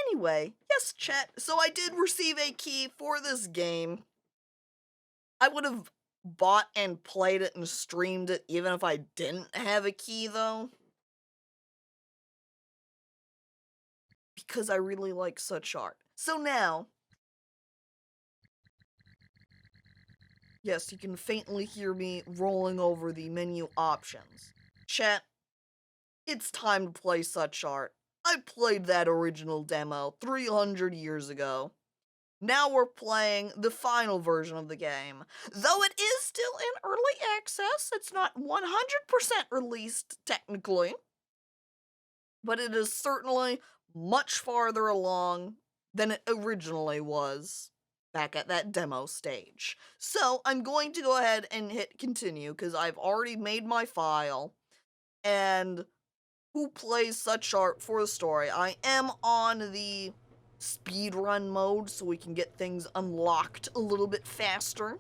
anyway, yes, chat, so I did receive a key for this game. I would have bought and played it and streamed it even if I didn't have a key, though. Because I really like SuchArt. So now, yes, you can faintly hear me rolling over the menu options. Chat, it's time to play SuchArt. I played that original demo 300 years ago. Now we're playing the final version of the game. Though it is still in early access, it's not 100% released technically, but it is certainly much farther along than it originally was back at that demo stage. So I'm going to go ahead and hit continue because I've already made my file. And who plays SuchArt for the story? I am on the speedrun mode so we can get things unlocked a little bit faster.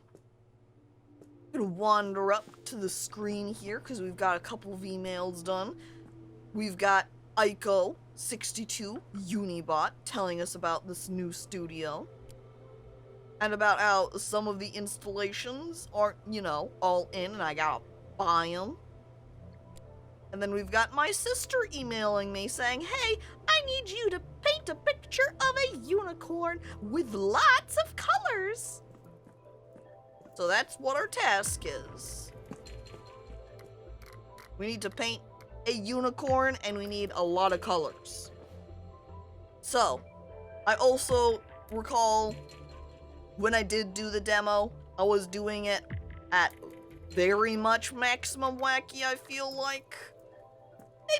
I'm gonna wander up to the screen here because we've got a couple of emails done. We've got Ico62 Unibot telling us about this new studio and about how some of the installations aren't, you know, all in and I gotta buy them. And then we've got my sister emailing me saying, hey, I need you to paint a picture of a unicorn with lots of colors. So that's what our task is. We need to paint a unicorn and we need a lot of colors. So, I also recall when I did do the demo, I was doing it at very much maximum wacky, I feel like.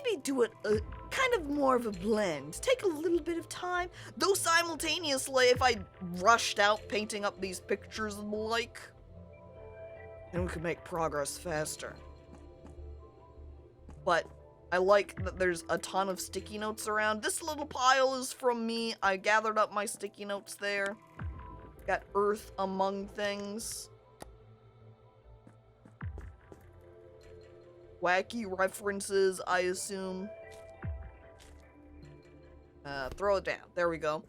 Maybe do it kind of more of a blend. Take a little bit of time. Though simultaneously, if I rushed out painting up these pictures and the like, then we could make progress faster. But I like that there's a ton of sticky notes around. This little pile is from me. I gathered up my sticky notes there. Got earth among things. Wacky references, I assume. Throw it down. There we go.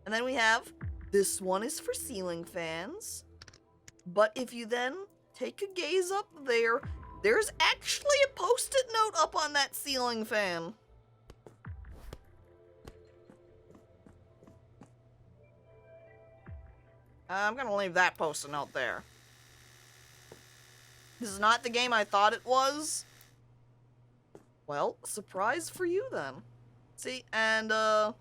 And then we have, this one is for ceiling fans. But if you then take a gaze up there, there's actually a post-it note up on that ceiling fan. I'm gonna leave that post-it note there. This is not the game I thought it was. Well, surprise for you then. See, and okay,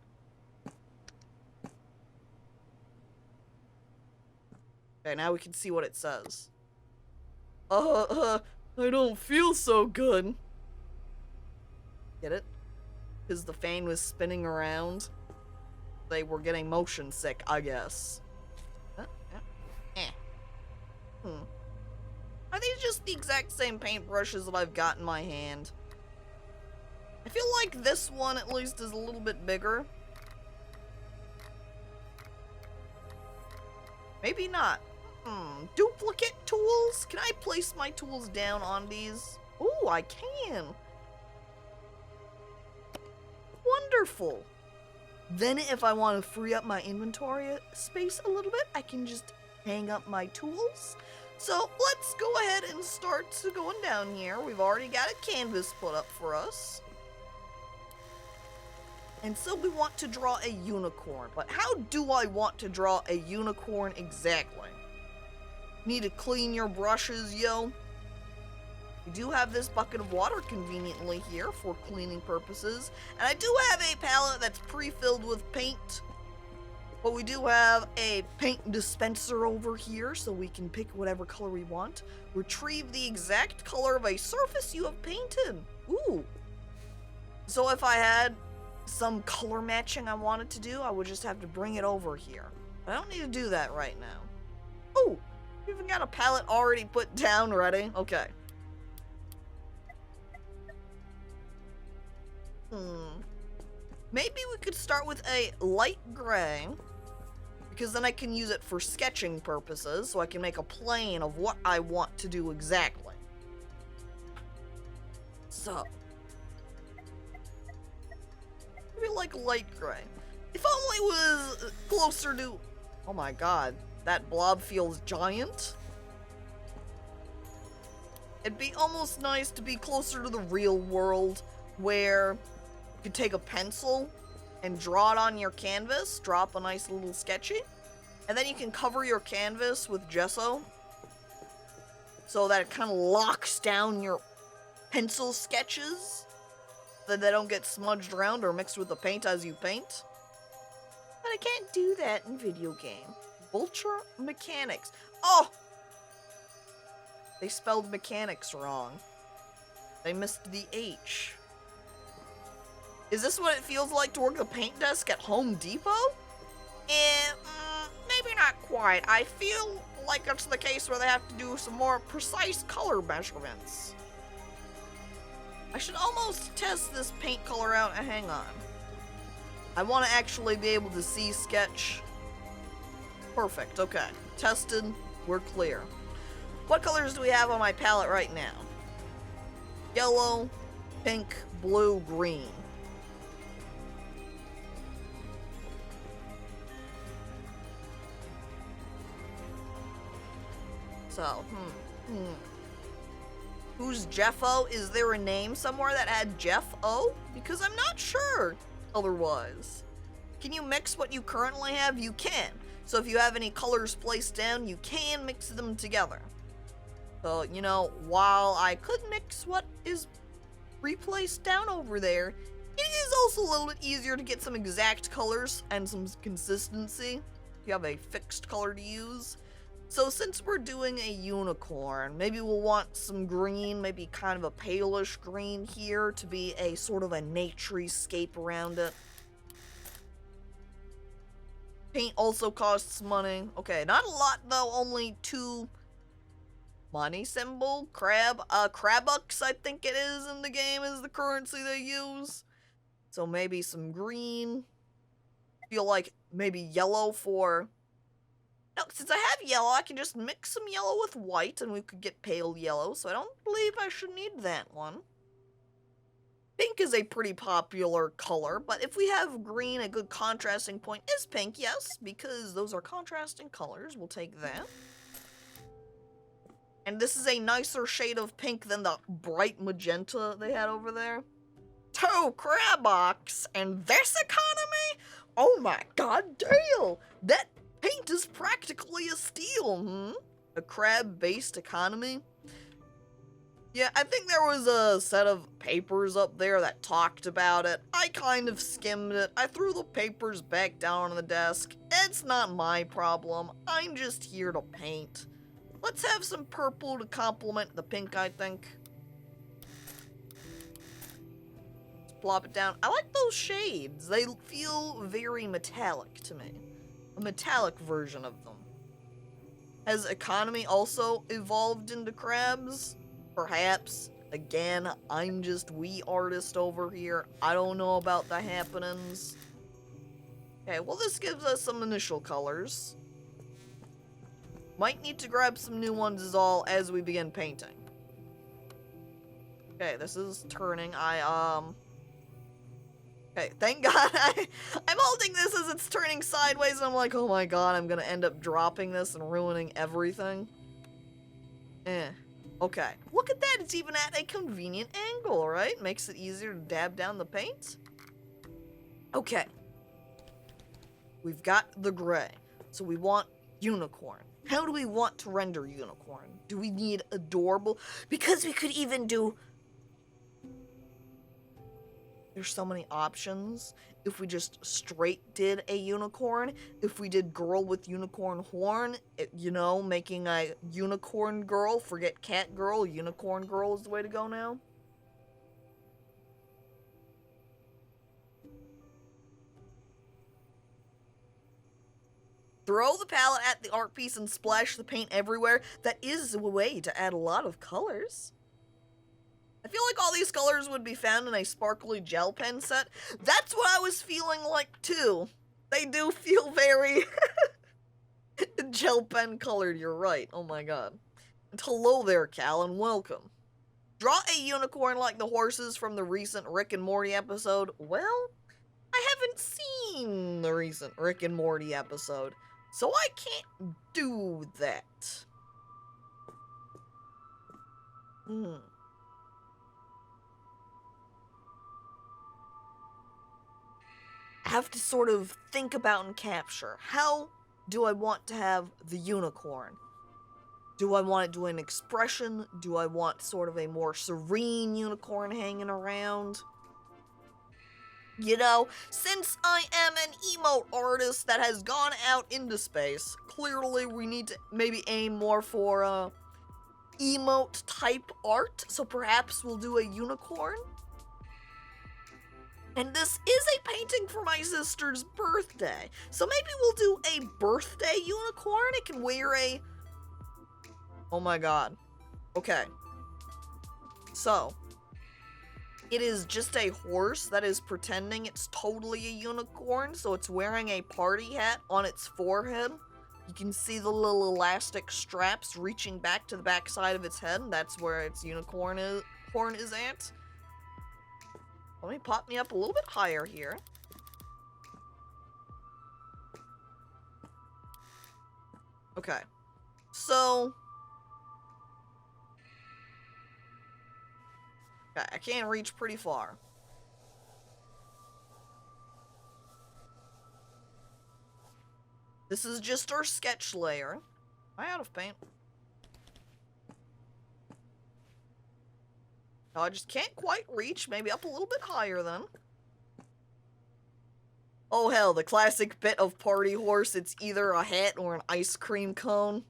now we can see what it says. I don't feel so good. Get it? Because the fan was spinning around. They were getting motion sick, I guess. Are these just the exact same paintbrushes that I've got in my hand? I feel like this one, at least, is a little bit bigger. Maybe not. Duplicate tools? Can I place my tools down on these? Ooh, I can. Wonderful. Then if I want to free up my inventory space a little bit, I can just hang up my tools. So let's go ahead and start going down here. We've already got a canvas put up for us. And so we want to draw a unicorn. But how do I want to draw a unicorn exactly? Need to clean your brushes, yo. We do have this bucket of water conveniently here for cleaning purposes. And I do have a palette that's pre-filled with paint. But we do have a paint dispenser over here, so we can pick whatever color we want. Retrieve the exact color of a surface you have painted. Ooh. So if I had some color matching I wanted to do, I would just have to bring it over here. But I don't need to do that right now. Ooh, we even got a palette already put down ready. Okay. Maybe we could start with a light gray, because then I can use it for sketching purposes, so I can make a plane of what I want to do exactly. So, maybe like light gray. If only it was closer to... Oh my god, that blob feels giant. It'd be almost nice to be closer to the real world, where you could take a pencil and draw it on your canvas, draw up a nice little sketchy, and then you can cover your canvas with gesso so that it kind of locks down your pencil sketches, so that they don't get smudged around or mixed with the paint as you paint. But I can't do that in video game. Ultra mechanics. Oh! They spelled mechanics wrong. They missed the H. Is this what it feels like to work the paint desk at Home Depot? Maybe not quite. I feel like it's the case where they have to do some more precise color measurements. I should almost test this paint color out. Hang on. I want to actually be able to see sketch. Perfect, okay. Tested, we're clear. What colors do we have on my palette right now? Yellow, pink, blue, green. So, Who's Jeff-O? Is there a name somewhere that had Jeff-O? Because I'm not sure otherwise. Can you mix what you currently have? You can. So if you have any colors placed down, you can mix them together. So, you know, while I could mix what is replaced down over there, it is also a little bit easier to get some exact colors and some consistency if you have a fixed color to use. So since we're doing a unicorn, maybe we'll want some green, maybe kind of a palish green here to be a sort of a nature-scape around it. Paint also costs money. Okay, not a lot though, only 2 money symbol, Crabucks I think it is in the game is the currency they use. So maybe some green. Feel like maybe yellow for... No, since I have yellow, I can just mix some yellow with white and we could get pale yellow, so I don't believe I should need that one. Pink is a pretty popular color, but if we have green, a good contrasting point is pink, yes, because those are contrasting colors. We'll take that. And this is a nicer shade of pink than the bright magenta they had over there. 2 Crabucks and this economy? Oh my god, damn! That paint is practically a steal, A crab-based economy? Yeah, I think there was a set of papers up there that talked about it. I kind of skimmed it. I threw the papers back down on the desk. It's not my problem. I'm just here to paint. Let's have some purple to complement the pink, I think. Let's plop it down. I like those shades. They feel very metallic to me. A metallic version of them. Has economy also evolved into crabs? Perhaps. Again, I'm just wee artist over here. I don't know about the happenings. Okay, well this gives us some initial colors. Might need to grab some new ones is all as we begin painting. Okay, this is turning. Okay, thank God I'm holding this as it's turning sideways and I'm like, oh my god, I'm gonna end up dropping this and ruining everything. Okay, look at that, it's even at a convenient angle, right? Makes it easier to dab down the paint. Okay. We've got the gray, so we want unicorn. How do we want to render unicorn? Do we need adorable? Because we could even do... There's so many options. If we just straight did a unicorn, if we did girl with unicorn horn, you know, making a unicorn girl, forget cat girl, unicorn girl is the way to go now. Throw the palette at the art piece and splash the paint everywhere. That is a way to add a lot of colors. I feel like all these colors would be found in a sparkly gel pen set. That's what I was feeling like too. They do feel very gel pen colored, you're right. Oh my god. And hello there, Cal, and welcome. Draw a unicorn like the horses from the recent Rick and Morty episode. Well, I haven't seen in the recent Rick and Morty episode. So I can't do that. I have to sort of think about and capture. How do I want to have the unicorn? Do I want it doing an expression? Do I want sort of a more serene unicorn hanging around? You know, since I am an emote artist that has gone out into space, clearly we need to maybe aim more for emote type art, so perhaps we'll do a unicorn. And this is a painting for my sister's birthday, so maybe we'll do a birthday unicorn. It can wear a... Oh my god. Okay. So, it is just a horse that is pretending it's totally a unicorn, so it's wearing a party hat on its forehead. You can see the little elastic straps reaching back to the back side of its head, and that's where its horn is at. Let me pop me up a little bit higher here. Okay. So... okay, I can reach pretty far. This is just our sketch layer. Am I out of paint? No, I just can't quite reach. Maybe up a little bit higher then. Oh hell, the classic bit of Party Horse. It's either a hat or an ice cream cone.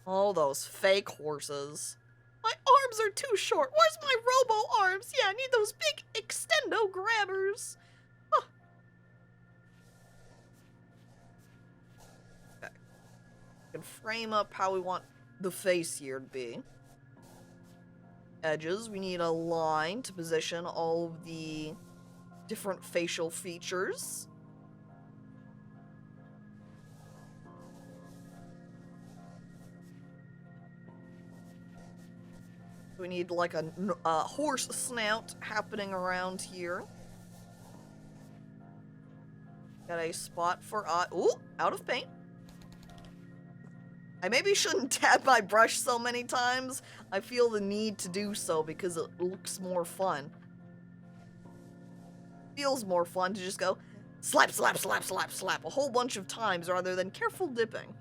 Oh, those fake horses. My arms are too short. Where's my robo arms? Yeah, I need those big extendo grabbers. Huh. Okay. We can frame up how we want the face here to be. Edges, we need a line to position all of the different facial features. We need like a horse snout happening around here. Got a spot for ooh, out of paint. I maybe shouldn't tap my brush so many times. I feel the need to do so because it looks more fun. Feels more fun to just go slap, slap, slap, slap, slap a whole bunch of times rather than careful dipping.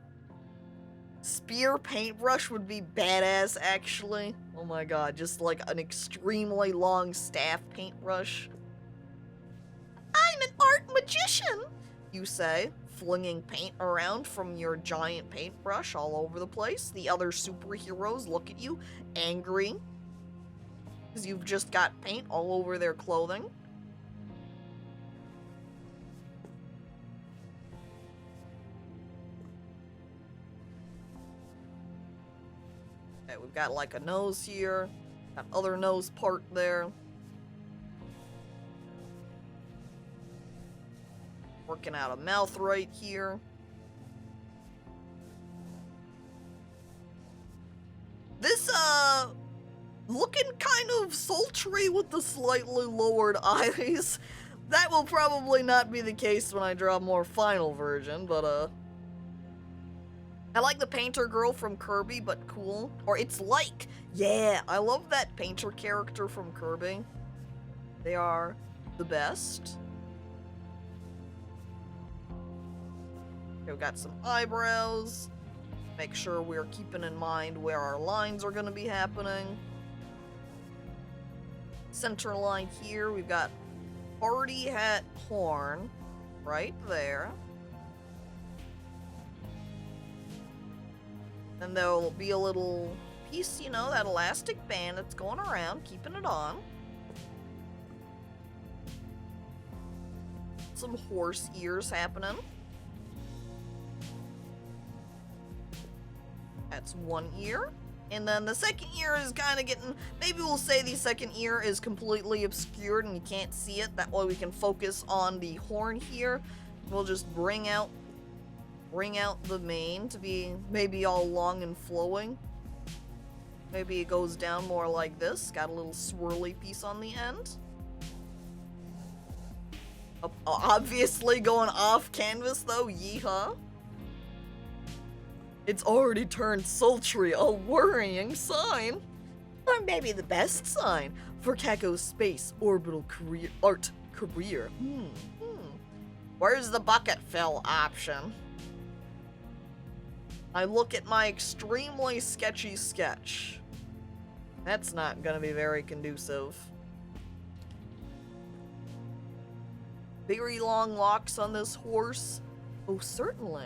Spear paintbrush would be badass, actually. Oh my god, just like an extremely long staff paintbrush. I'm an art magician, you say, flinging paint around from your giant paintbrush all over the place. The other superheroes look at you, angry, because you've just got paint all over their clothing. Okay, we've got like a nose here, got other nose part there. Working out a mouth right here. This, looking kind of sultry with the slightly lowered eyes. That will probably not be the case when I draw a more final version, but, I like the painter girl from Kirby, but cool. Or it's like, yeah, I love that painter character from Kirby. They are the best. Okay, we've got some eyebrows. Make sure we're keeping in mind where our lines are gonna be happening. Center line here, we've got party hat horn right there. And there'll be a little piece, you know, that elastic band that's going around, keeping it on. Some horse ears happening. That's one ear. And then the second ear is kind of getting, maybe we'll say the second ear is completely obscured and you can't see it. That way we can focus on the horn here. We'll just bring out the mane to be maybe all long and flowing. Maybe it goes down more like this. Got a little swirly piece on the end. Obviously going off canvas though, yeehaw. It's already turned sultry, a worrying sign. Or maybe the best sign for Caco's space orbital art career. Where's the bucket fill option? I look at my extremely sketchy sketch. That's not gonna be very conducive. Very long locks on this horse? Oh, certainly.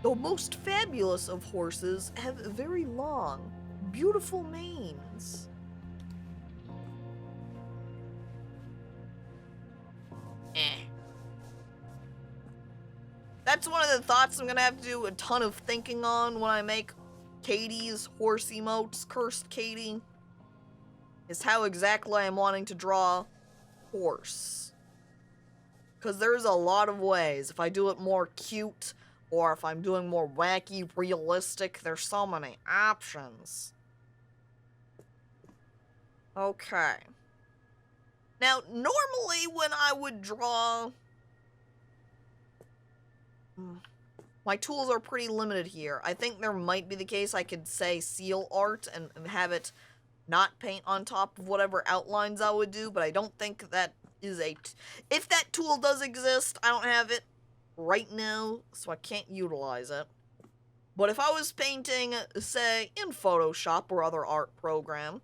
The most fabulous of horses have very long, beautiful manes. That's one of the thoughts I'm gonna have to do a ton of thinking on when I make Katie's horse emotes, Cursed Katie, is how exactly I'm wanting to draw horse. Because there's a lot of ways. If I do it more cute, or if I'm doing more wacky, realistic, there's so many options. Okay. Now, normally when I would draw... my tools are pretty limited here. I think there might be the case I could say seal art and have it not paint on top of whatever outlines I would do, but I don't think that is if that tool does exist, I don't have it right now, so I can't utilize it. But if I was painting, say, in Photoshop or other art program,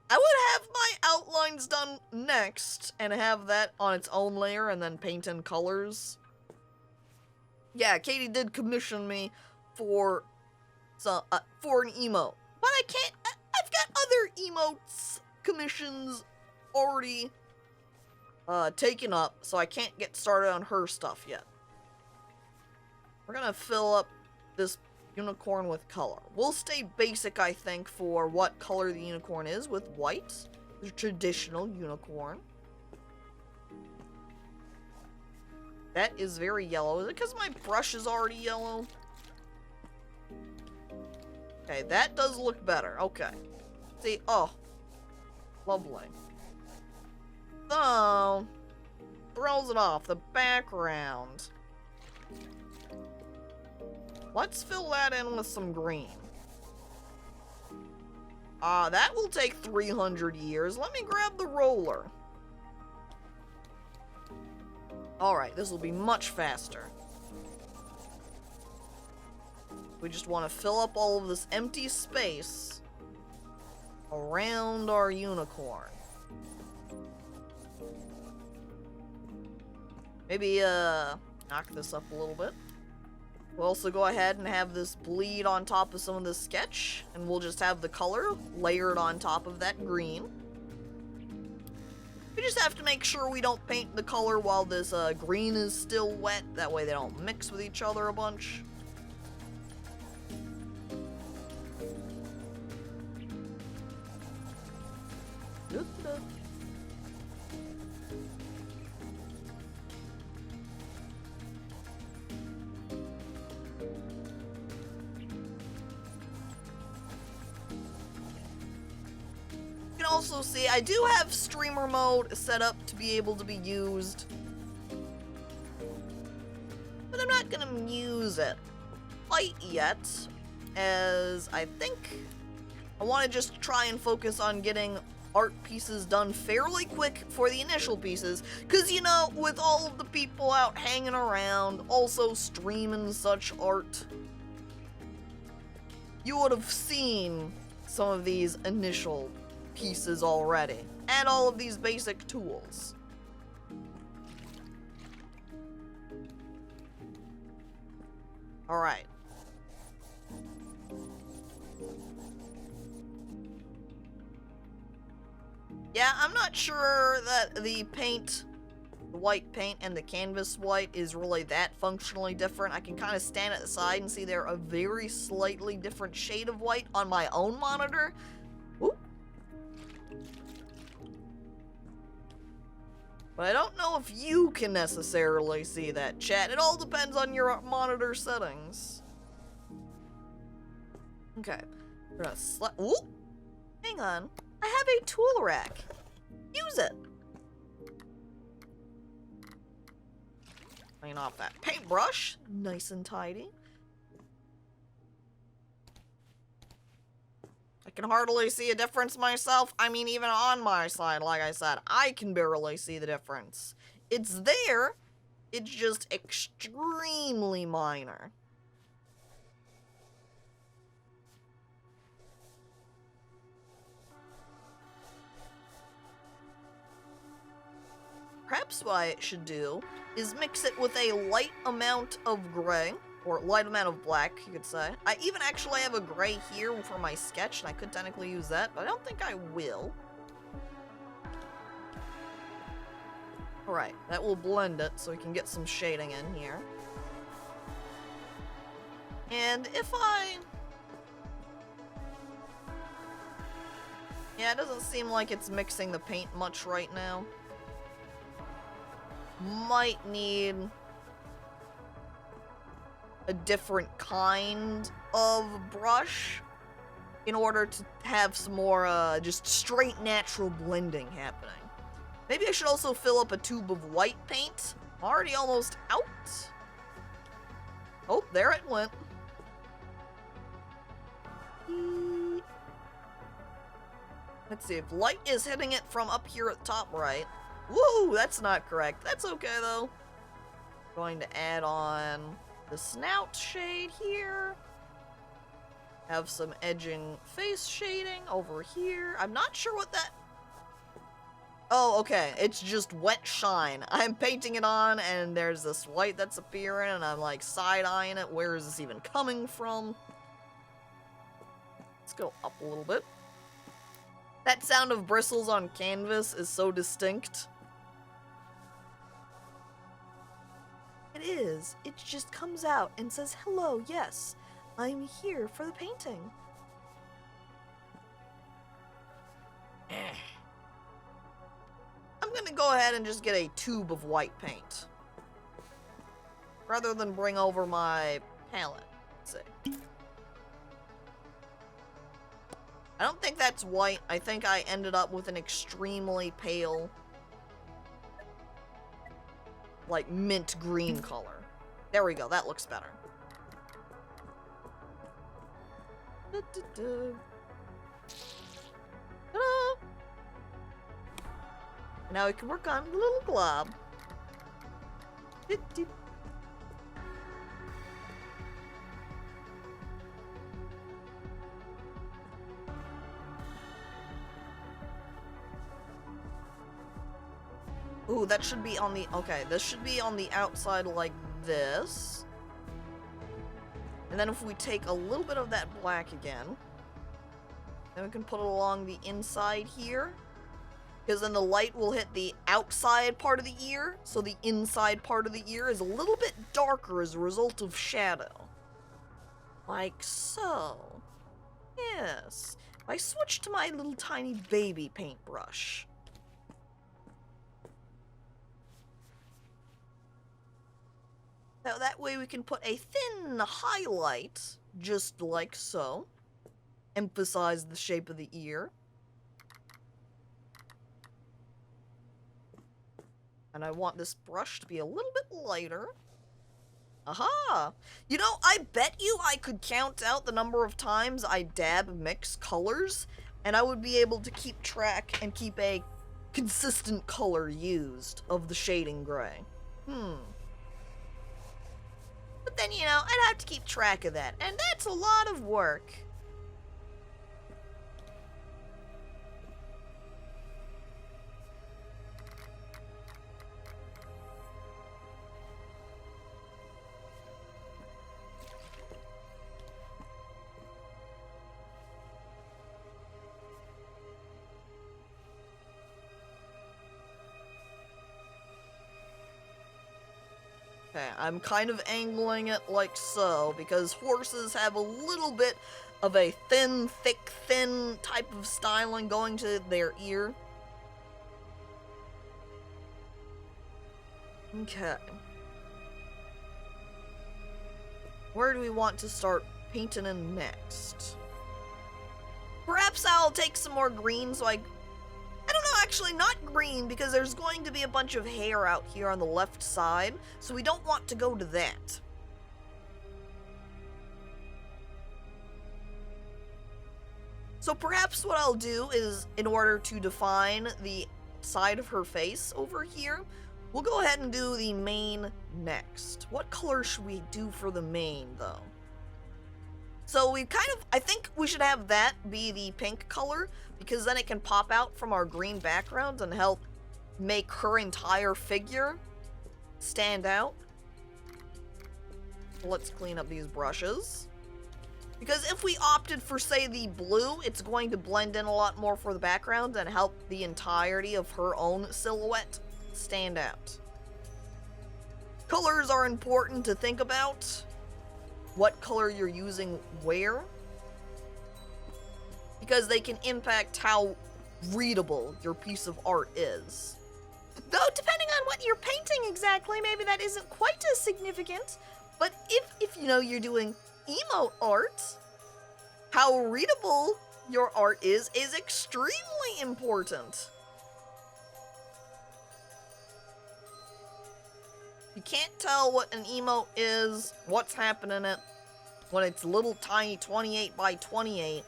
I would have my outlines done next and have that on its own layer and then paint in colors. Yeah, Katie did commission me for an emote, but I can't. I've got other emotes commissions already taken up, so I can't get started on her stuff yet. We're gonna fill up this unicorn with color. We'll stay basic, I think, for what color the unicorn is, with white, the traditional unicorn. That is very yellow. Is it because my brush is already yellow? Okay, that does look better. Okay. See, oh. Lovely. So, throws it off. The background. Let's fill that in with some green. That will take 300 years. Let me grab the roller. Alright, this will be much faster. We just want to fill up all of this empty space around our unicorn. Maybe, knock this up a little bit. We'll also go ahead and have this bleed on top of some of the sketch, and we'll just have the color layered on top of that green. We just have to make sure we don't paint the color while this green is still wet. That way they don't mix with each other a bunch. Also see, I do have streamer mode set up to be able to be used, but I'm not gonna use it quite yet, as I think I want to just try and focus on getting art pieces done fairly quick for the initial pieces, because, you know, with all of the people out hanging around, also streaming such art, you would have seen some of these initial pieces already, and all of these basic tools. Alright. Yeah, I'm not sure that the paint, the white paint and the canvas white is really that functionally different. I can kind of stand at the side and see they're a very slightly different shade of white on my own monitor. Whoop. But I don't know if you can necessarily see that, chat. It all depends on your monitor settings. Okay. We're gonna ooh! Hang on. I have a tool rack. Use it. Clean off that paintbrush. Nice and tidy. I can hardly see a difference myself. I mean, even on my side, like I said, I can barely see the difference. It's there. It's just extremely minor. Perhaps what I should do is mix it with a light amount of gray, or light amount of black, you could say. I even actually have a gray here for my sketch, and I could technically use that, but I don't think I will. Alright, that will blend it so we can get some shading in here. And if I... Yeah, it doesn't seem like it's mixing the paint much right now. Might need a different kind of brush in order to have some more just straight natural blending happening. Maybe I should also fill up a tube of white paint. I'm already almost out. Oh, there it went. Let's see if light is hitting it from up here at the top right. Woo, that's not correct. That's okay though. Going to add on the snout shade here. Have some edging face shading over here. I'm not sure what that... Oh, okay. It's just wet shine. I'm painting it on and there's this white that's appearing and I'm like side-eyeing it. Where is this even coming from? Let's go up a little bit. That sound of bristles on canvas is so distinct. It is. It just comes out and says, hello, yes, I'm here for the painting. I'm gonna go ahead and just get a tube of white paint. Rather than bring over my palette. Let's see. I don't think that's white. I think I ended up with an extremely pale, like mint green color. There we go, that looks better. Now we can work on the little glob. Ooh, that should be on the... Okay, this should be on the outside like this. And then if we take a little bit of that black again, then we can put it along the inside here. Because then the light will hit the outside part of the ear, so the inside part of the ear is a little bit darker as a result of shadow. Like so. Yes. I switched to my little tiny baby paintbrush. Now that way we can put a thin highlight, just like so. Emphasize the shape of the ear. And I want this brush to be a little bit lighter. Aha! You know, I bet you I could count out the number of times I dab mix colors, and I would be able to keep track and keep a consistent color used of the shading gray. But then, you know, I'd have to keep track of that, and that's a lot of work. Okay, I'm kind of angling it like so, because horses have a little bit of a thin, thick, thin type of styling going to their ear. Okay. Where do we want to start painting in next? Perhaps I'll take some more green so I don't know, actually not green, because there's going to be a bunch of hair out here on the left side, so we don't want to go to that. So perhaps what I'll do is, in order to define the side of her face over here, we'll go ahead and do the mane next. What color should we do for the mane, though? So I think we should have that be the pink color, because then it can pop out from our green background and help make her entire figure stand out. Let's clean up these brushes. Because if we opted for, say, the blue, it's going to blend in a lot more for the background and help the entirety of her own silhouette stand out. Colors are important to think about. What color you're using where. Because they can impact how readable your piece of art is. Though, depending on what you're painting exactly, maybe that isn't quite as significant. But if you know you're doing emote art, how readable your art is extremely important. You can't tell what an emote is, what's happening in it, when it's little tiny 28 by 28.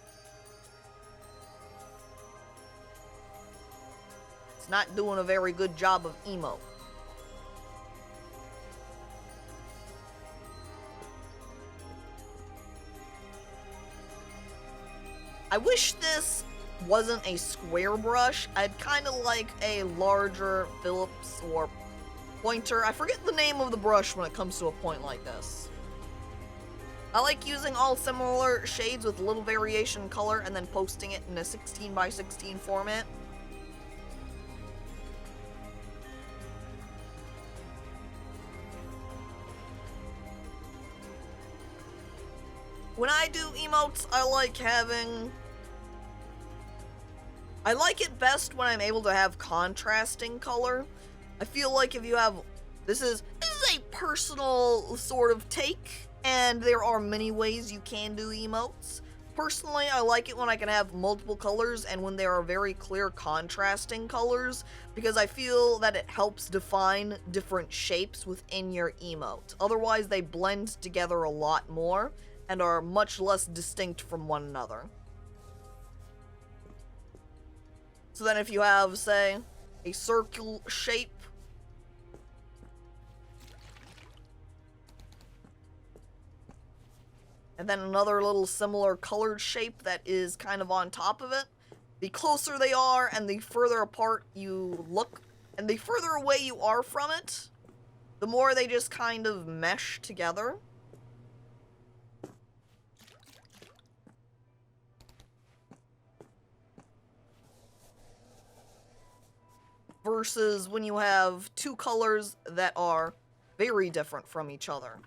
It's not doing a very good job of emote. I wish this wasn't a square brush. I'd kind of like a larger Phillips or pointer. I forget the name of the brush when it comes to a point like this. I like using all similar shades with little variation in color and then posting it in a 16 by 16 format. When I do emotes, I like it best when I'm able to have contrasting color. I feel like if you have, this is a personal sort of take, and there are many ways you can do emotes. Personally, I like it when I can have multiple colors and when there are very clear contrasting colors, because I feel that it helps define different shapes within your emote. Otherwise, they blend together a lot more and are much less distinct from one another. So then if you have, say, a circle shape, and then another little similar colored shape that is kind of on top of it, the closer they are and the further apart you look, and the further away you are from it, the more they just kind of mesh together. Versus when you have two colors that are very different from each other.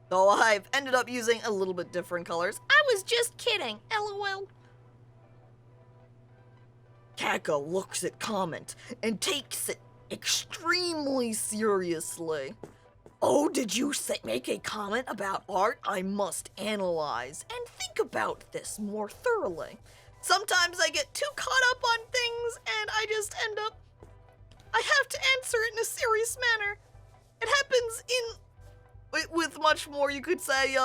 So I've ended up using a little bit different colors. I was just kidding, LOL. Caco looks at comment and takes it extremely seriously. Oh, did you make a comment about art? I must analyze and think about this more thoroughly. Sometimes I get too caught up on things and I just end up, I have to answer it in a serious manner. It happens with much more, you could say,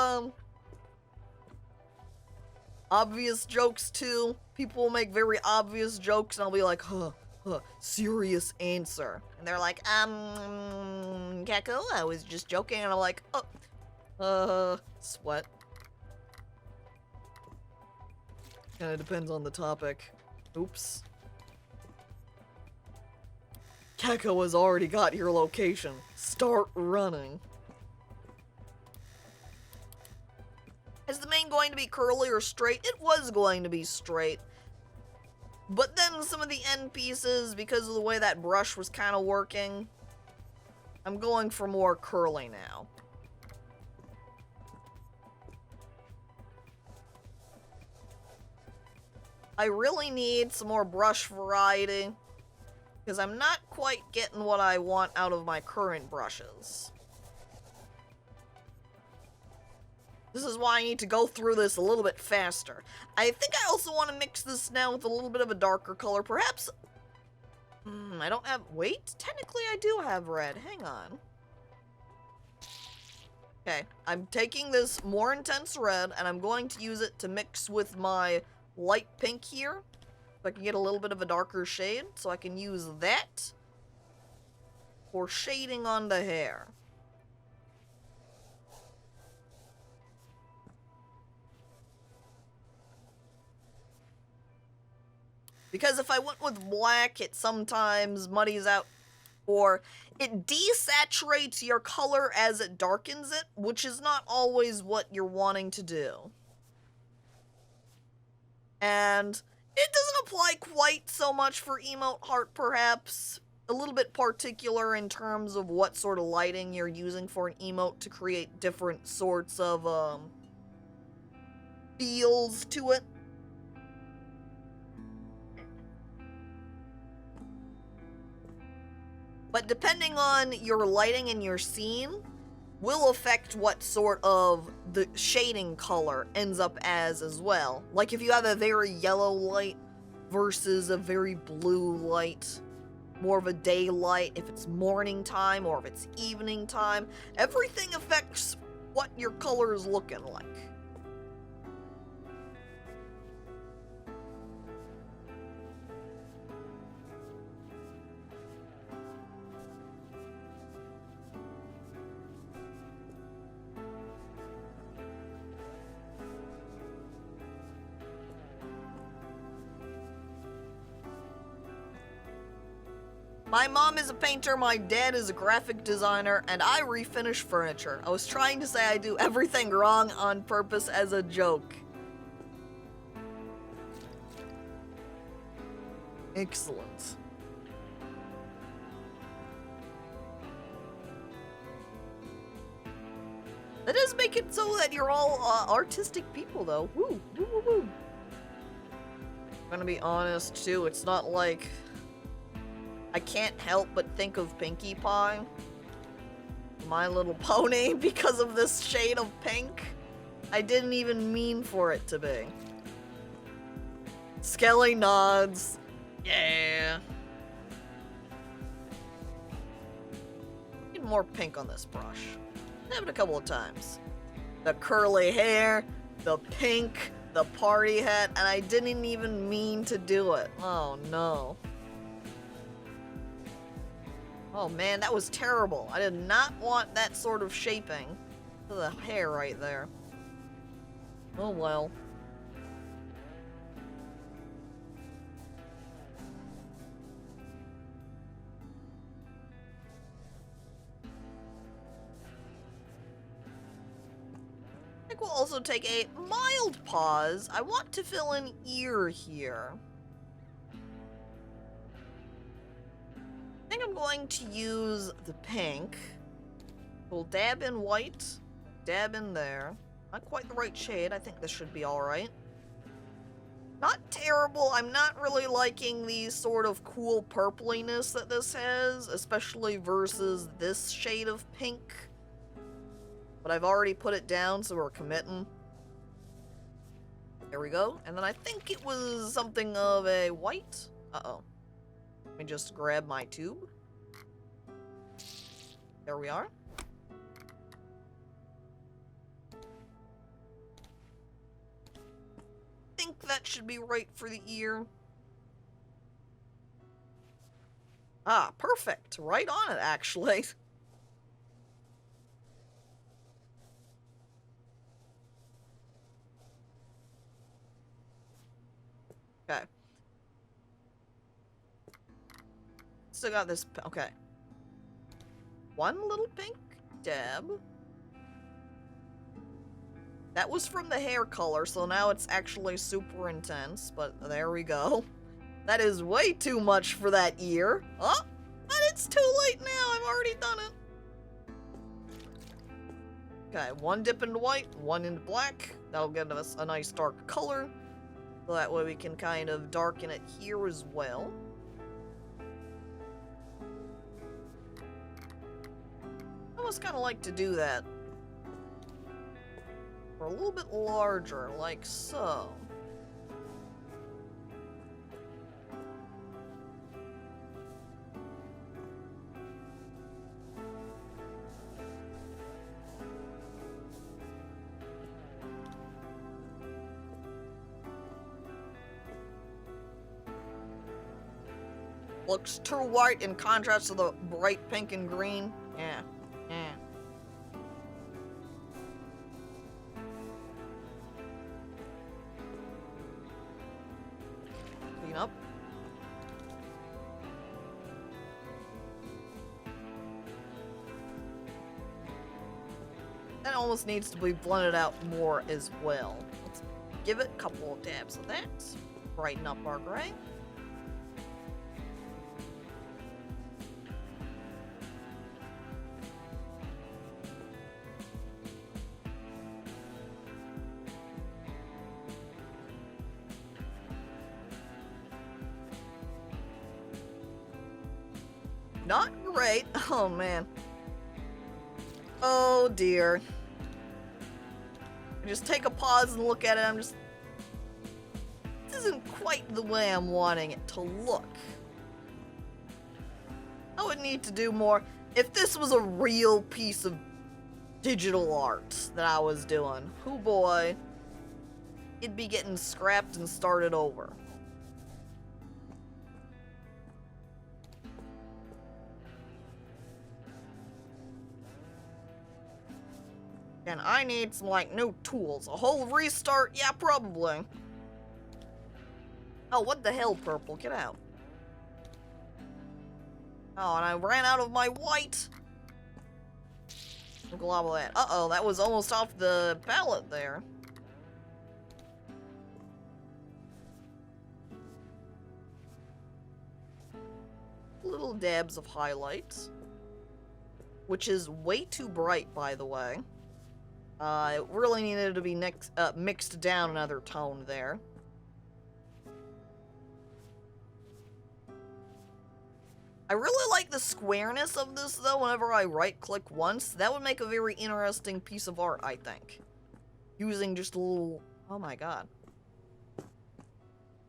obvious jokes too. People will make very obvious jokes and I'll be like, serious answer. And they're like, Caco, I was just joking. And I'm like, sweat. Kinda depends on the topic. Oops. Caco has already got your location. Start running. Is the mane going to be curly or straight? It was going to be straight. But then some of the end pieces, because of the way that brush was kind of working, I'm going for more curly now. I really need some more brush variety, because I'm not quite getting what I want out of my current brushes. This is why I need to go through this a little bit faster. I think I also want to mix this now with a little bit of a darker color. Perhaps... I don't have... Wait, technically I do have red. Hang on. Okay, I'm taking this more intense red, and I'm going to use it to mix with my light pink here. So I can get a little bit of a darker shade. So I can use that for shading on the hair. Because if I went with black, it sometimes muddies out, or it desaturates your color as it darkens it, which is not always what you're wanting to do. And it doesn't apply quite so much for Emote Heart, perhaps. A little bit particular in terms of what sort of lighting you're using for an emote to create different sorts of, feels to it. But depending on your lighting and your scene, will affect what sort of the shading color ends up as well. Like if you have a very yellow light versus a very blue light, more of a daylight, if it's morning time or if it's evening time, everything affects what your color is looking like. My mom is a painter, my dad is a graphic designer, and I refinish furniture. I was trying to say I do everything wrong on purpose as a joke. Excellent. That does make it so that you're all artistic people, though. Woo, woo, woo, woo. I'm gonna be honest, too, it's not like... I can't help but think of Pinkie Pie, My Little Pony, because of this shade of pink. I didn't even mean for it to be. Skelly nods. Yeah. Need more pink on this brush. Have it a couple of times. The curly hair, the pink, the party hat, and I didn't even mean to do it. Oh no. Oh man, that was terrible. I did not want that sort of shaping to the hair right there. Oh well. I think we'll also take a mild pause. I want to fill an ear here. I think I'm going to use the pink. We'll dab in white, dab in there. Not quite the right shade. I think this should be alright. Not terrible. I'm not really liking the sort of cool purpliness that this has, especially versus this shade of pink. But I've already put it down, so we're committing. There we go. And then I think it was something of a white. Uh-oh. Let me just grab my tube. There we are. Think that should be right for the ear. Ah, perfect. Right on it, actually. Okay. Still got this, okay. One little pink dab. That was from the hair color, so now it's actually super intense, but there we go. That is way too much for that ear. Oh, but it's too late now, I've already done it. Okay, one dip into white, one into black. That'll give us a nice dark color. So that way we can kind of darken it here as well. I almost kind of like to do that. Or a little bit larger, like so. Looks too white in contrast to the bright pink and green. Yeah, yeah. Clean up. That almost needs to be blended out more as well. Let's give it a couple of dabs of that. Brighten up our gray. Not great. Oh, man. Oh, dear. I just take a pause and look at it. This isn't quite the way I'm wanting it to look. I would need to do more. If this was a real piece of digital art that I was doing, oh boy, it'd be getting scrapped and started over. And I need some, like, new tools. A whole restart? Yeah, probably. Oh, what the hell, purple? Get out. Oh, and I ran out of my white. Glob of that. Uh-oh, that was almost off the palette there. Little dabs of highlights. Which is way too bright, by the way. It really needed to be mixed down another tone there. I really like the squareness of this, though, whenever I right-click once. That would make a very interesting piece of art, I think. Using just a little... Oh my god.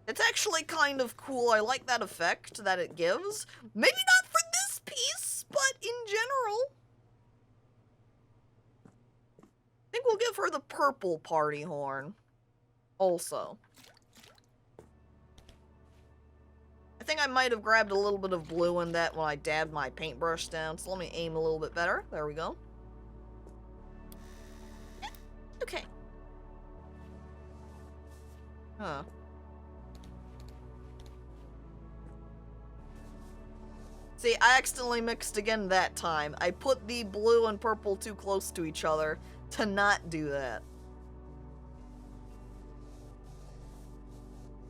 It's actually kind of cool. I like that effect that it gives. Maybe not for this piece, but in general... I think we'll give her the purple party horn. Also. I think I might have grabbed a little bit of blue in that when I dabbed my paintbrush down, so let me aim a little bit better. There we go. Okay. Huh. See, I accidentally mixed again that time. I put the blue and purple too close to each other to not do that.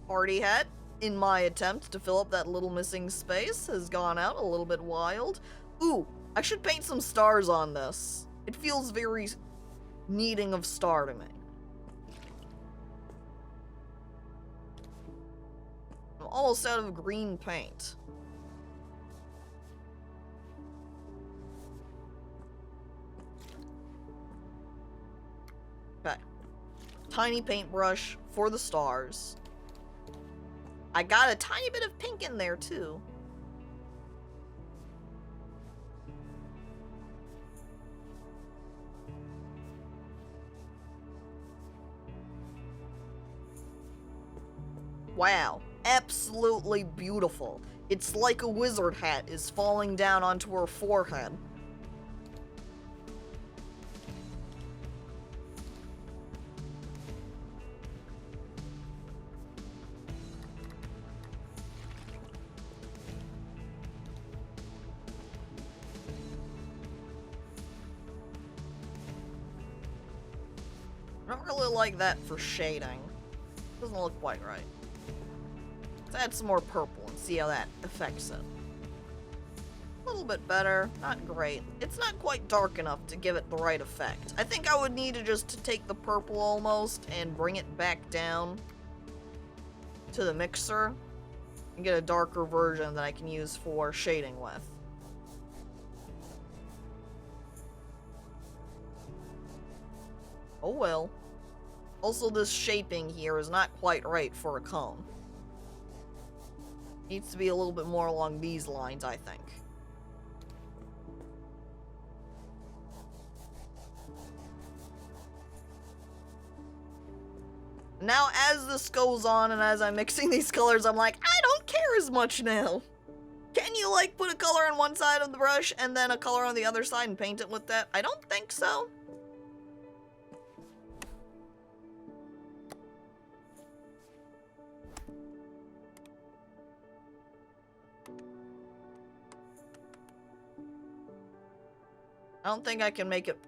Party hat, in my attempt to fill up that little missing space, has gone out a little bit wild. Ooh, I should paint some stars on this. It feels very needing of star to me. I'm almost out of green paint. Okay. Tiny paintbrush for the stars. I got a tiny bit of pink in there, too. Wow. Absolutely beautiful. It's like a wizard hat is falling down onto her forehead. I don't really like that for shading. Doesn't look quite right. Let's add some more purple and see how that affects it. A little bit better, not great. It's not quite dark enough to give it the right effect. I think I would need to just take the purple almost and bring it back down to the mixer and get a darker version that I can use for shading with. Oh well. Also, this shaping here is not quite right for a cone. Needs to be a little bit more along these lines, I think. Now, as this goes on and as I'm mixing these colors, I'm like, I don't care as much now. Can you, like, put a color on one side of the brush and then a color on the other side and paint it with that? I don't think so. I don't think I can make it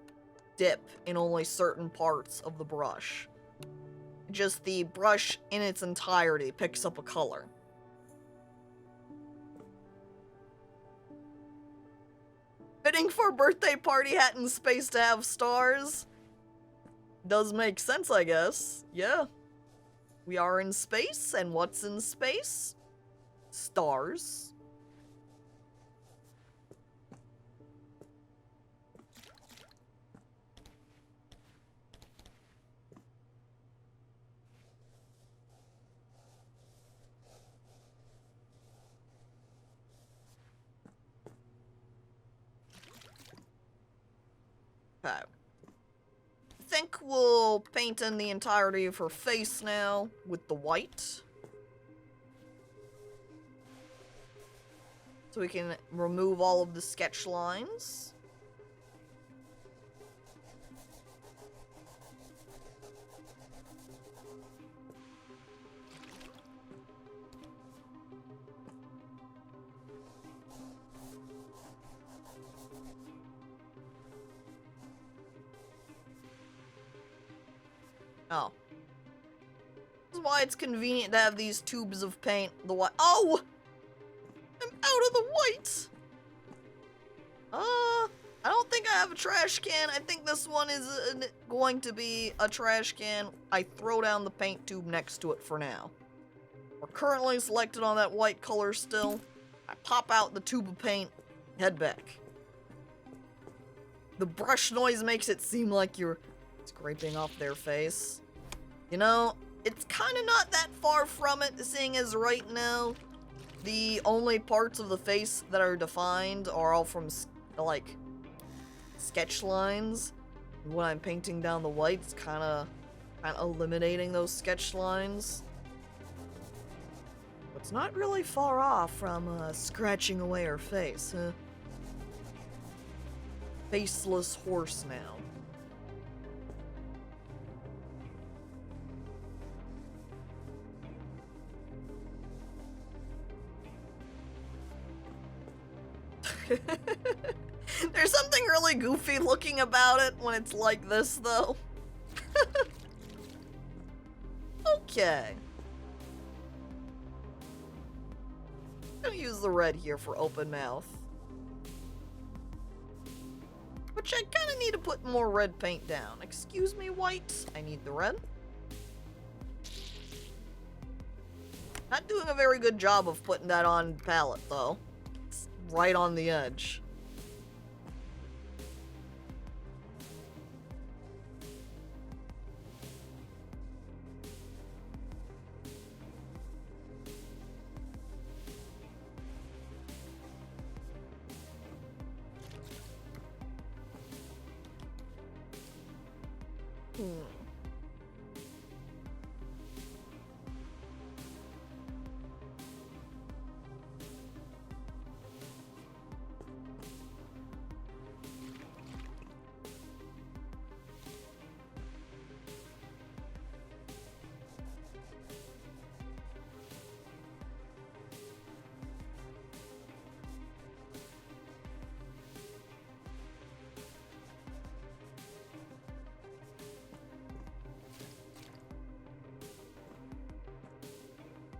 dip in only certain parts of the brush. Just the brush in its entirety picks up a color. Fitting for a birthday party hat in space to have stars. Does make sense, I guess. Yeah. We are in space, and what's in space? Stars. Okay. I think we'll paint in the entirety of her face now with the white. So we can remove all of the sketch lines. Oh. This is why it's convenient to have these tubes of paint. The white. Oh! I'm out of the white! I don't think I have a trash can. I think this one is going to be a trash can. I throw down the paint tube next to it for now. We're currently selected on that white color still. I pop out the tube of paint, head back. The brush noise makes it seem like you're scraping off their face. You know, it's kind of not that far from it, seeing as right now, the only parts of the face that are defined are all from, like, sketch lines. When I'm painting down the white, it's kind of eliminating those sketch lines. It's not really far off from scratching away her face, huh? Faceless horse now. There's something really goofy looking about it when it's like this, though. Okay. I'm gonna use the red here for open mouth. Which I kind of need to put more red paint down. Excuse me, white. I need the red. Not doing a very good job of putting that on palette, though. It's right on the edge.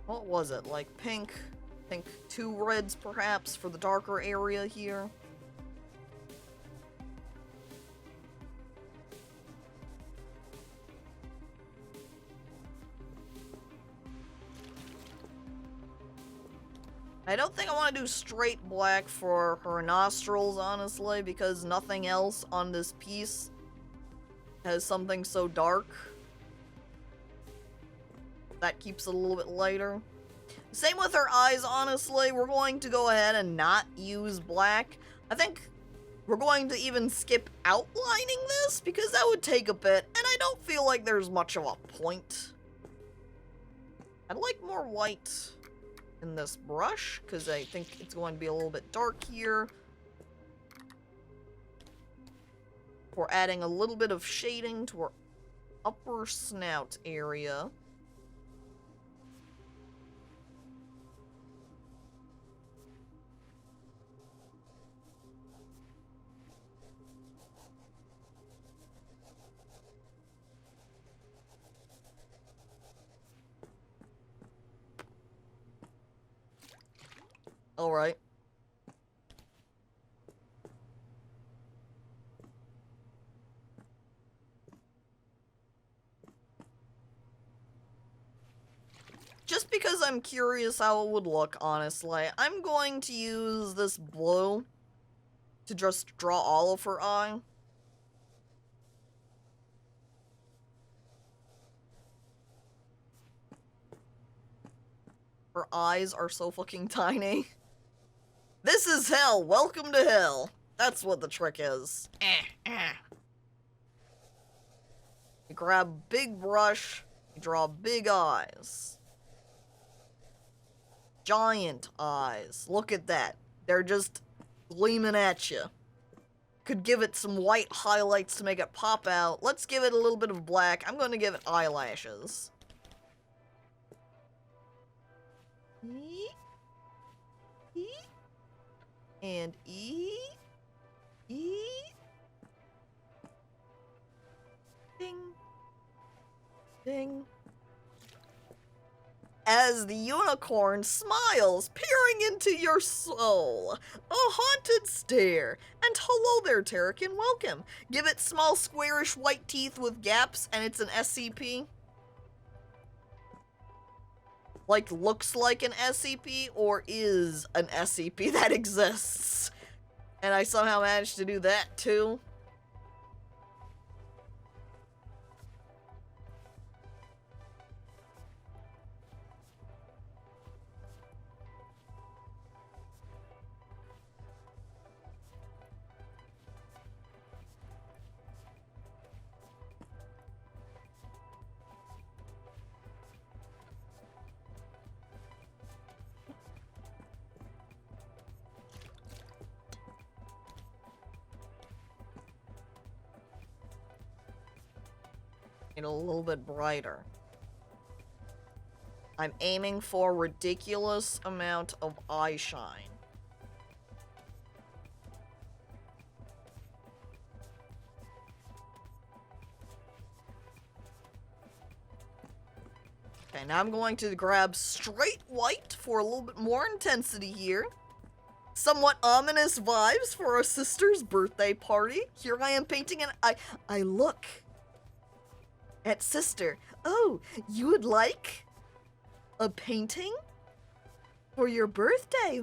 What was it? Like pink? I think 2 reds perhaps for the darker area here. I don't think I want to do straight black for her nostrils, honestly, because nothing else on this piece has something so dark. That keeps it a little bit lighter. Same with our eyes, honestly. We're going to go ahead and not use black. I think we're going to even skip outlining this because that would take a bit, and I don't feel like there's much of a point. I'd like more white in this brush because I think it's going to be a little bit dark here. We're adding a little bit of shading to our upper snout area. All right. Just because I'm curious how it would look, honestly, I'm going to use this blue to just draw all of her eye. Her eyes are so fucking tiny. This is hell. Welcome to hell. That's what the trick is. You grab a big brush, you draw big eyes. Giant eyes. Look at that. They're just gleaming at you. Could give it some white highlights to make it pop out. Let's give it a little bit of black. I'm going to give it eyelashes. And ding, ding. As the unicorn smiles, peering into your soul. A haunted stare. And hello there, Terrakin, welcome. Give it small, squarish white teeth with gaps, and it's an SCP. Like, looks like an SCP, or is an SCP that exists. And I somehow managed to do that, too. A little bit brighter. I'm aiming for a ridiculous amount of eye shine. Okay, now I'm going to grab straight white for a little bit more intensity here. Somewhat ominous vibes for our sister's birthday party. Here I am painting and I look at sister. Oh, you would like a painting for your birthday?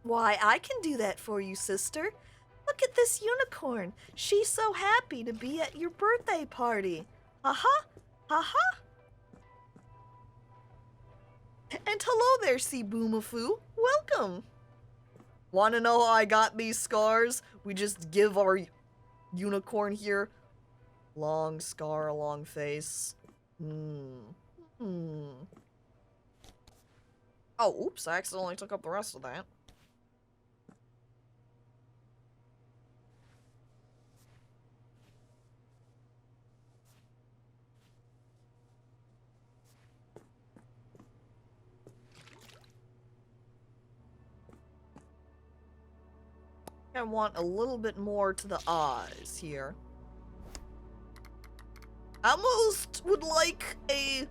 Why, I can do that for you, sister. Look at this unicorn. She's so happy to be at your birthday party. Ha-ha, ha-ha. And hello there, Seeboomafoo. Welcome. Want to know how I got these scars? We just give our unicorn here long scar, long face. Oh, oops, I accidentally took up the rest of that. I want a little bit more to the eyes here. I almost would like a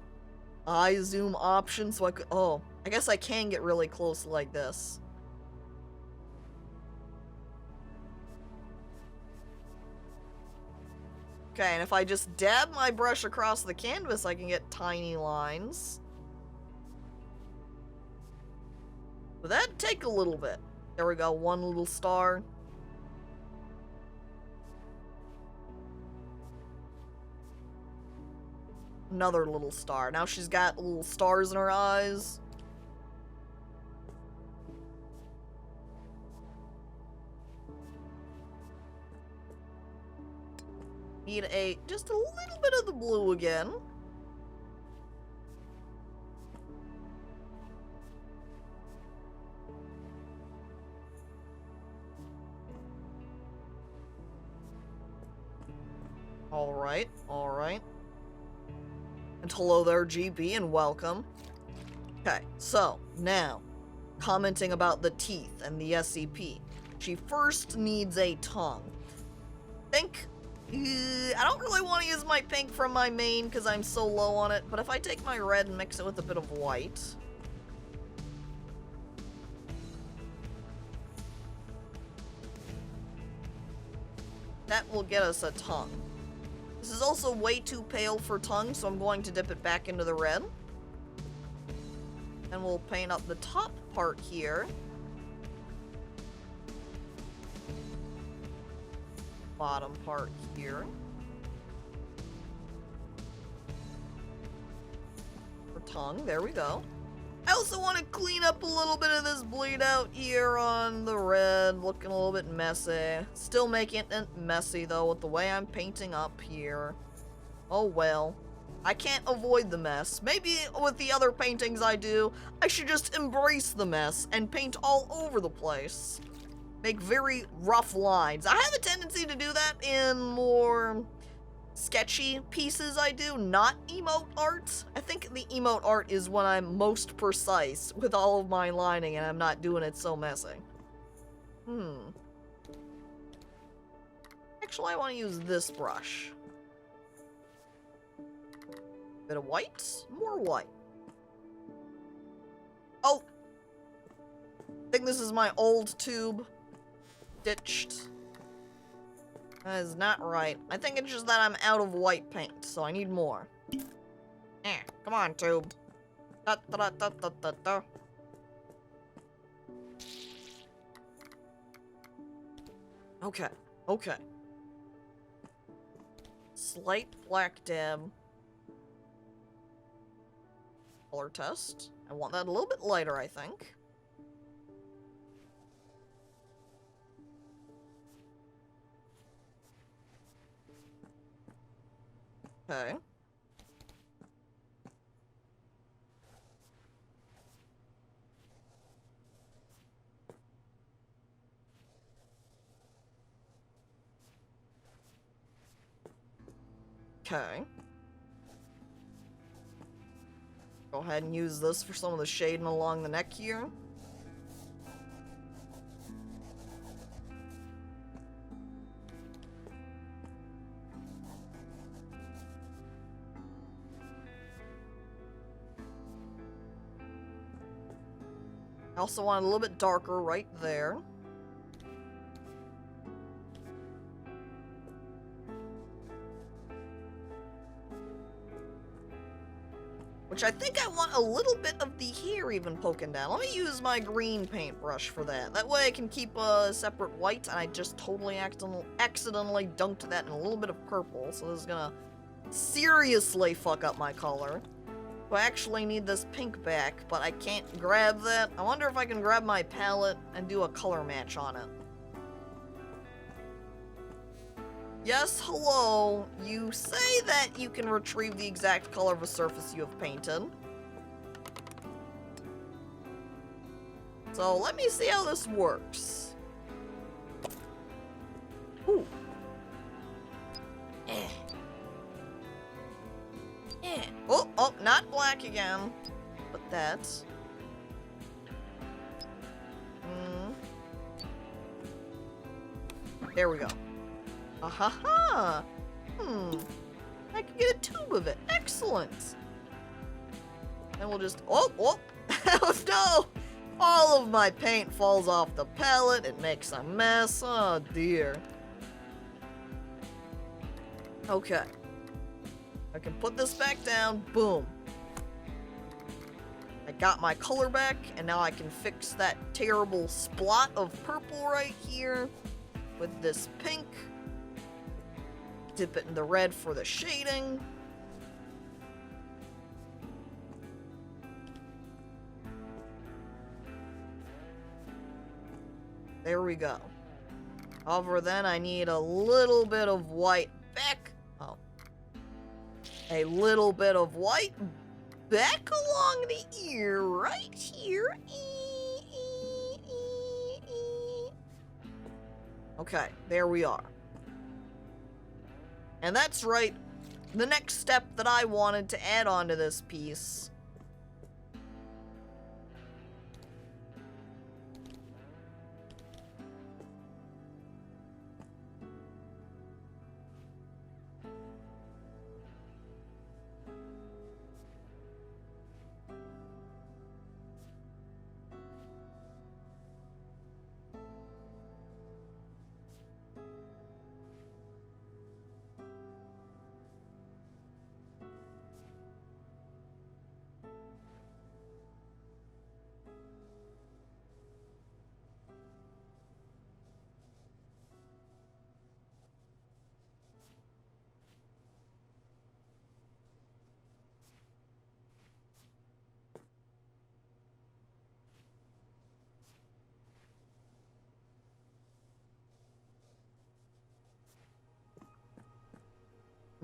eye zoom option so I could, oh, I guess I can get really close like this. Okay, and if I just dab my brush across the canvas, I can get tiny lines. But that'd take a little bit. There we go, one little star. Another little star. Now she's got little stars in her eyes. Need just a little bit of the blue again. Alright, alright. And hello there, GB, and welcome. Okay, so, now, commenting about the teeth and the SCP. She first needs a tongue. I don't really want to use my pink from my main because I'm so low on it, but if I take my red and mix it with a bit of white... that will get us a tongue. This is also way too pale for tongue, so I'm going to dip it back into the red. And we'll paint up the top part here. Bottom part here. For tongue, there we go. I also want to clean up a little bit of this bleed out here on the red, looking a little bit messy. Still making it messy though with the way I'm painting up here. Oh well. I can't avoid the mess. Maybe with the other paintings I do, I should just embrace the mess and paint all over the place. Make very rough lines. I have a tendency to do that in more sketchy pieces I do, not emote art. I think the emote art is when I'm most precise with all of my lining and I'm not doing it so messy. Actually, I want to use this brush. Bit of white, more white. Oh! I think this is my old tube. Ditched. That is not right. I think it's just that I'm out of white paint, so I need more. Come on, tube. Da, da, da, da, da, da. Okay, okay. Slight black dab. Color test. I want that a little bit lighter, I think. Okay. Okay. Go ahead and use this for some of the shading along the neck here. I also want it a little bit darker right there. Which I think I want a little bit of the hair even poking down. Let me use my green paintbrush for that. That way I can keep a separate white, and I just totally accidentally dunked that in a little bit of purple, so this is gonna seriously fuck up my color. I actually need this pink back, but I can't grab that. I wonder if I can grab my palette and do a color match on it. Yes, hello. You say that you can retrieve the exact color of a surface you have painted. So let me see how this works. Ooh. Oh, not black again. But that's... There we go. Ah-ha-ha! I can get a tube of it. Excellent! And we'll just... Oh! Oh no! All of my paint falls off the palette. It makes a mess. Oh dear. Okay. I can put this back down. Boom. I got my color back, and now I can fix that terrible splot of purple right here with this pink. Dip it in the red for the shading. There we go. However, then I need a little bit of white back. Oh. A little bit of white back along the ear right here. Okay, there we are. And that's right. The next step that I wanted to add onto this piece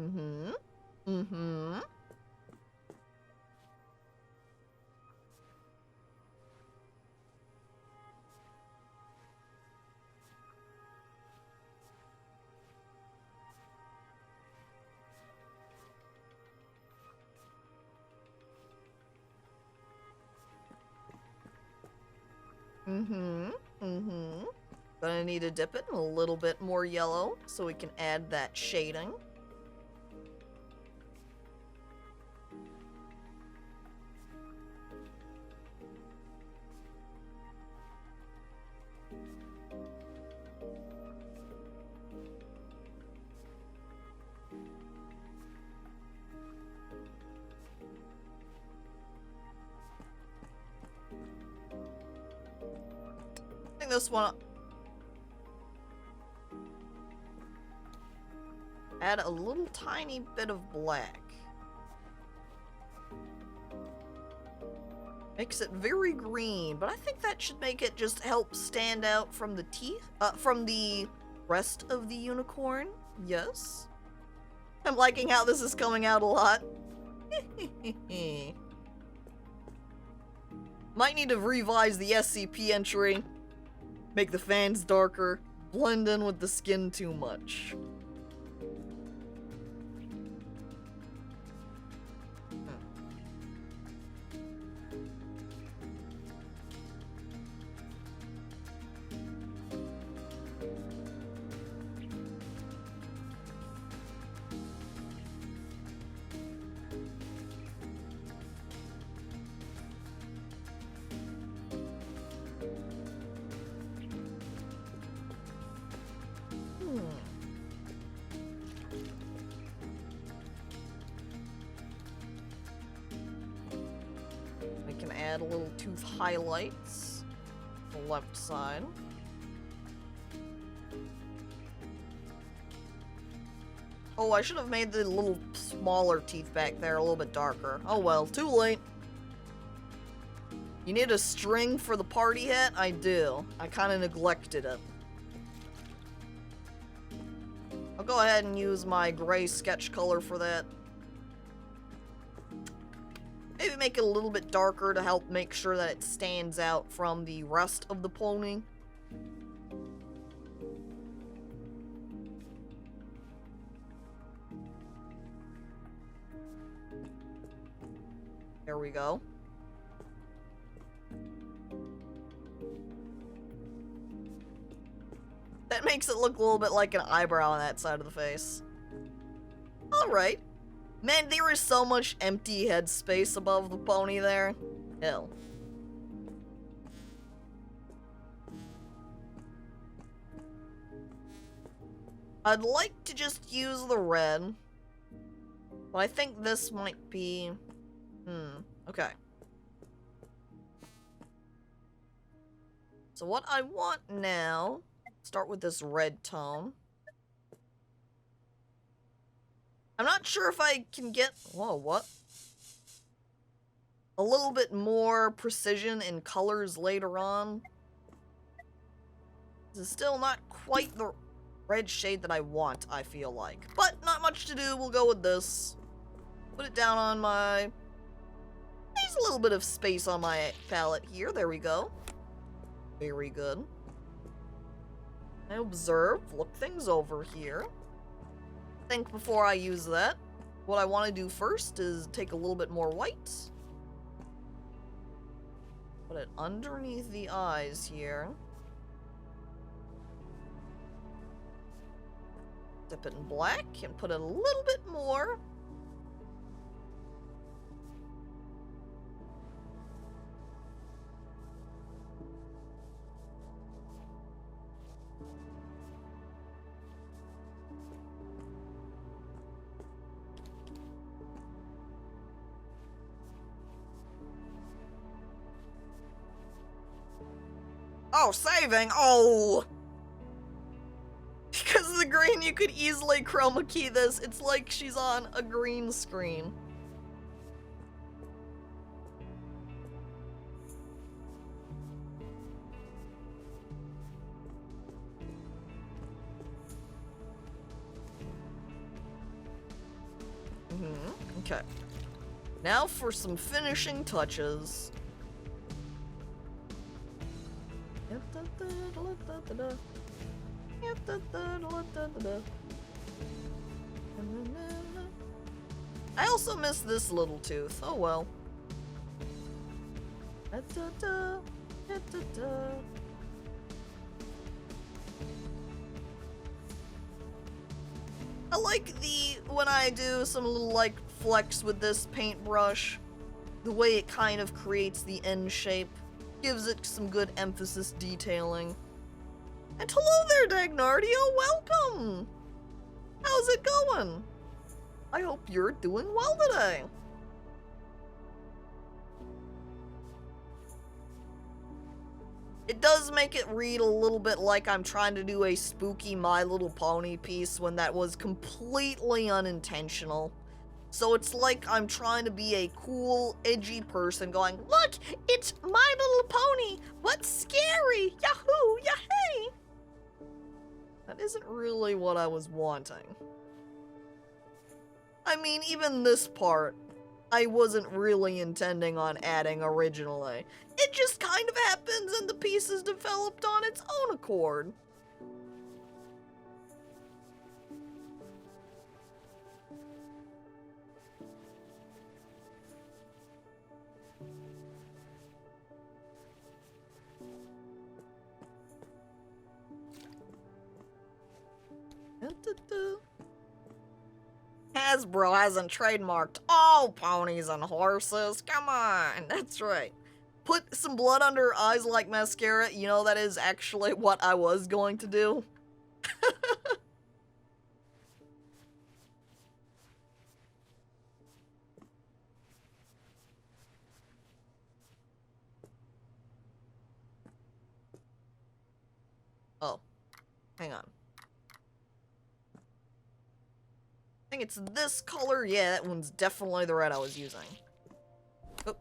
Mm-hmm. Mm-hmm. Mm-hmm. Mm-hmm. Gonna need to dip it in a little bit more yellow so we can add that shading. I think this one... Add a little tiny bit of black. Makes it very green, but I think that should make it just help stand out from the teeth, from the rest of the unicorn. Yes. I'm liking how this is coming out a lot. Might need to revise the SCP entry. Make the fans darker. Blend in with the skin too much. Add a little tooth highlights on the left side. Oh, I should have made the little smaller teeth back there a little bit darker. Oh well, too late. You need a string for the party hat? I do. I kind of neglected it. I'll go ahead and use my gray sketch color for that. Maybe make it a little bit darker to help make sure that it stands out from the rest of the pony. There we go. That makes it look a little bit like an eyebrow on that side of the face. Alright. Man, there is so much empty head space above the pony there. Hell. I'd like to just use the red. But I think this might be... okay. So what I want now... Start with this red tone. I'm not sure if I can get... Whoa, what? A little bit more precision in colors later on. This is still not quite the red shade that I want, I feel like. But not much to do, we'll go with this. Put it down on my... There's a little bit of space on my palette here, there we go. Very good. I observe, look things over here. Think before I use that. What I want to do first is take a little bit more white. Put it underneath the eyes here. Dip it in black and put in a little bit more. Oh, saving! Oh! Because of the green, you could easily chroma key this. It's like she's on a green screen. Okay. Now for some finishing touches. I also missed this little tooth. Oh well. I like when I do some little like flex with this paintbrush, the way it kind of creates the end shape, gives it some good emphasis detailing. And hello there, Dagnardio, welcome! How's it going? I hope you're doing well today. It does make it read a little bit like I'm trying to do a spooky My Little Pony piece when that was completely unintentional. So it's like I'm trying to be a cool, edgy person going, look, it's My Little Pony, what's scary, yahoo, yahey! That isn't really what I was wanting. I mean, even this part, I wasn't really intending on adding originally. It just kind of happens and the piece is developed on its own accord. Hasbro hasn't trademarked all ponies and horses. Come on, that's right. Put some blood under her eyes like mascara. You know, that is actually what I was going to do. Oh, hang on. I think it's this color. Yeah, that one's definitely the red I was using. Oh.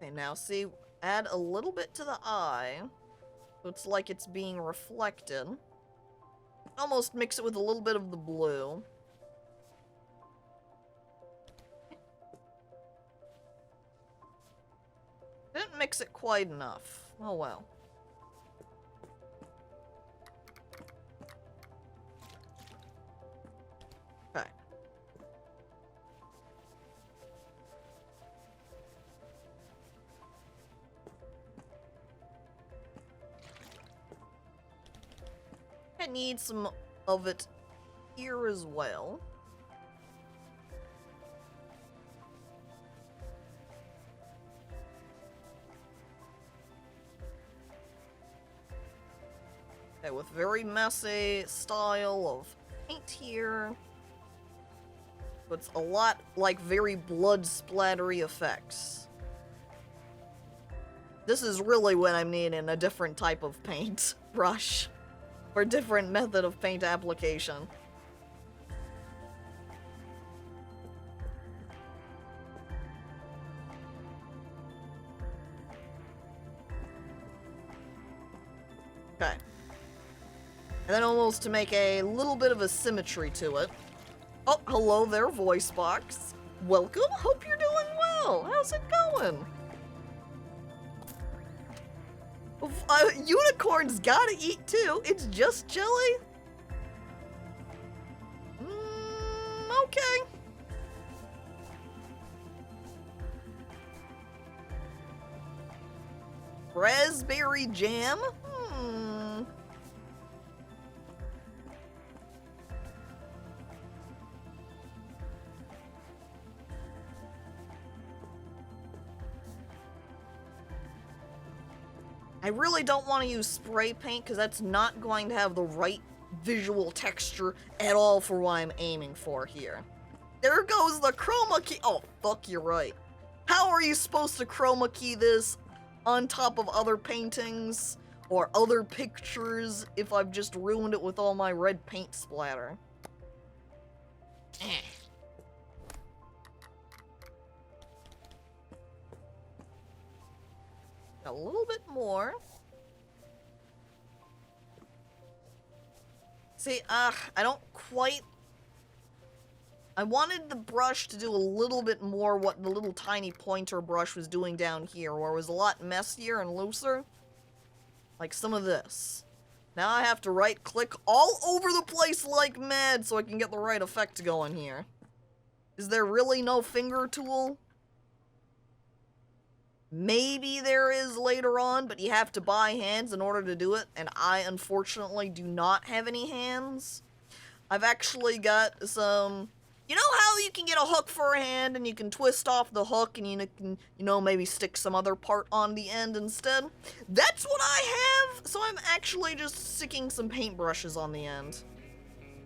Okay, now see, add a little bit to the eye. So it's like it's being reflected. Almost mix it with a little bit of the blue. Didn't mix it quite enough. Oh well. Okay. I need some of it here as well. Okay, with very messy style of paint here. It's a lot like very blood splattery effects. This is really when I'm needing a different type of paint brush or different method of paint application. And then almost to make a little bit of a symmetry to it. Oh, hello there, voice box. Welcome, hope you're doing well. How's it going? Unicorns gotta eat too. It's just jelly. Okay. Raspberry jam? I really don't want to use spray paint because that's not going to have the right visual texture at all for what I'm aiming for here. There goes the chroma key. Oh, fuck, you're right. How are you supposed to chroma key this on top of other paintings or other pictures if I've just ruined it with all my red paint splatter? A little bit more. See, I don't quite... I wanted the brush to do a little bit more what the little tiny pointer brush was doing down here, where it was a lot messier and looser. Like some of this. Now I have to right-click all over the place like mad so I can get the right effect going here. Is there really no finger tool? Maybe there is later on, but you have to buy hands in order to do it, and I unfortunately do not have any hands. I've actually got some... You know how you can get a hook for a hand and you can twist off the hook and you can, maybe stick some other part on the end instead? That's what I have! So I'm actually just sticking some paintbrushes on the end.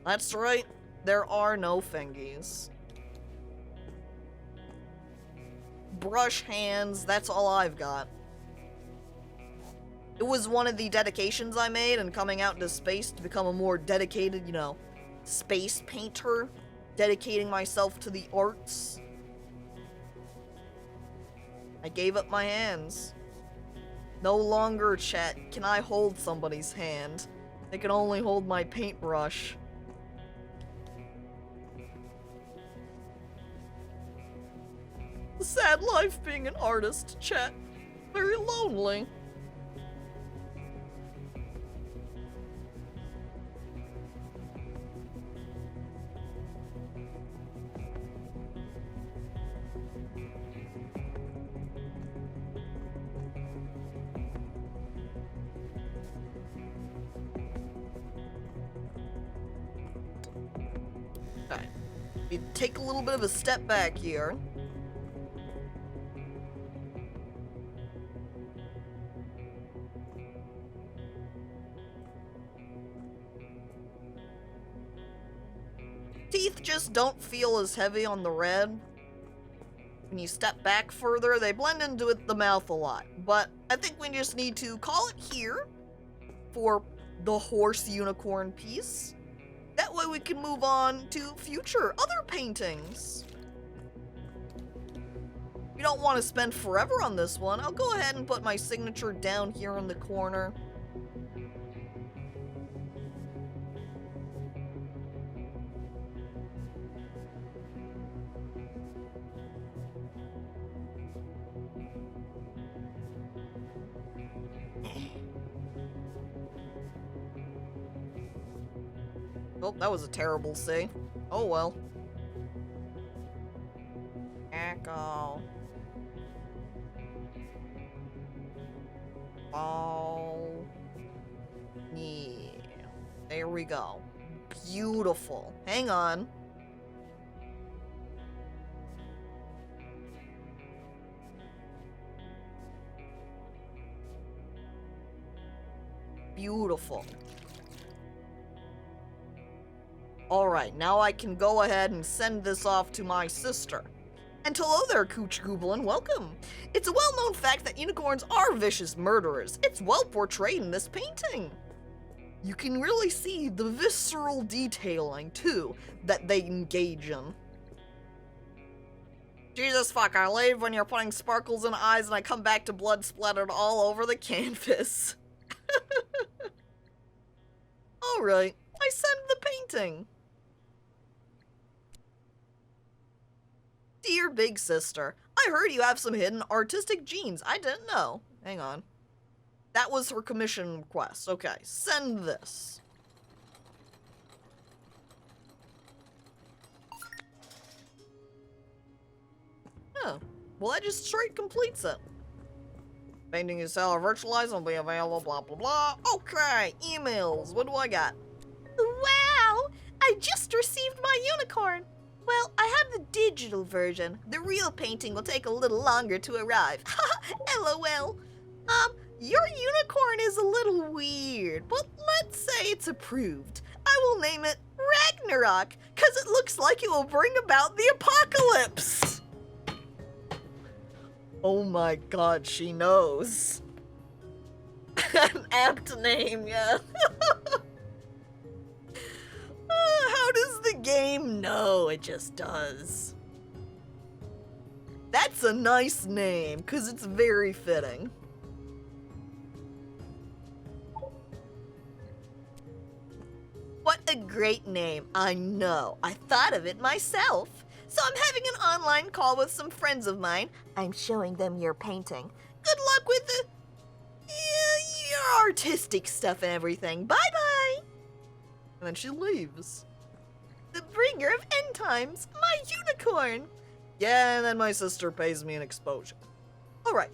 That's right, there are no fingies. Brush hands, that's all I've got. It was one of the dedications I made and coming out into space to become a more dedicated, space painter. Dedicating myself to the arts. I gave up my hands. No longer, chat, can I hold somebody's hand. They can only hold my paintbrush. The sad life being an artist, chat. Very lonely. Alright. You take a little bit of a step back here. Teeth just don't feel as heavy on the red. When you step back further, they blend into the mouth a lot. But I think we just need to call it here for the horse unicorn piece. That way we can move on to future other paintings. You don't want to spend forever on this one. I'll go ahead and put my signature down here in the corner. Oh, that was a terrible say. Oh well. Echo. Oh. Yeah. There we go. Beautiful. Hang on. Beautiful. Alright, now I can go ahead and send this off to my sister. And hello there, Cooch Goblin, welcome! It's a well-known fact that unicorns are vicious murderers. It's well portrayed in this painting. You can really see the visceral detailing, too, that they engage in. Jesus fuck, I leave when you're putting sparkles in eyes and I come back to blood splattered all over the canvas. Alright, I send the painting. Dear big sister, I heard you have some hidden artistic genes. I didn't know. Hang on. That was her commission request. Okay, send this. Oh, well that just straight completes it. Painting you sell or virtualize will be available, blah, blah, blah. Okay, emails. What do I got? Wow! I just received my unicorn! Well, I have the digital version. The real painting will take a little longer to arrive. LOL. Your unicorn is a little weird, but let's say it's approved. I will name it Ragnarok, cause it looks like it will bring about the apocalypse. Oh my god, she knows. An apt name, yeah. How does the game know? It just does. That's a nice name, because it's very fitting. What a great name. I know. I thought of it myself. So I'm having an online call with some friends of mine. I'm showing them your painting. Good luck with the your artistic stuff and everything. Bye-bye. And then she leaves. The bringer of end times, my unicorn. Yeah, and then my sister pays me an exposure. Alright.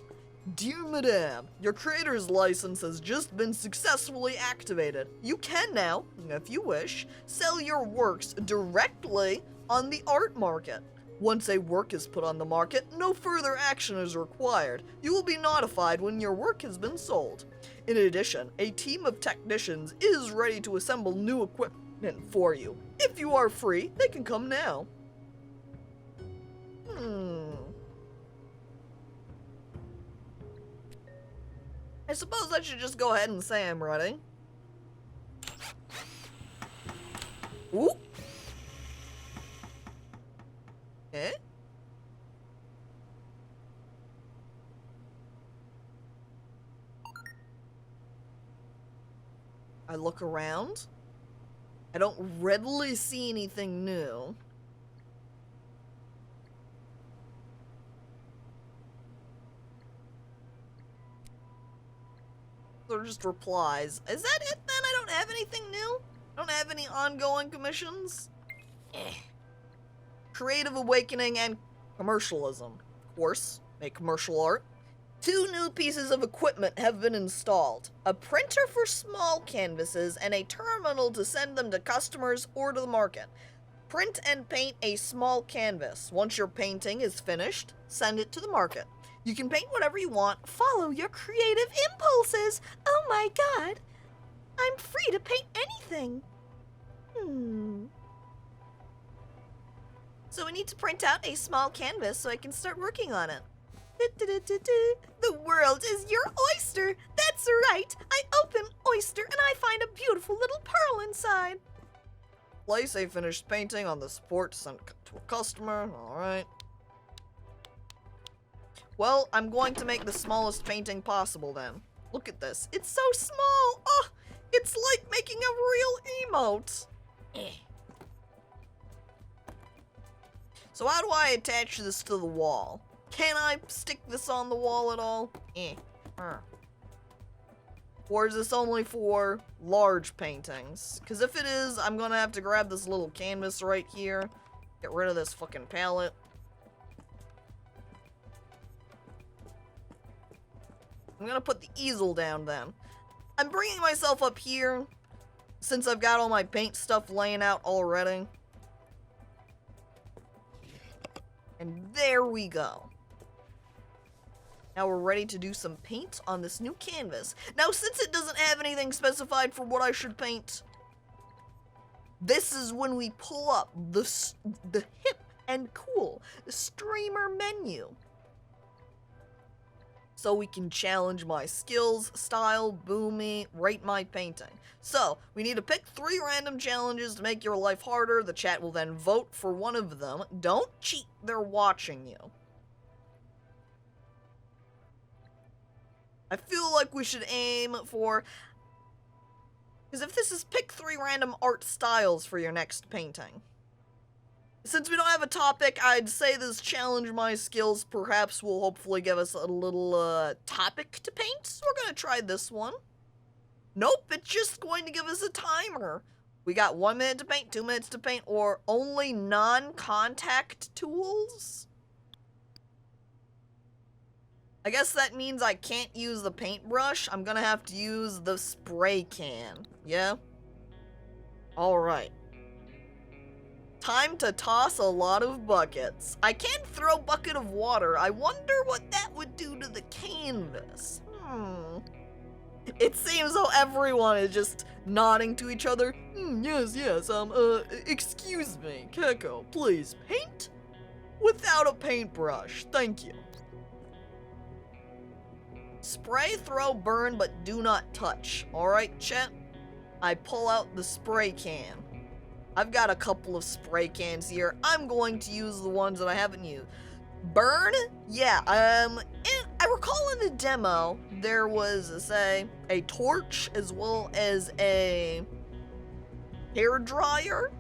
Dear Madame, your creator's license has just been successfully activated. You can now, if you wish, sell your works directly on the art market. Once a work is put on the market, no further action is required. You will be notified when your work has been sold. In addition, a team of technicians is ready to assemble new equipment for you. If you are free, they can come now. I suppose I should just go ahead and say I'm ready. Ooh. Eh? I look around. I don't readily see anything new. They're just replies. Is that it then? I don't have anything new? I don't have any ongoing commissions? Creative awakening and commercialism. Of course, make commercial art. 2 new pieces of equipment have been installed. A printer for small canvases and a terminal to send them to customers or to the market. Print and paint a small canvas. Once your painting is finished, send it to the market. You can paint whatever you want. Follow your creative impulses. Oh my god. I'm free to paint anything. So I need to print out a small canvas so I can start working on it. The world is your oyster. That's right. I open oyster and I find a beautiful little pearl inside. Place a finished painting on the support to send to a customer. Alright. Well, I'm going to make the smallest painting possible then. Look at this. It's so small. Oh, it's like making a real emote. So how do I attach this to the wall? Can I stick this on the wall at all? Or is this only for large paintings? Because if it is, I'm gonna have to grab this little canvas right here. Get rid of this fucking palette. I'm gonna put the easel down then. I'm bringing myself up here since I've got all my paint stuff laying out already. And there we go. Now we're ready to do some paint on this new canvas. Now, since it doesn't have anything specified for what I should paint, this is when we pull up the hip and cool streamer menu. So we can challenge my skills, style, boomy, rate my painting. So, we need to pick 3 random challenges to make your life harder. The chat will then vote for one of them. Don't cheat, they're watching you. I feel like we should aim for Because if this is pick 3 random art styles for your next painting. Since we don't have a topic, I'd say this challenge my skills perhaps will hopefully give us a little topic to paint. So we're gonna try this one. Nope, it's just going to give us a timer. We got 1 minute to paint, 2 minutes to paint, or only non-contact tools? I guess that means I can't use the paintbrush. I'm gonna have to use the spray can. Yeah? Alright. Time to toss a lot of buckets. I can't throw a bucket of water. I wonder what that would do to the canvas. It seems though everyone is just nodding to each other. Yes, excuse me, Caco, please paint without a paintbrush. Thank you. Spray, throw, burn, but do not touch. Alright, chat? I pull out the spray can. I've got a couple of spray cans here. I'm going to use the ones that I haven't used. Burn? Yeah, I recall in the demo, there was, say, a torch as well as a hair dryer.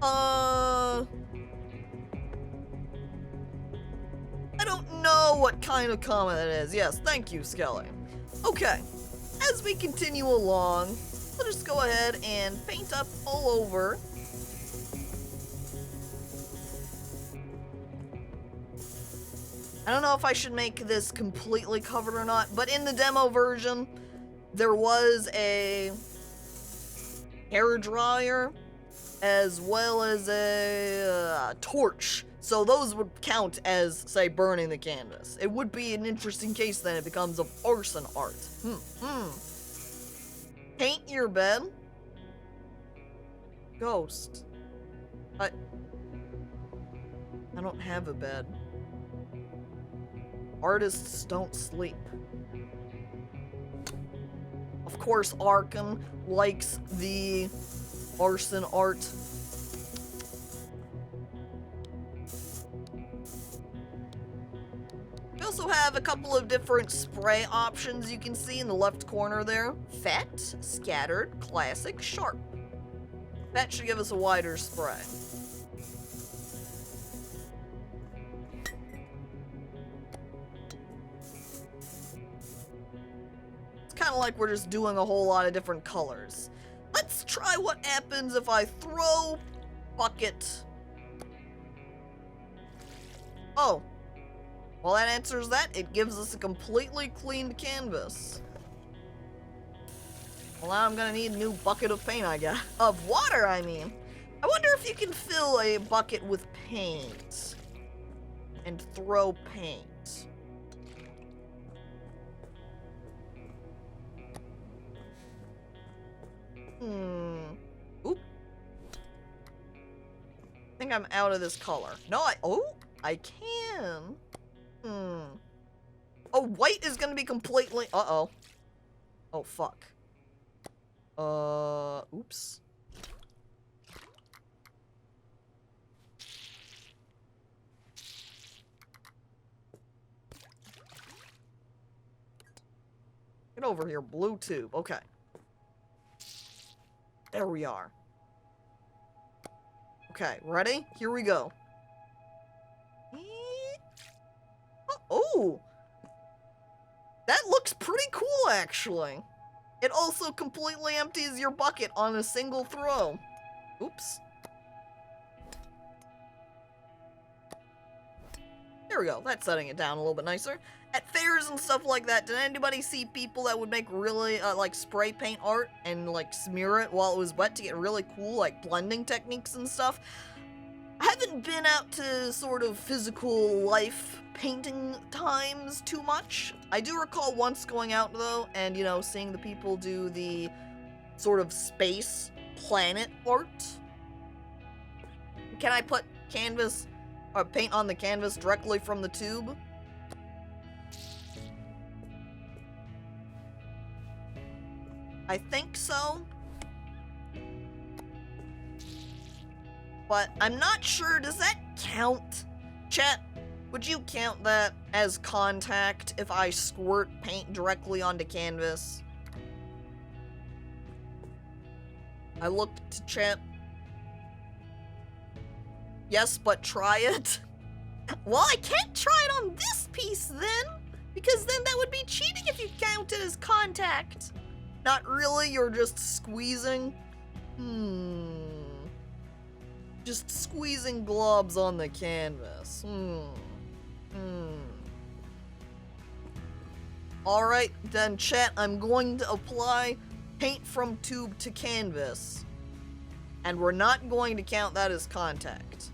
I don't know what kind of comment it is. Yes, thank you, Skelly. Okay, as we continue along, we'll just go ahead and paint up all over. I don't know if I should make this completely covered or not, but in the demo version, there was a hair dryer as well as a torch. So those would count as, say, burning the canvas. It would be an interesting case then it becomes of arson art. Paint your bed. Ghost. I don't have a bed. Artists don't sleep. Of course, Arkham likes the arson art. We also have a couple of different spray options you can see in the left corner there. Fat, scattered, classic, sharp. That should give us a wider spray. Kind of like we're just doing a whole lot of different colors. Let's try what happens if I throw bucket. Oh. Well, that answers that. It gives us a completely cleaned canvas. Well, now I'm gonna need a new bucket of paint, I guess. Of water, I mean. I wonder if you can fill a bucket with paint and throw paint. Oop. I think I'm out of this color. No, I can. Oh, white is gonna be completely, uh-oh. Oh, fuck. Oops. Get over here, blue tube. Okay. There we are. Okay, ready? Here we go. Oh! That looks pretty cool, actually. It also completely empties your bucket on a single throw. Oops. There we go. That's setting it down a little bit nicer. At fairs and stuff like that, did anybody see people that would make really, like, spray paint art and, like, smear it while it was wet to get really cool, like, blending techniques and stuff? I haven't been out to sort of physical life painting times too much. I do recall once going out, though, and, you know, seeing the people do the sort of space planet art. Can I put canvas, or paint on the canvas directly from the tube? I think so. But I'm not sure, does that count? Chat, Would you count that as contact if I squirt paint directly onto canvas? I looked to chat. Yes, but try it. Well, I can't try it on this piece then, because then that would be cheating if you count it as contact. Not really, you're just squeezing. Just squeezing globs on the canvas. Alright, then chat, I'm going to apply paint from tube to canvas. And we're not going to count that as contact.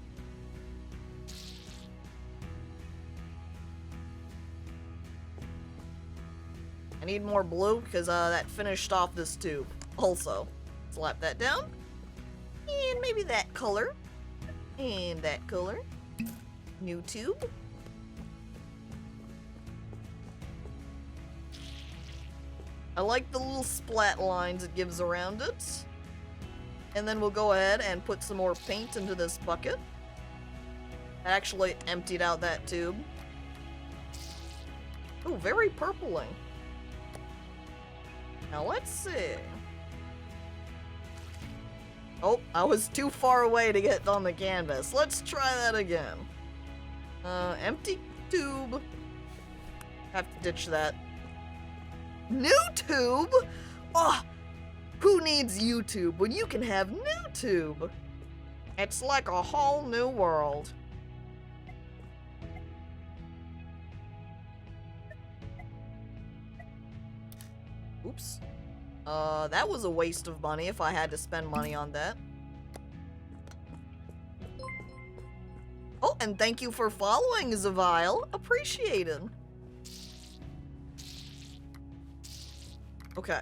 I need more blue because that finished off this tube. Also, slap that down. And maybe that color. And that color. New tube. I like the little splat lines it gives around it. And then we'll go ahead and put some more paint into this bucket. I actually emptied out that tube. Oh, very purpling. Now let's see. Oh, I was too far away to get on the canvas. Let's try that again. Empty tube. Have to ditch that. New tube? Oh, who needs YouTube when you can have new tube? It's like a whole new world. Oops. That was a waste of money if I had to spend money on that. Oh, and thank you for following, Zavile. Appreciated. Okay.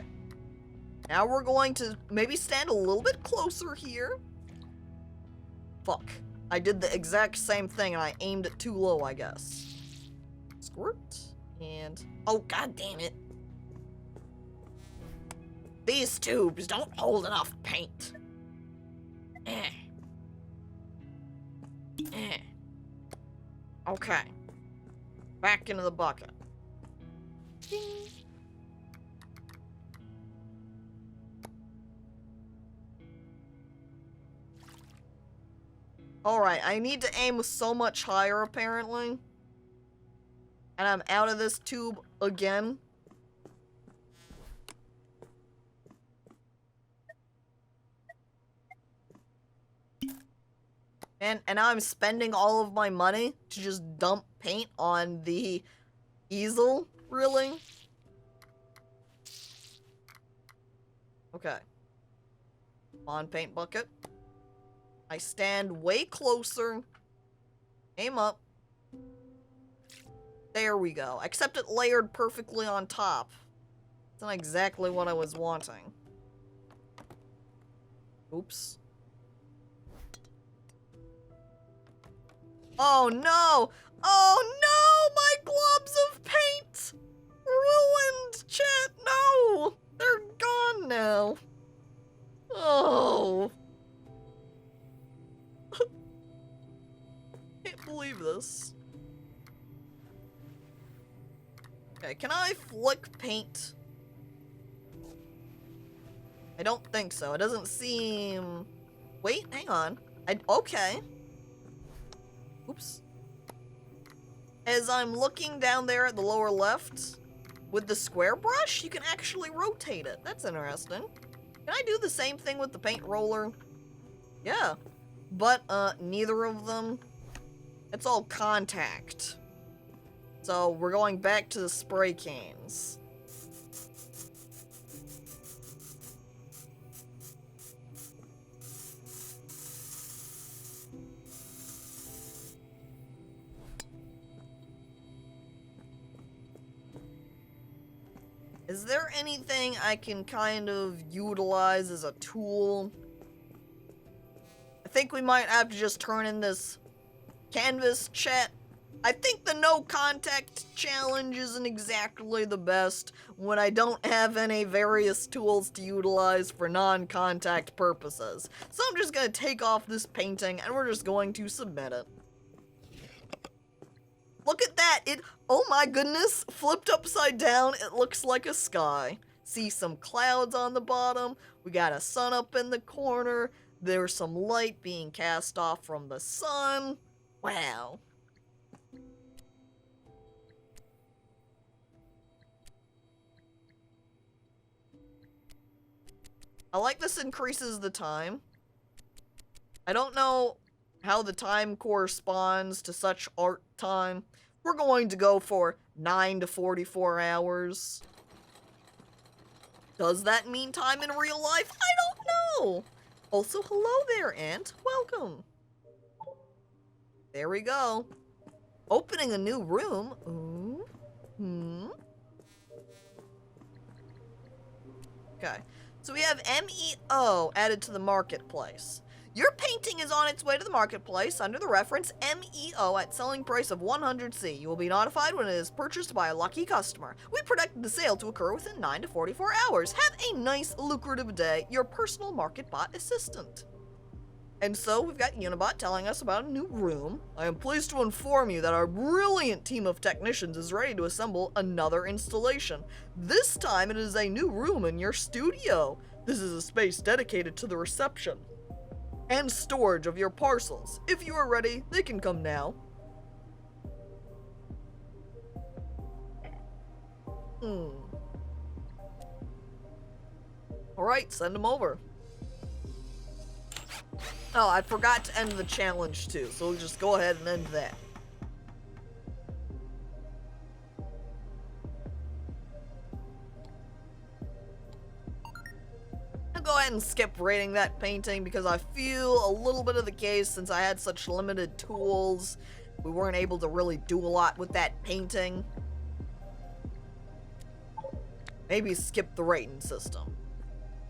Now we're going to maybe stand a little bit closer here. Fuck. I did the exact same thing and I aimed it too low, I guess. Squirt. And... oh, god damn it. These tubes don't hold enough paint. Okay. Back into the bucket. Ding. Alright, I need to aim so much higher, apparently. And I'm out of this tube again. And now I'm spending all of my money to just dump paint on the easel, really? Okay. On paint bucket. I stand way closer. Aim up. There we go. Except it layered perfectly on top. That's not exactly what I was wanting. Oops. Oh no! Oh no! My globs of paint! Ruined, chat! No! They're gone now. Oh. Can't believe this. Okay, can I flick paint? I don't think so. It doesn't seem... wait, hang on. Okay. Oops. As I'm looking down there at the lower left, with the square brush, you can actually rotate it. That's interesting. Can I do the same thing with the paint roller? Yeah. But, neither of them. It's all contact. So, we're going back to the spray cans. Is there anything I can kind of utilize as a tool? I think we might have to just turn in this canvas, chat. I think the no contact challenge isn't exactly the best when I don't have any various tools to utilize for non-contact purposes. So I'm just gonna take off this painting and we're just going to submit it. Look at that! Oh my goodness, flipped upside down, it looks like a sky. See some clouds on the bottom, we got a sun up in the corner, there's some light being cast off from the sun. Wow. I like this increases the time. I don't know how the time corresponds to such art time. We're going to go for 9 to 44 hours. Does that mean time in real life? I don't know. Also, hello there, Ant. Welcome. There we go. Opening a new room. Ooh. Okay. So we have MEO added to the marketplace. Your painting is on its way to the marketplace under the reference MEO at selling price of 100C. You will be notified when it is purchased by a lucky customer. We predict the sale to occur within 9 to 44 hours. Have a nice, lucrative day. Your personal market bot assistant. And so we've got Unibot telling us about a new room. I am pleased to inform you that our brilliant team of technicians is ready to assemble another installation. This time it is a new room in your studio. This is a space dedicated to the reception and storage of your parcels. If you are ready, they can come now. Alright, send them over. Oh, I forgot to end the challenge too, so we'll just go ahead and end that. I'll go ahead and skip rating that painting because I feel a little bit of the case since I had such limited tools. We weren't able to really do a lot with that painting. Maybe skip the rating system.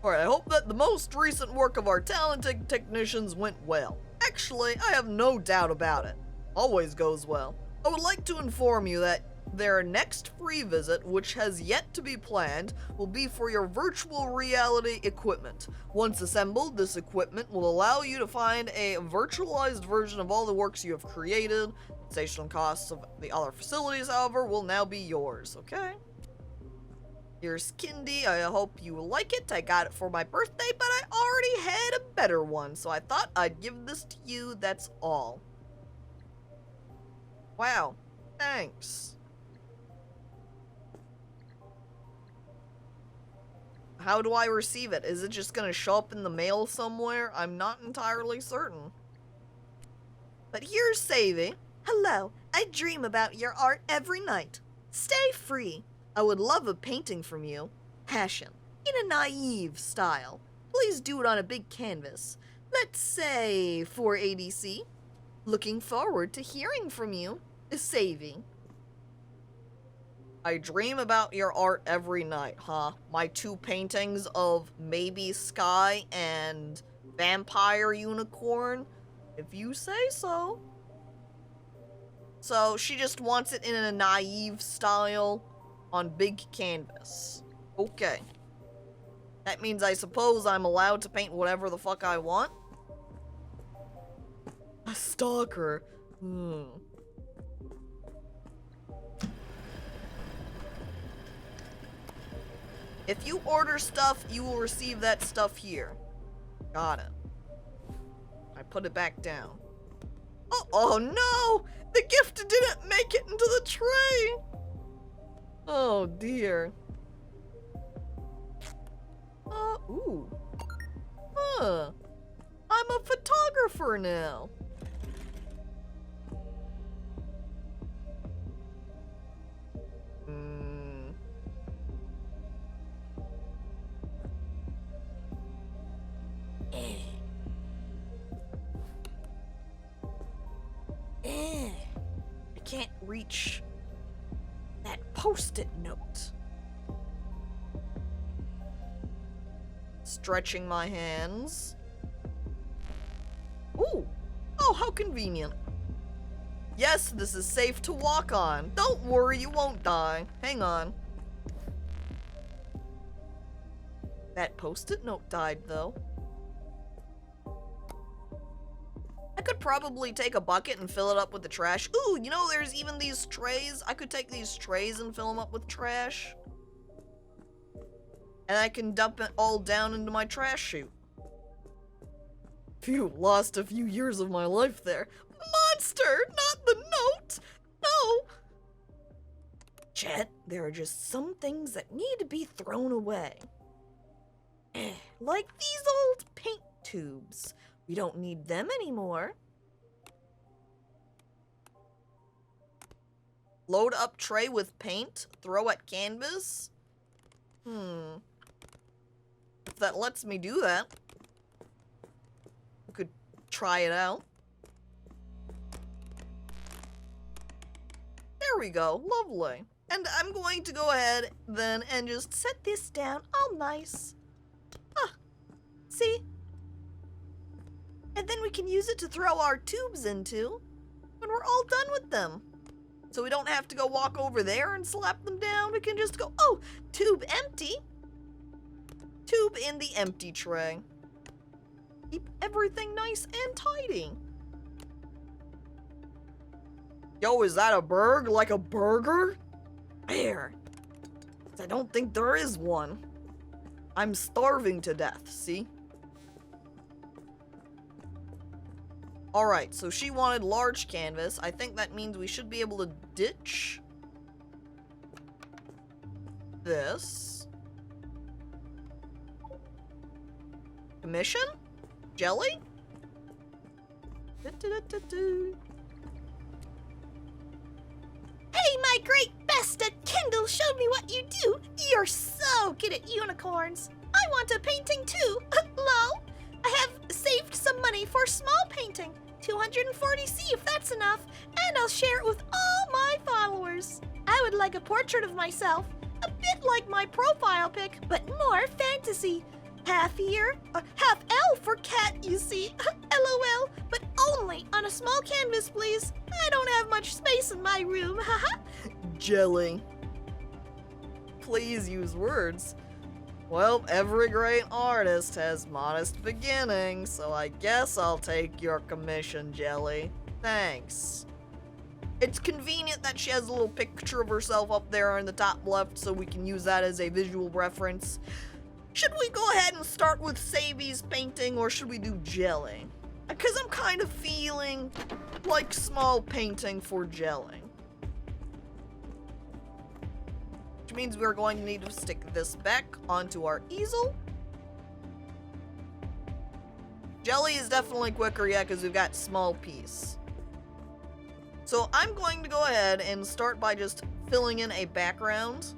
Alright, I hope that the most recent work of our talented technicians went well. Actually, I have no doubt about it. Always goes well. I would like to inform you that their next free visit, which has yet to be planned, will be for your virtual reality equipment. Once assembled, this equipment will allow you to find a virtualized version of all the works you have created. Station costs of the other facilities, however, will now be yours, okay? Here's Kindy, I hope you like it. I got it for my birthday, but I already had a better one, so I thought I'd give this to you, that's all. Wow, thanks. How do I receive it? Is it just gonna show up in the mail somewhere? I'm not entirely certain. But here's Savy. Hello, I dream about your art every night. Stay free. I would love a painting from you. Passion. In a naive style. Please do it on a big canvas. Let's say 480C. Looking forward to hearing from you. Savy. I dream about your art every night, huh? My two paintings of maybe Sky and Vampire Unicorn? If you say so. So she just wants it in a naive style on big canvas. Okay. That means I suppose I'm allowed to paint whatever the fuck I want? A stalker. If you order stuff, you will receive that stuff here. Got it. I put it back down. Oh no! The gift didn't make it into the tray! Oh dear. Ooh. Huh. I'm a photographer now. I can't reach that post-it note. Stretching my hands. Ooh. Oh, how convenient. Yes, this is safe to walk on. Don't worry, you won't die. Hang on. That post-it note died, though. A could probably take a bucket and fill it up with the trash. Ooh, you know, there's even these trays. I could take these trays and fill them up with trash. And I can dump it all down into my trash chute. Phew, lost a few years of my life there. Monster, not the note! No! Chet, there are just some things that need to be thrown away. Like these old paint tubes. We don't need them anymore. Load up tray with paint. Throw at canvas. If that lets me do that. We could try it out. There we go. Lovely. And I'm going to go ahead then and just set this down all nice. See? And then we can use it to throw our tubes into when we're all done with them. So we don't have to go walk over there and slap them down. We can just go, oh, tube empty. Tube in the empty tray. Keep everything nice and tidy. Yo, is that a burg? Like a burger? There. I don't think there is one. I'm starving to death, see? Alright, so she wanted large canvas. I think that means we should be able to ditch this. Commission? Jelly? Hey, my great besta Kendall showed me what you do. You're so good at unicorns. I want a painting too. Lol. I have saved some money for small painting. 240C if that's enough. And I'll share it with all my followers. I would like a portrait of myself. A bit like my profile pic, but more fantasy. Half ear, half elf for cat, you see. LOL, but only on a small canvas, please. I don't have much space in my room, haha. Jelly. Please use words. Well, every great artist has modest beginnings, so I guess I'll take your commission, Jelly. Thanks. It's convenient that she has a little picture of herself up there in the top left, so we can use that as a visual reference. Should we go ahead and start with Savvy's painting, or should we do Jelly? Because I'm kind of feeling like small painting for Jelly. Which means we're going to need to stick this back onto our easel. Jelly is definitely quicker, yeah, because we've got small piece. So I'm going to go ahead and start by just filling in a background.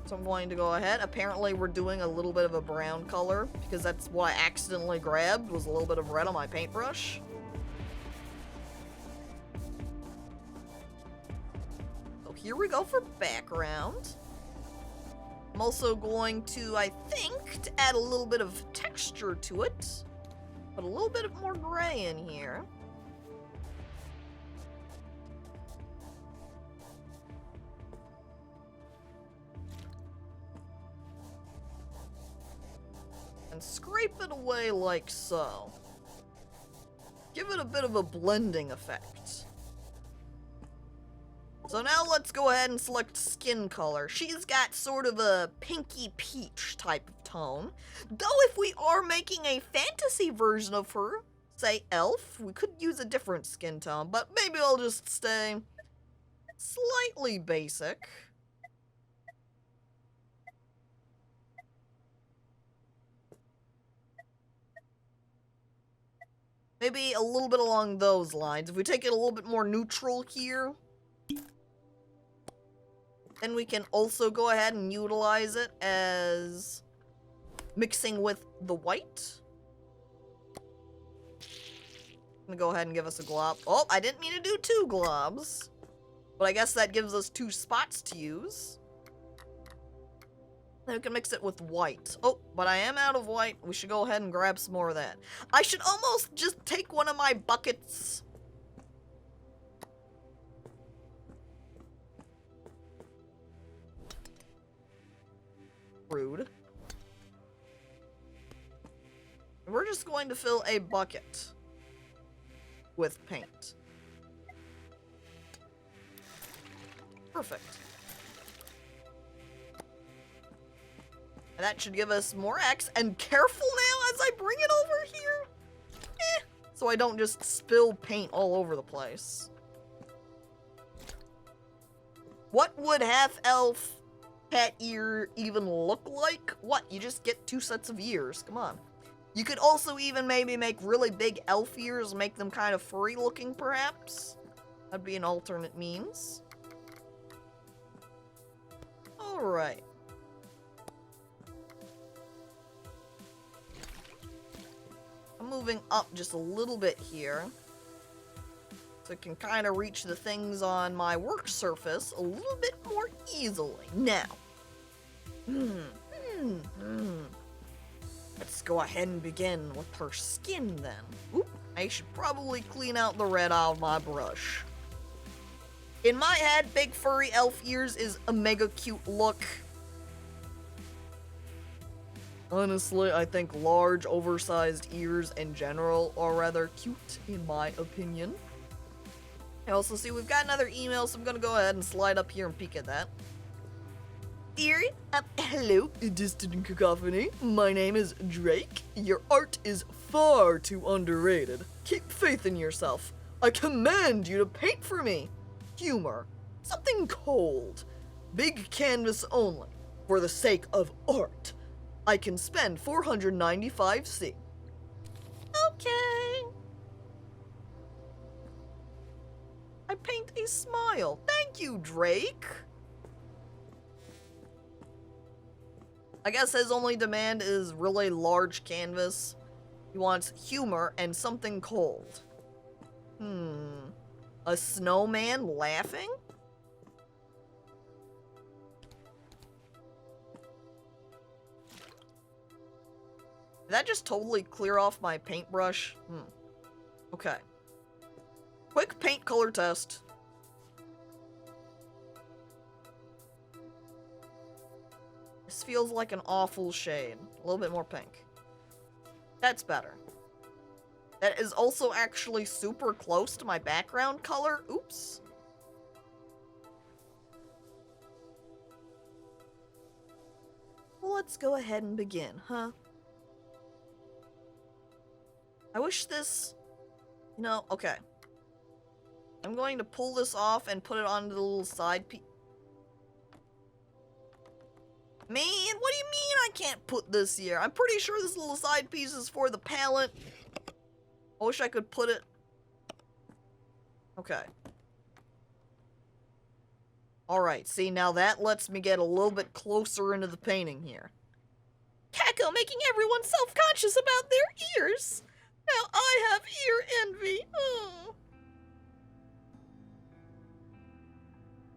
So I'm going to go ahead. Apparently we're doing a little bit of a brown color because that's what I accidentally grabbed, was a little bit of red on my paintbrush. So here we go for background. I'm also going to, I think, to add a little bit of texture to it. Put a little bit of more gray in here. And scrape it away like so. Give it a bit of a blending effect. So now let's go ahead and select skin color. She's got sort of a pinky peach type of tone. Though if we are making a fantasy version of her, say elf, we could use a different skin tone, but maybe I'll just stay slightly basic. Maybe a little bit along those lines. If we take it a little bit more neutral here, then we can also go ahead and utilize it as mixing with the white. I'm gonna go ahead and give us a glob. Oh, I didn't mean to do 2 globs, but I guess that gives us 2 spots to use. Then we can mix it with white. Oh, but I am out of white. We should go ahead and grab some more of that. I should almost just take one of my buckets. Rude. We're just going to fill a bucket. with paint. Perfect. And that should give us more X. And careful now as I bring it over here. So I don't just spill paint all over the place. What would half-elf cat ear even look like? What? You just get 2 sets of ears. Come on. You could also even maybe make really big elf ears, make them kind of furry looking, perhaps. That'd be an alternate means. Alright. I'm moving up just a little bit here, so I can kind of reach the things on my work surface a little bit more easily. Now, let's go ahead and begin with her skin then. Oop, I should probably clean out the red out of my brush. In my head, big furry elf ears is a mega cute look. Honestly, I think large, oversized ears in general are rather cute, in my opinion. I also see we've got another email, so I'm gonna go ahead and slide up here and peek at that. Dear, hello, DistantCacophony. My name is Drake. Your art is far too underrated. Keep faith in yourself. I command you to paint for me. Humor. Something cold. Big canvas only. For the sake of art. I can spend 495C. Okay. I paint a smile. Thank you, Drake. I guess his only demand is really large canvas. He wants humor and something cold. A snowman laughing? Did that just totally clear off my paintbrush? Okay. Quick paint color test. This feels like an awful shade. A little bit more pink. That's better. That is also actually super close to my background color. Oops. Well, let's go ahead and begin, huh? I wish this, okay. I'm going to pull this off and put it onto the little side piece. Man, what do you mean I can't put this here? I'm pretty sure this little side piece is for the palette. I wish I could put it. Okay. Alright, see, now that lets me get a little bit closer into the painting here. Caco making everyone self-conscious about their ears. Now I have ear envy. Oh.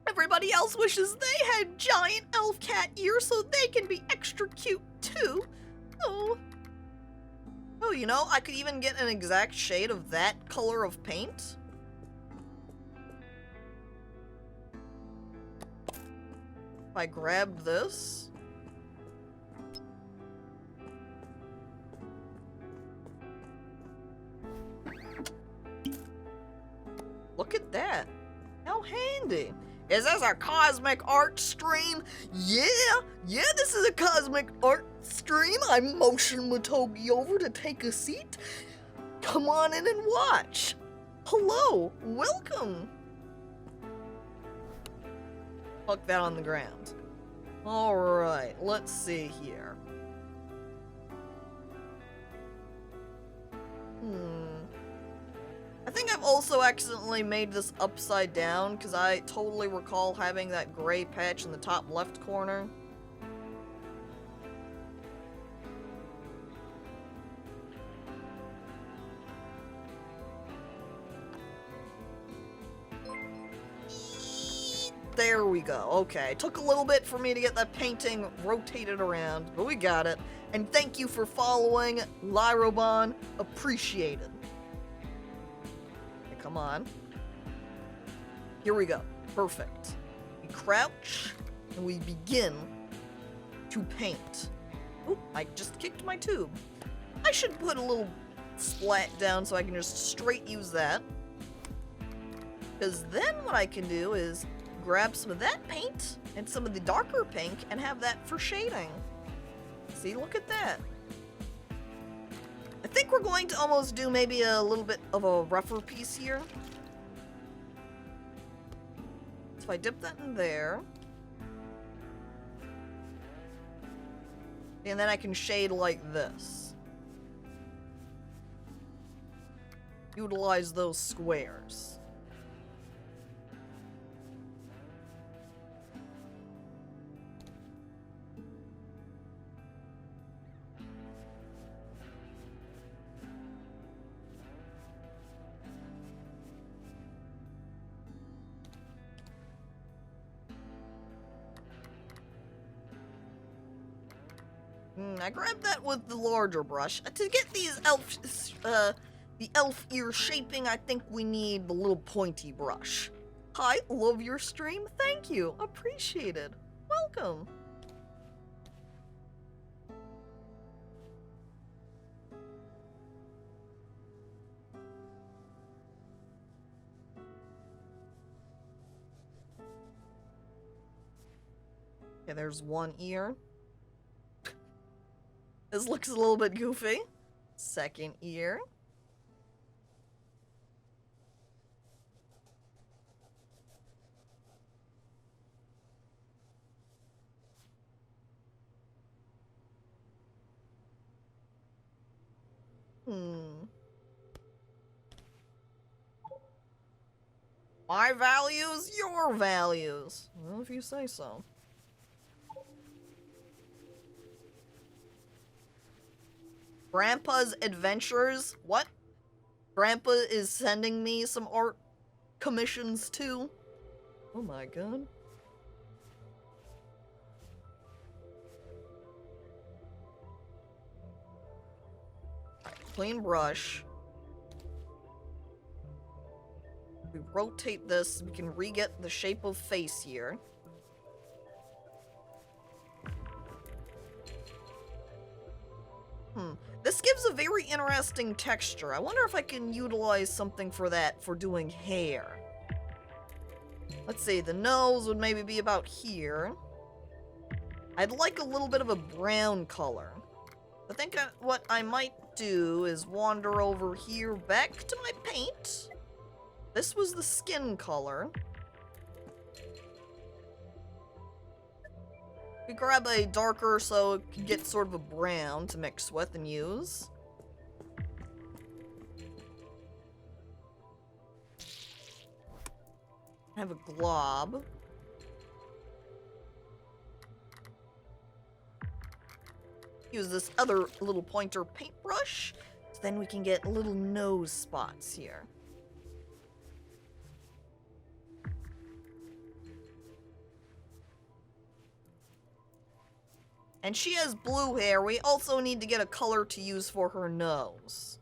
Everybody else wishes they had giant elf cat ears so they can be extra cute too. Oh. Oh, I could even get an exact shade of that color of paint. If I grabbed this. Look at that. How handy. Is this a cosmic art stream? Yeah, this is a cosmic art stream. I motion Matogi over to take a seat. Come on in and watch. Hello, welcome. Fuck that on the ground. Alright, let's see here. I think I've also accidentally made this upside down because I totally recall having that gray patch in the top left corner. There we go. Okay, took a little bit for me to get that painting rotated around, but we got it. And thank you for following, Lyrobon. Appreciated. Come on. Here we go. Perfect. We crouch, and we begin to paint. Oh, I just kicked my tube. I should put a little splat down so I can just straight use that. Because then what I can do is grab some of that paint and some of the darker pink and have that for shading. See, look at that. I think we're going to almost do maybe a little bit of a rougher piece here. So if I dip that in there. And then I can shade like this. Utilize those squares. I grabbed that with the larger brush. To get these the elf ear shaping, I think we need the little pointy brush. Hi, love your stream. Thank you. Appreciated. Welcome. Okay, there's one ear. This looks a little bit goofy. Second ear. My values, your values. Well, if you say so. Grandpa's Adventures? What? Grandpa is sending me some art commissions too? Oh my god. Alright, clean brush. We rotate this, we can re-get the shape of face here. This gives a very interesting texture. I wonder if I can utilize something for that, for doing hair. Let's see, the nose would maybe be about here. I'd like a little bit of a brown color. I think what I might do is wander over here back to my paint. This was the skin color. We grab a darker so it can get sort of a brown to mix with and use. I have a glob. Use this other little pointer paintbrush, so then we can get little nose spots here. And she has blue hair. We also need to get a color to use for her nose.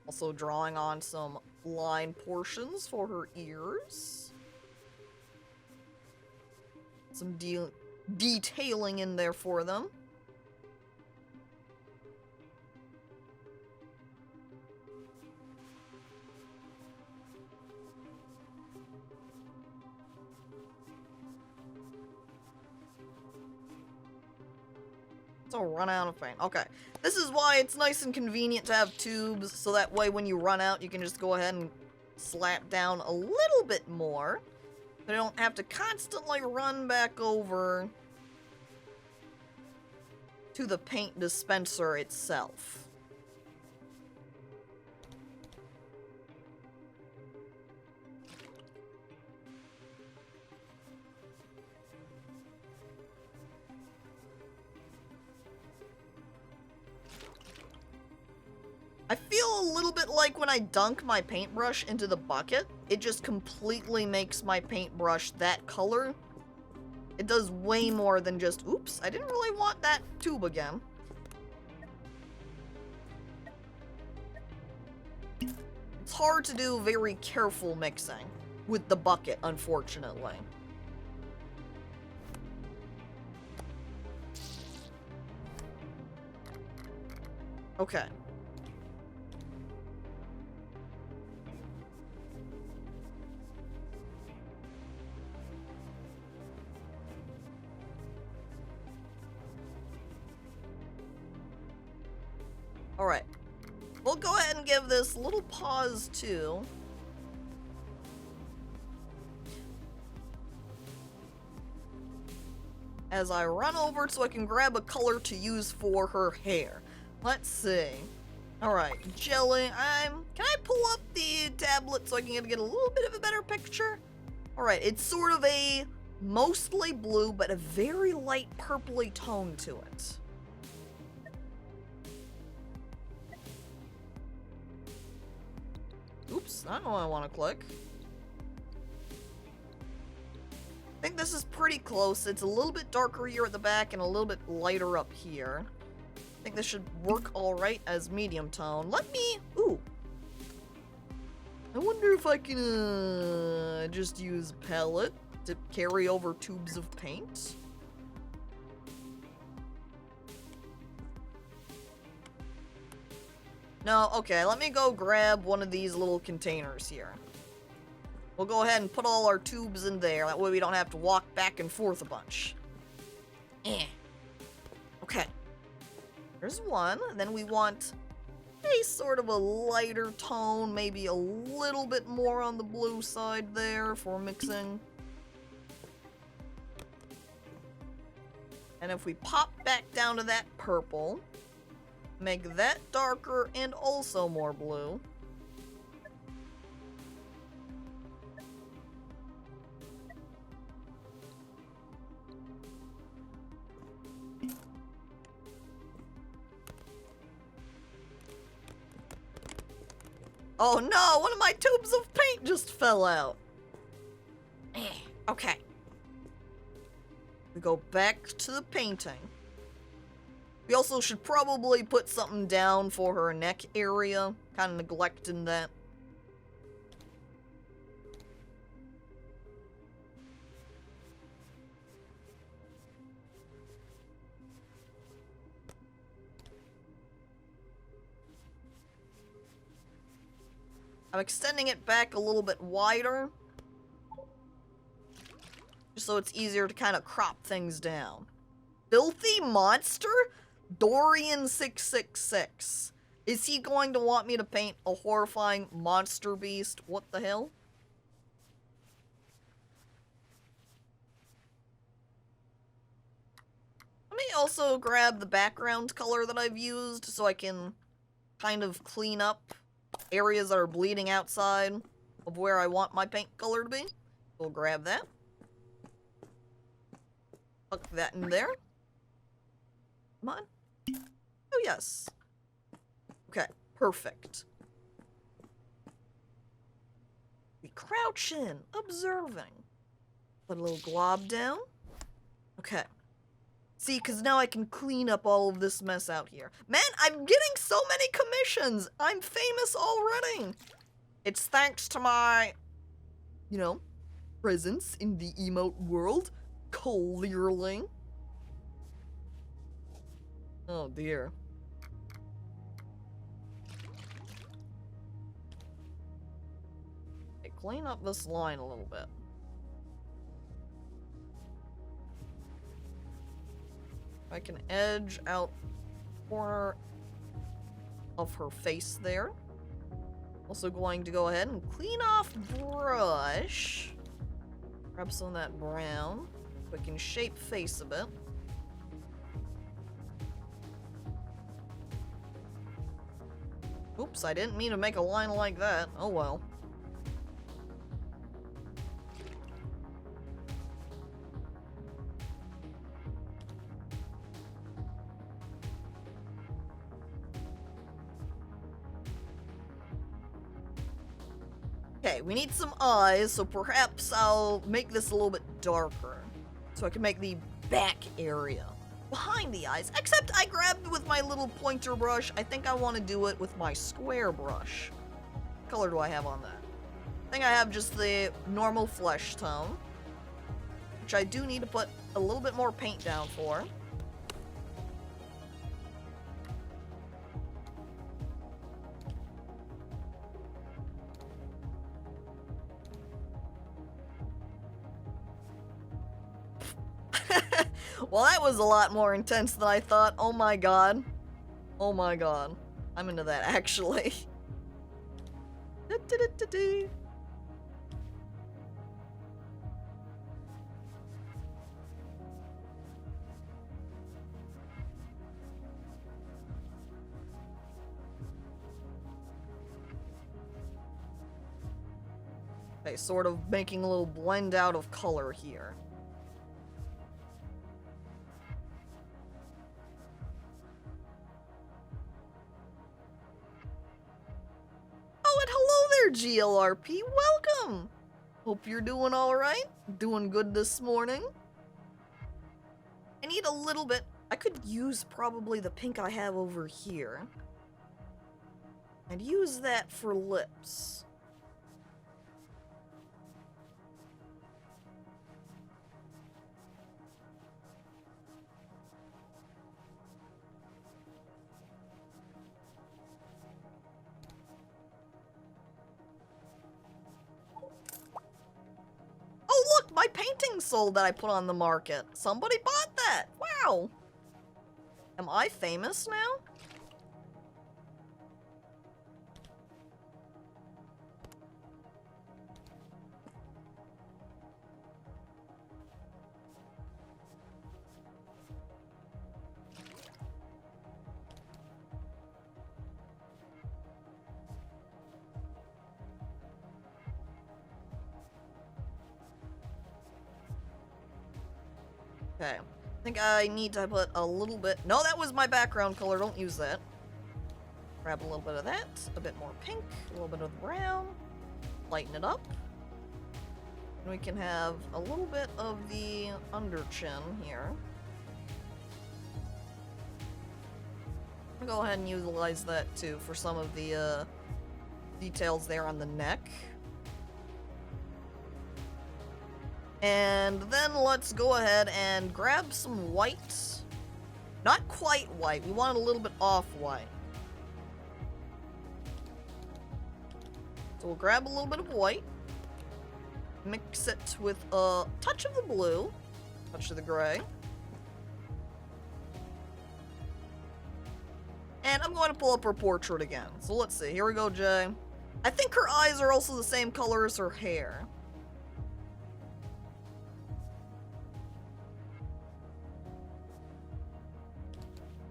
Also drawing on some line portions for her ears. Some detailing in there for them. So run out of paint. Okay. This is why it's nice and convenient to have tubes, so that way when you run out, you can just go ahead and slap down a little bit more. But I don't have to constantly run back over to the paint dispenser itself. I feel a little bit like when I dunk my paintbrush into the bucket, it just completely makes my paintbrush that color. It does way more than just, oops, I didn't really want that tube again. It's hard to do very careful mixing with the bucket, unfortunately. Okay. All right. We'll go ahead and give this a little pause too. As I run over so I can grab a color to use for her hair. Let's see. Alright, jelly. Can I pull up the tablet so I can get a little bit of a better picture? Alright, it's sort of a mostly blue, but a very light purpley tone to it. Oops, I know what I want to click. I think this is pretty close. It's a little bit darker here at the back and a little bit lighter up here. I think this should work alright as medium tone. Ooh. I wonder if I can, just use palette to carry over tubes of paint. No, okay, let me go grab one of these little containers here. We'll go ahead and put all our tubes in there. That way we don't have to walk back and forth a bunch. Okay. There's one. And then we want a sort of a lighter tone. Maybe a little bit more on the blue side there for mixing. And if we pop back down to that purple, make that darker and also more blue. Oh no, one of my tubes of paint just fell out. Okay. We go back to the painting. We also should probably put something down for her neck area. Kind of neglecting that. I'm extending it back a little bit wider, just so it's easier to kind of crop things down. Filthy monster? Dorian666. Is he going to want me to paint a horrifying monster beast? What the hell? Let me also grab the background color that I've used so I can kind of clean up areas that are bleeding outside of where I want my paint color to be. We'll grab that. Tuck that in there. Come on. Oh, yes. Okay, perfect. We crouch in, observing. Put a little glob down. Okay. See, because now I can clean up all of this mess out here. Man, I'm getting so many commissions! I'm famous already! It's thanks to my, you know, presence in the emote world. Clearly. Oh dear. Okay, clean up this line a little bit. I can edge out the corner of her face there. Also going to go ahead and clean off brush. Grab some of that brown. We can shape face a bit. Oops, I didn't mean to make a line like that. Oh well. Okay, we need some eyes, so perhaps I'll make this a little bit darker. So I can make the back area behind the eyes. Except I grabbed with my little pointer brush. I think I want to do it with my square brush. What color do I have on that? I think I have just the normal flesh tone, which I do need to put a little bit more paint down for. Well, that was a lot more intense than I thought. Oh my god. Oh my god. I'm into that, actually. Okay, sort of making a little blend out of color here. Oh, and hello there, GLRP. Welcome. Hope you're doing all right. Doing good this morning. I need a little bit. I could use probably the pink I have over here. And use that for lips. Oh, look, my painting sold that I put on the market. Somebody bought that. Wow. Am I famous now? Okay. I think I need to put a little bit. No, that was my background color. Don't use that. Grab a little bit of that. A bit more pink. A little bit of brown. Lighten it up. And we can have a little bit of the under chin here. I'll go ahead and utilize that too for some of the details there on the neck. And then let's go ahead and grab some white. Not quite white. We want a little bit off-white. So we'll grab a little bit of white. Mix it with a touch of the blue. Touch of the gray. And I'm going to pull up her portrait again. So let's see. Here we go, Jay. I think her eyes are also the same color as her hair.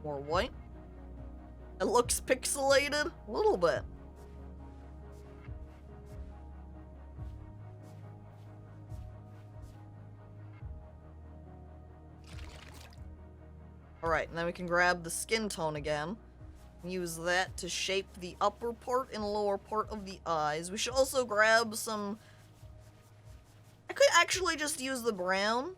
More white. It looks pixelated. A little bit. Alright, and then we can grab the skin tone again. And use that to shape the upper part and lower part of the eyes. We should also grab some... I could actually just use the brown.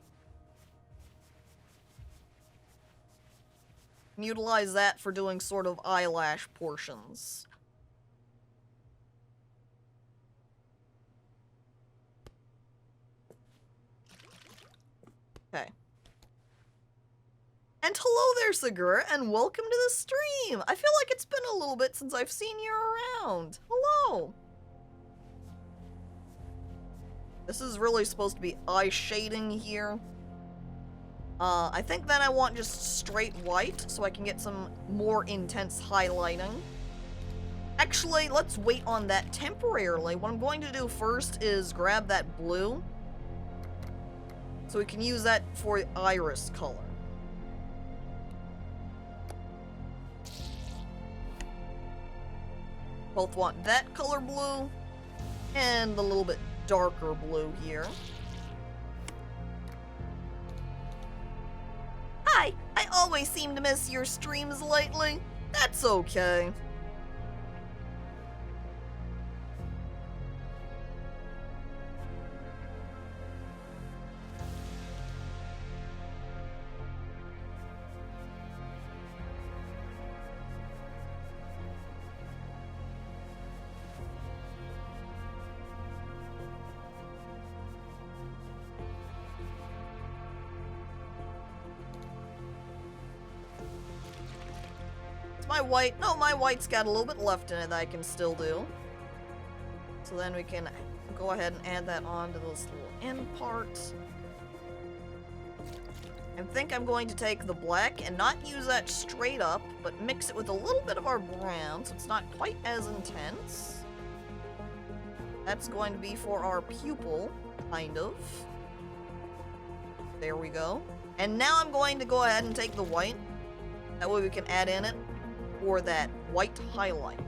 And utilize that for doing sort of eyelash portions. Okay. And hello there, Segura, and welcome to the stream! I feel like it's been a little bit since I've seen you around. Hello! This is really supposed to be eye shading here. I think then I want just straight white, so I can get some more intense highlighting. Actually, let's wait on that temporarily. What I'm going to do first is grab that blue, so we can use that for the iris color. Both want that color blue, and a little bit darker blue here. Hi, I always seem to miss your streams lately. That's okay. my white, no, my white's got a little bit left in it that I can still do. So then we can go ahead and add that on to this little end part. I think I'm going to take the black and not use that straight up, but mix it with a little bit of our brown so it's not quite as intense. That's going to be for our pupil, kind of. There we go. And now I'm going to go ahead and take the white. That way we can add in it for that white highlight.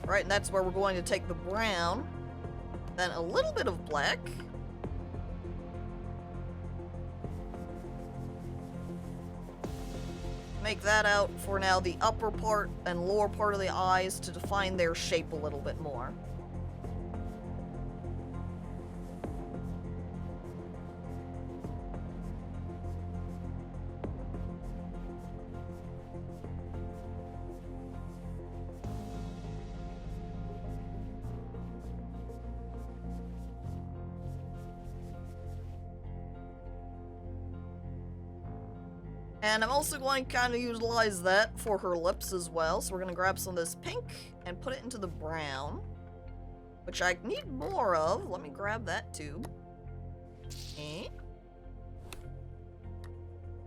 Right, and that's where we're going to take the brown, then a little bit of black. Make that out for now the upper part and lower part of the eyes to define their shape a little bit more. And I'm also going to kind of utilize that for her lips as well. So we're going to grab some of this pink and put it into the brown, which I need more of. Let me grab that tube. Okay.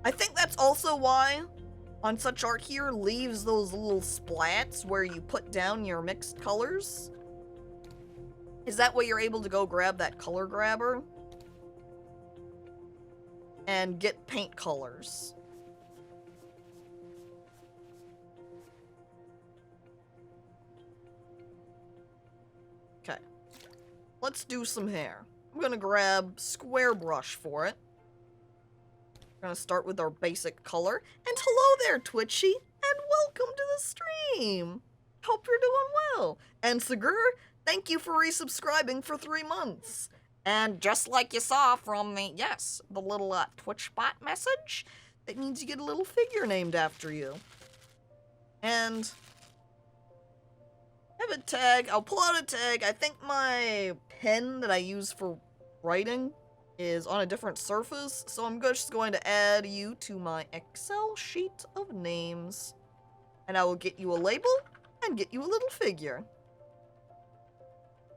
I think that's also why on SuchArt here leaves those little splats where you put down your mixed colors. Is that way you're able to go grab that color grabber and get paint colors. Okay, let's do some hair. I'm gonna grab square brush for it. We're gonna start with our basic color. And hello there, Twitchy, and welcome to the stream. Hope you're doing well. And Sagur, thank you for resubscribing for 3 months. And just like you saw from the, yes, the little Twitch bot message, that means you get a little figure named after you. And I have a tag. I'll pull out a tag. I think my pen that I use for writing is on a different surface, so I'm just going to add you to my Excel sheet of names. And I will get you a label and get you a little figure.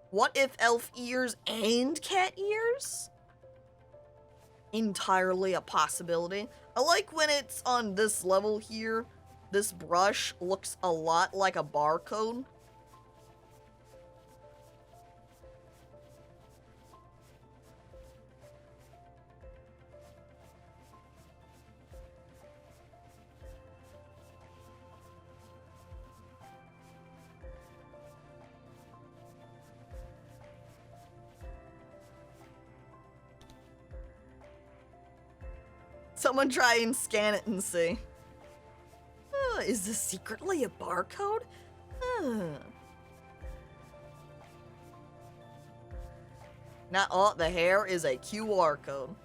What if elf ears and cat ears? Entirely a possibility. I like when it's on this level here. This brush looks a lot like a barcode. Someone try and scan it and see. Is this secretly a barcode? Not all, the hair is a QR code.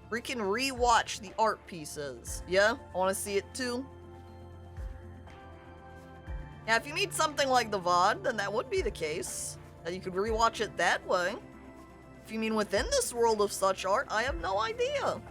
We can re-watch the art pieces. Yeah? I want to see it too. Yeah, if you need something like the VOD, then that would be the case. That you could re-watch it that way. If you mean within this world of SuchArt, I have no idea.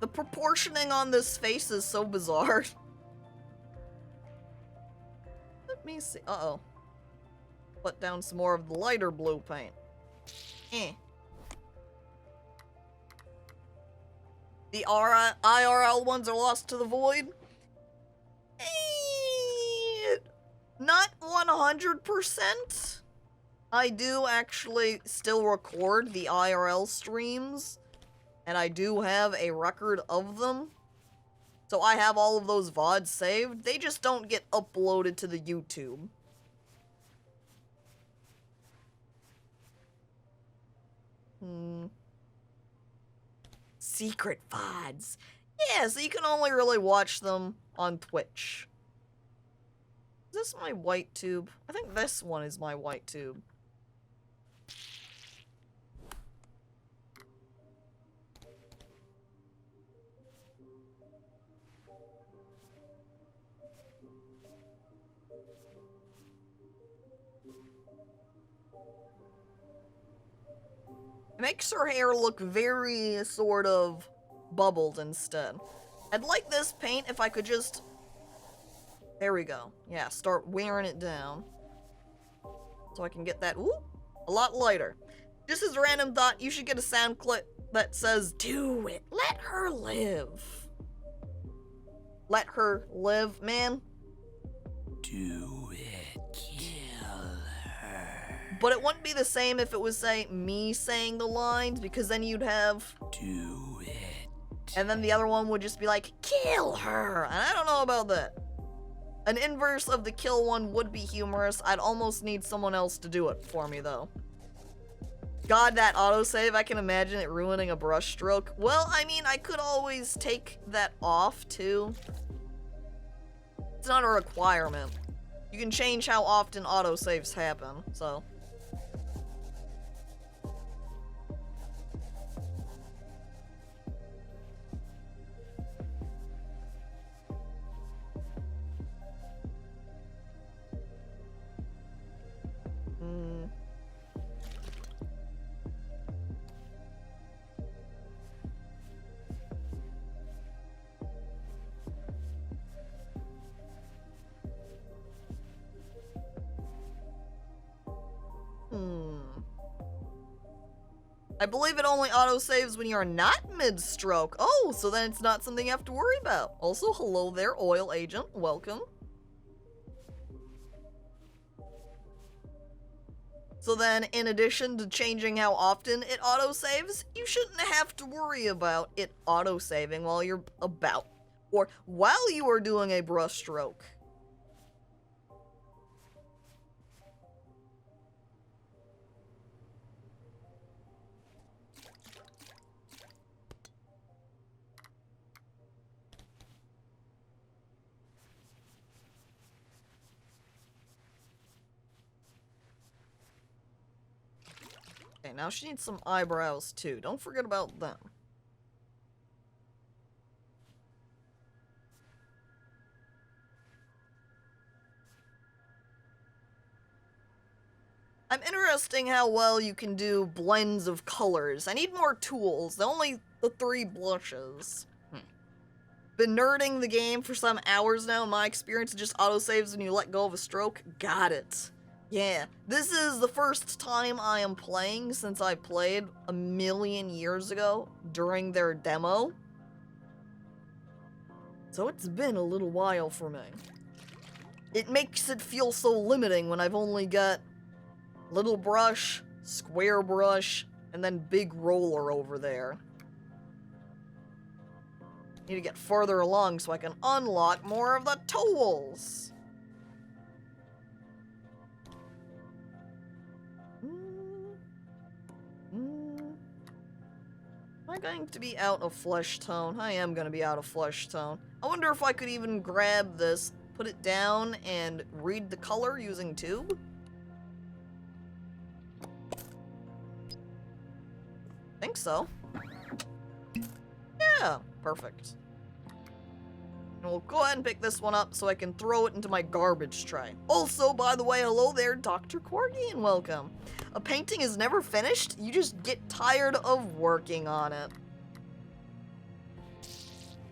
The proportioning on this face is so bizarre. Let me see. Uh-oh. Put down some more of the lighter blue paint. Eh. The IRL ones are lost to the void? Not 100%. I do actually still record the IRL streams, and I do have a record of them. So I have all of those VODs saved. They just don't get uploaded to the YouTube. Secret VODs. Yeah, so you can only really watch them on Twitch. Is this my white tube? I think this one is my white tube. It makes her hair look very sort of bubbled instead. I'd like this paint if I could just... There we go. Yeah, start wearing it down. So I can get that, ooh, a lot lighter. Just as a random thought, you should get a sound clip that says, "Do it, let her live." Let her live, man. Do it, kill her. But it wouldn't be the same if it was, say, me saying the lines, because then you'd have, "Do it." And then the other one would just be like, "Kill her." And I don't know about that. An inverse of the kill one would be humorous. I'd almost need someone else to do it for me, though. God, that autosave, I can imagine it ruining a brushstroke. Well, I mean, I could always take that off, too. It's not a requirement. You can change how often autosaves happen, so... I believe it only autosaves when you're not mid-stroke. Oh, so then it's not something you have to worry about. Also, hello there, oil agent. Welcome. So then, in addition to changing how often it autosaves, you shouldn't have to worry about it autosaving while you're about, or while you are doing a brushstroke. Okay, now she needs some eyebrows too. Don't forget about them. I'm interested how well you can do blends of colors. I need more tools. Only the 3 blushes. Been nerding the game for some hours now. In my experience, it just autosaves when you let go of a stroke. Got it. Yeah, this is the first time I am playing since I played a million years ago during their demo. So it's been a little while for me. It makes it feel so limiting when I've only got little brush, square brush, and then big roller over there. Need to get further along so I can unlock more of the tools. Am I going to be out of flesh tone? I am going to be out of flesh tone. I wonder if I could even grab this, put it down, and read the color using tube? Think so. Yeah, perfect. And we'll go ahead and pick this one up so I can throw it into my garbage tray. Also, by the way, hello there, Dr. Corgi, and welcome. A painting is never finished, you just get tired of working on it.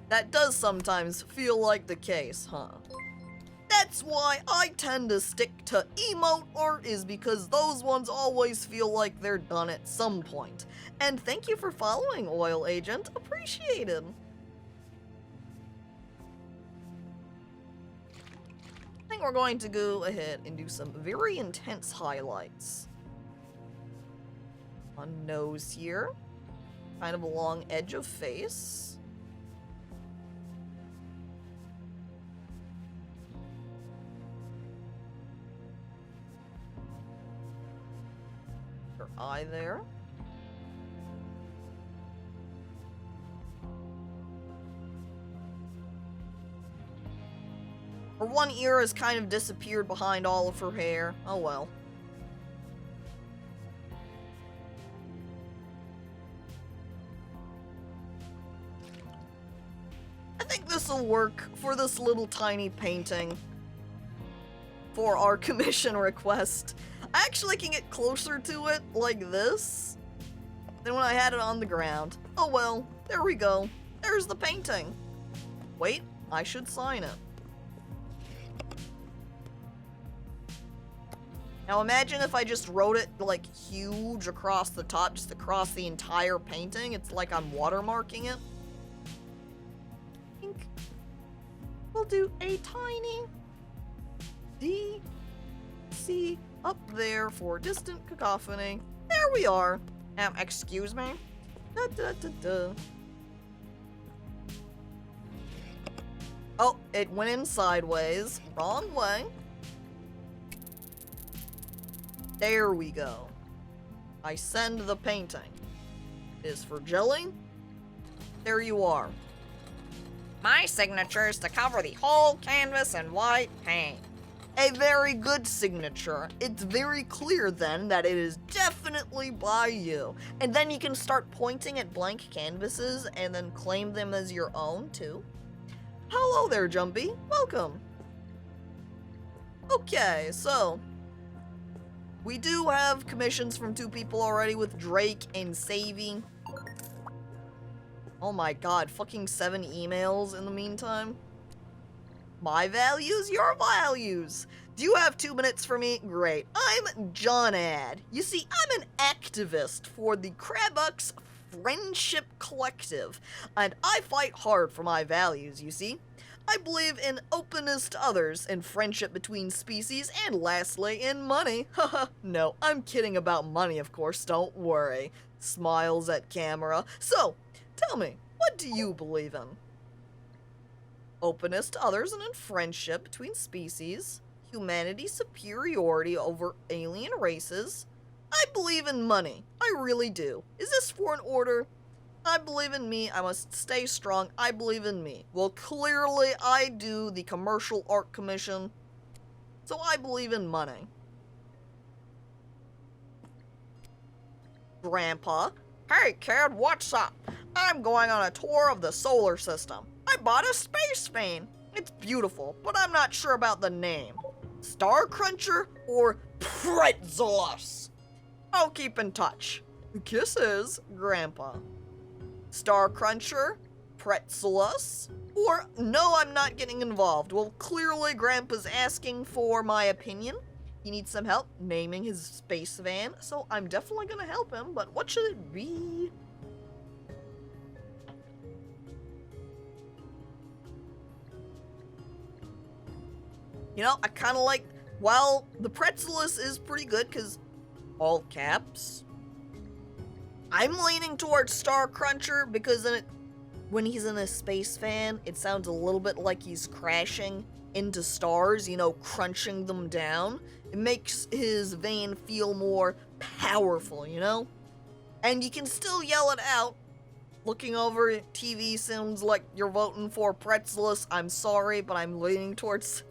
That does sometimes feel like the case, huh? That's why I tend to stick to emote art, is because those ones always feel like they're done at some point. And thank you for following, Oil Agent. Appreciated. I think we're going to go ahead and do some very intense highlights. On nose here. Kind of along edge of face. Her eye there. Her one ear has kind of disappeared behind all of her hair. Oh well. I think this will work for this little tiny painting for our commission request. I actually can get closer to it like this than when I had it on the ground. Oh well, there we go. There's the painting. Wait, I should sign it. Now imagine if I just wrote it like huge across the top, just across the entire painting. It's like I'm watermarking it. I think we'll do a tiny DC up there for Distant Cacophony. There we are. Excuse me. Da, da, da, da. Oh, it went in sideways. Wrong way. There we go. I send the painting. It is for Jelly. There you are. My signature is to cover the whole canvas in white paint. A very good signature. It's very clear then that it is definitely by you. And then you can start pointing at blank canvases and then claim them as your own too. Hello there, Jumpy. Welcome. Okay, so we do have commissions from 2 people already with Drake and Savy. Oh my god, fucking 7 emails in the meantime. My values, your values. Do you have 2 minutes for me? Great. I'm John Ad. You see, I'm an activist for the Crabux Friendship Collective, and I fight hard for my values, you see. I believe in openness to others, in friendship between species, and lastly, in money. Haha, no, I'm kidding about money, of course, don't worry. Smiles at camera. So, tell me, what do you believe in? Openness to others and in friendship between species, humanity's superiority over alien races. I believe in money. I really do. Is this for an order? I believe in me, I must stay strong, I believe in me. Well, clearly I do the commercial art commission, so I believe in money. Grandpa, hey kid, what's up? I'm going on a tour of the solar system. I bought a space fan. It's beautiful, but I'm not sure about the name. Star Cruncher or Pretzelus? I'll keep in touch. Kisses, Grandpa. Star Cruncher, Pretzelus, or no, I'm not getting involved. Well, clearly Grandpa's asking for my opinion. He needs some help naming his space van, so I'm definitely gonna help him, but what should it be? You know, I kind of like, while the Pretzelus is pretty good, because all caps, I'm leaning towards Star Cruncher because then when he's in a space fan, it sounds a little bit like he's crashing into stars, you know, crunching them down. It makes his van feel more powerful, you know? And you can still yell it out. Looking over at TV sounds like you're voting for Pretzelus. I'm sorry, but I'm leaning towards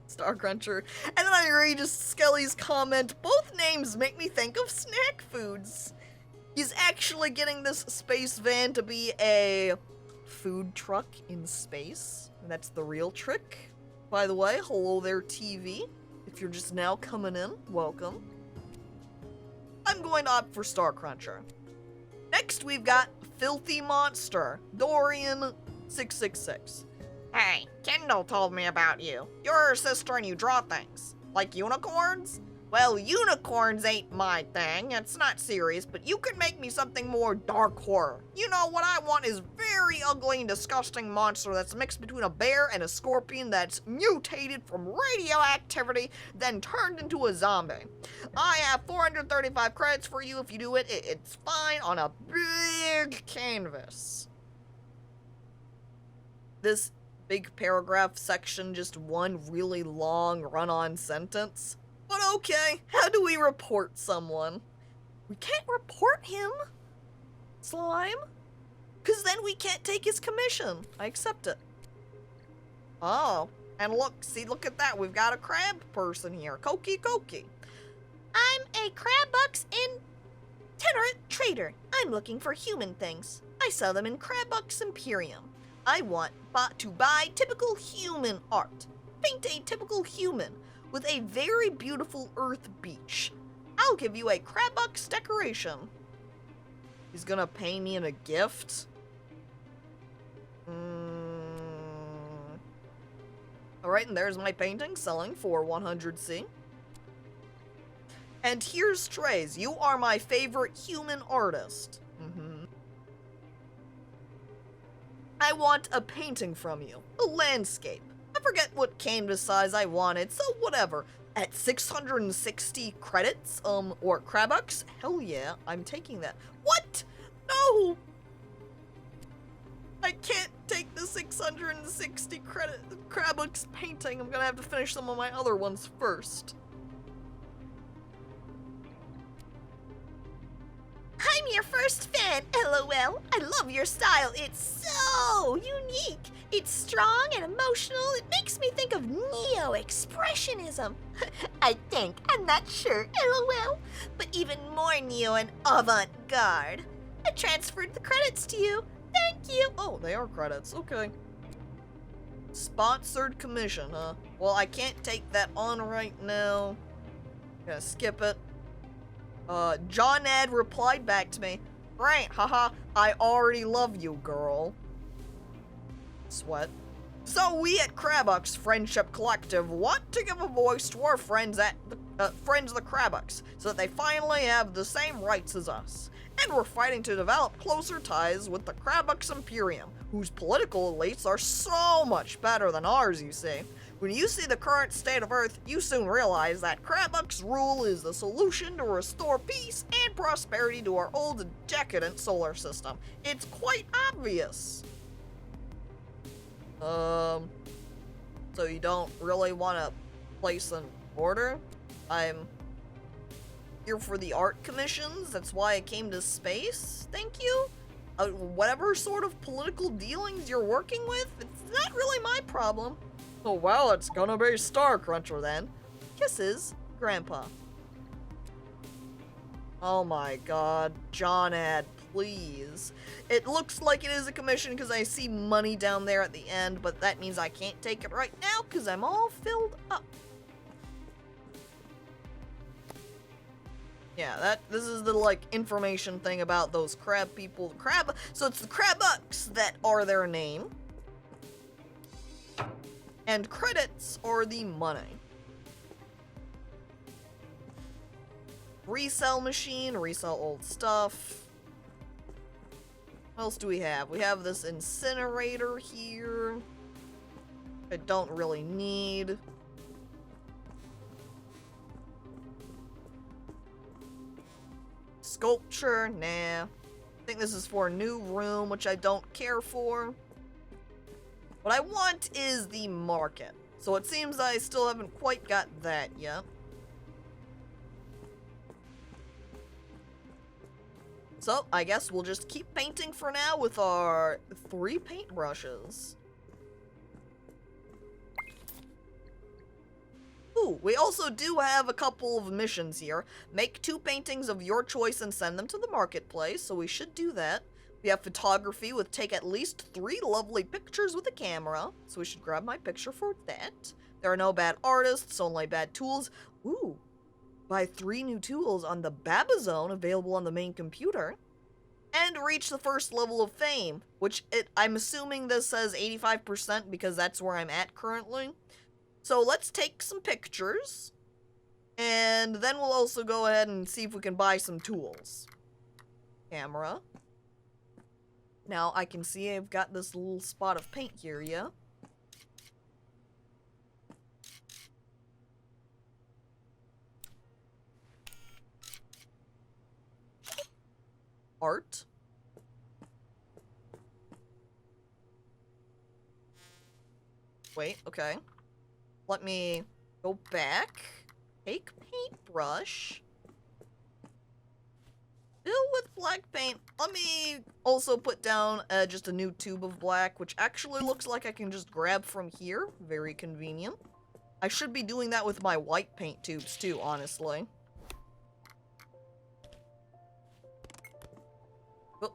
Star Cruncher. And then I read Skelly's comment, both names make me think of snack foods. He's actually getting this space van to be a food truck in space. And that's the real trick. By the way, hello there, TV. If you're just now coming in, welcome. I'm going to opt for Star Cruncher. Next, we've got Filthy Monster, Dorian666. Hey, Kendall told me about you. You're her sister and you draw things. Like unicorns? Well, unicorns ain't my thing. It's not serious, but you could make me something more dark horror. You know, what I want is very ugly and disgusting monster that's mixed between a bear and a scorpion that's mutated from radioactivity, then turned into a zombie. I have 435 credits for you if you do it. It's fine on a big canvas. This big paragraph section, just one really long run-on sentence. But okay, how do we report someone? We can't report him, Slime, because then we can't take his commission. I accept it. Oh, and look at that. We've got a crab person here. Koki. I'm a Crabbucks itinerant trader. I'm looking for human things. I sell them in Crabbucks Imperium. I want to buy typical human art. Paint a typical human with a very beautiful earth beach. I'll give you a Crabbucks decoration. He's gonna pay me in a gift? Alright, and there's my painting selling for 100C. And here's Trey's. You are my favorite human artist. I want a painting from you. A landscape. I forget what canvas size I wanted, so whatever. At 660 credits, or Crabbucks? Hell yeah, I'm taking that. What? No! I can't take the 660 credit Crabbucks painting. I'm gonna have to finish some of my other ones first. I'm your first fan, LOL. I love your style. It's so unique. It's strong and emotional. It makes me think of neo-expressionism. I think. I'm not sure, LOL. But even more neo and avant-garde. I transferred the credits to you. Thank you. Oh, they are credits. Okay. Sponsored commission, huh? Well, I can't take that on right now. Gonna skip it. John Ed replied back to me. Right, haha, I already love you, girl. Sweat. So we at Crabbucks Friendship Collective want to give a voice to our friends at the friends of the Crabbucks, so that they finally have the same rights as us. And we're fighting to develop closer ties with the Crabbucks Imperium, whose political elites are so much better than ours, you see. When you see the current state of Earth, you soon realize that Crabbucks rule is the solution to restore peace and prosperity to our old decadent solar system. It's quite obvious. So you don't really want to place an order? I'm here for the art commissions, that's why I came to space, thank you. Whatever sort of political dealings you're working with, it's not really my problem. Oh well, it's gonna be Star Cruncher then. Kisses, Grandpa. Oh my god, John Ad, please. It looks like it is a commission because I see money down there at the end, but that means I can't take it right now because I'm all filled up. Yeah, this is the, like, information thing about those crab people. So it's the Crabbucks that are their name. And credits are the money. Resell machine, resell old stuff. What else do we have? We have this incinerator here. I don't really need. Sculpture, nah. I think this is for a new room, which I don't care for. What I want is the market. So it seems I still haven't quite got that yet. So I guess we'll just keep painting for now with our 3 paintbrushes. Ooh, we also do have a couple of missions here. Make 2 paintings of your choice and send them to the marketplace, so we should do that. We have photography with take at least 3 lovely pictures with a camera, so we should grab my picture for that. There are no bad artists, only bad tools. Ooh, buy 3 new tools on the Babazone available on the main computer. and reach the first level of fame, which I'm assuming this says 85% because that's where I'm at currently. So let's take some pictures, and then we'll also go ahead and see if we can buy some tools. Camera. Now I can see I've got this little spot of paint here, yeah? Art. Wait, okay. Let me go back. Take paintbrush. Fill with black paint. Let me also put down just a new tube of black, which actually looks like I can just grab from here. Very convenient. I should be doing that with my white paint tubes too, honestly. Oh.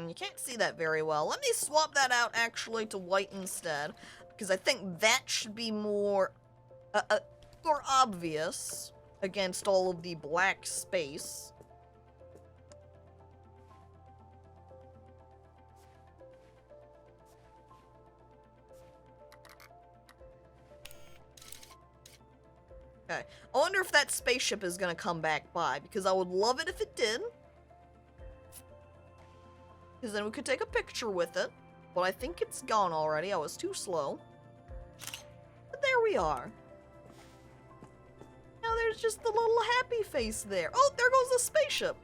You can't see that very well. Let me swap that out actually to white instead, because I think that should be more obvious against all of the black space. Okay, I wonder if that spaceship is gonna come back by, because I would love it if it did. Because then we could take a picture with it. But I think it's gone already. I was too slow. But there we are. Now there's just the little happy face there. Oh, there goes the spaceship.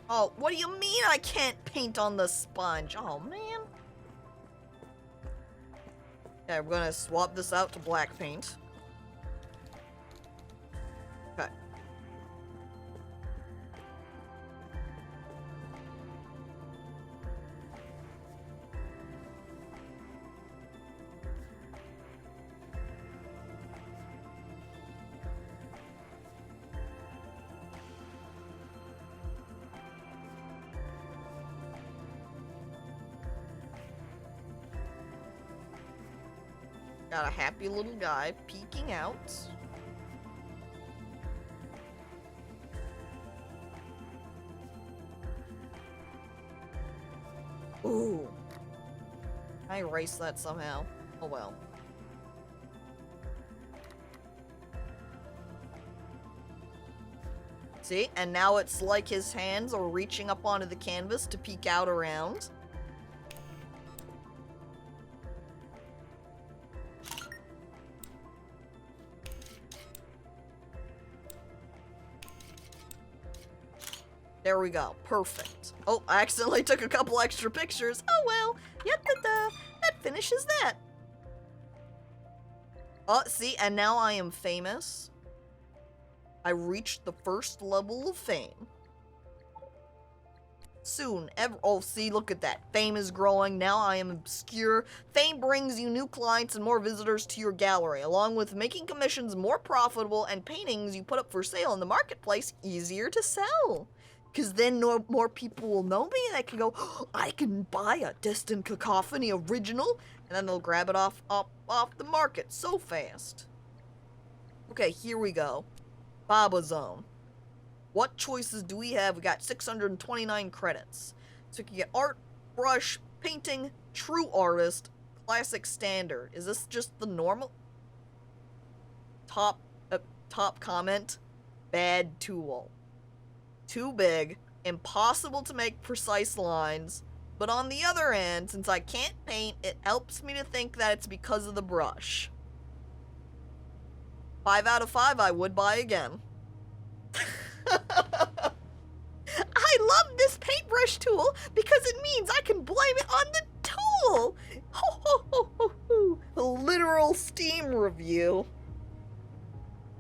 Oh, what do you mean I can't paint on the sponge? Oh, man. Okay, we're gonna swap this out to black paint. Okay. Got a happy little guy peeking out. Ooh. I erased that somehow. Oh well. See? And now it's like his hands are reaching up onto the canvas to peek out around. There we go. Perfect. Oh, I accidentally took a couple extra pictures. Oh well. Yep, that finishes that. Oh, see, and now I am famous. I reached the first level of fame. Soon, oh, see, look at that. Fame is growing. Now I am obscure. Fame brings you new clients and more visitors to your gallery, along with making commissions more profitable and paintings you put up for sale in the marketplace easier to sell. Because then more people will know me and I can go, oh, I can buy a DistantCacophony original, and then they'll grab it off the market so fast. Okay, here we go. Baba Zone. What choices do we have? We got 629 credits. So we can get art, brush, painting, true artist, classic standard. Is this just the normal? Top comment, bad tool. Too big, impossible to make precise lines, but on the other hand, since I can't paint, it helps me to think that it's because of the brush. 5 out of 5 I would buy again. I love this paintbrush tool because it means I can blame it on the tool! Ho ho ho ho ho! A literal Steam review.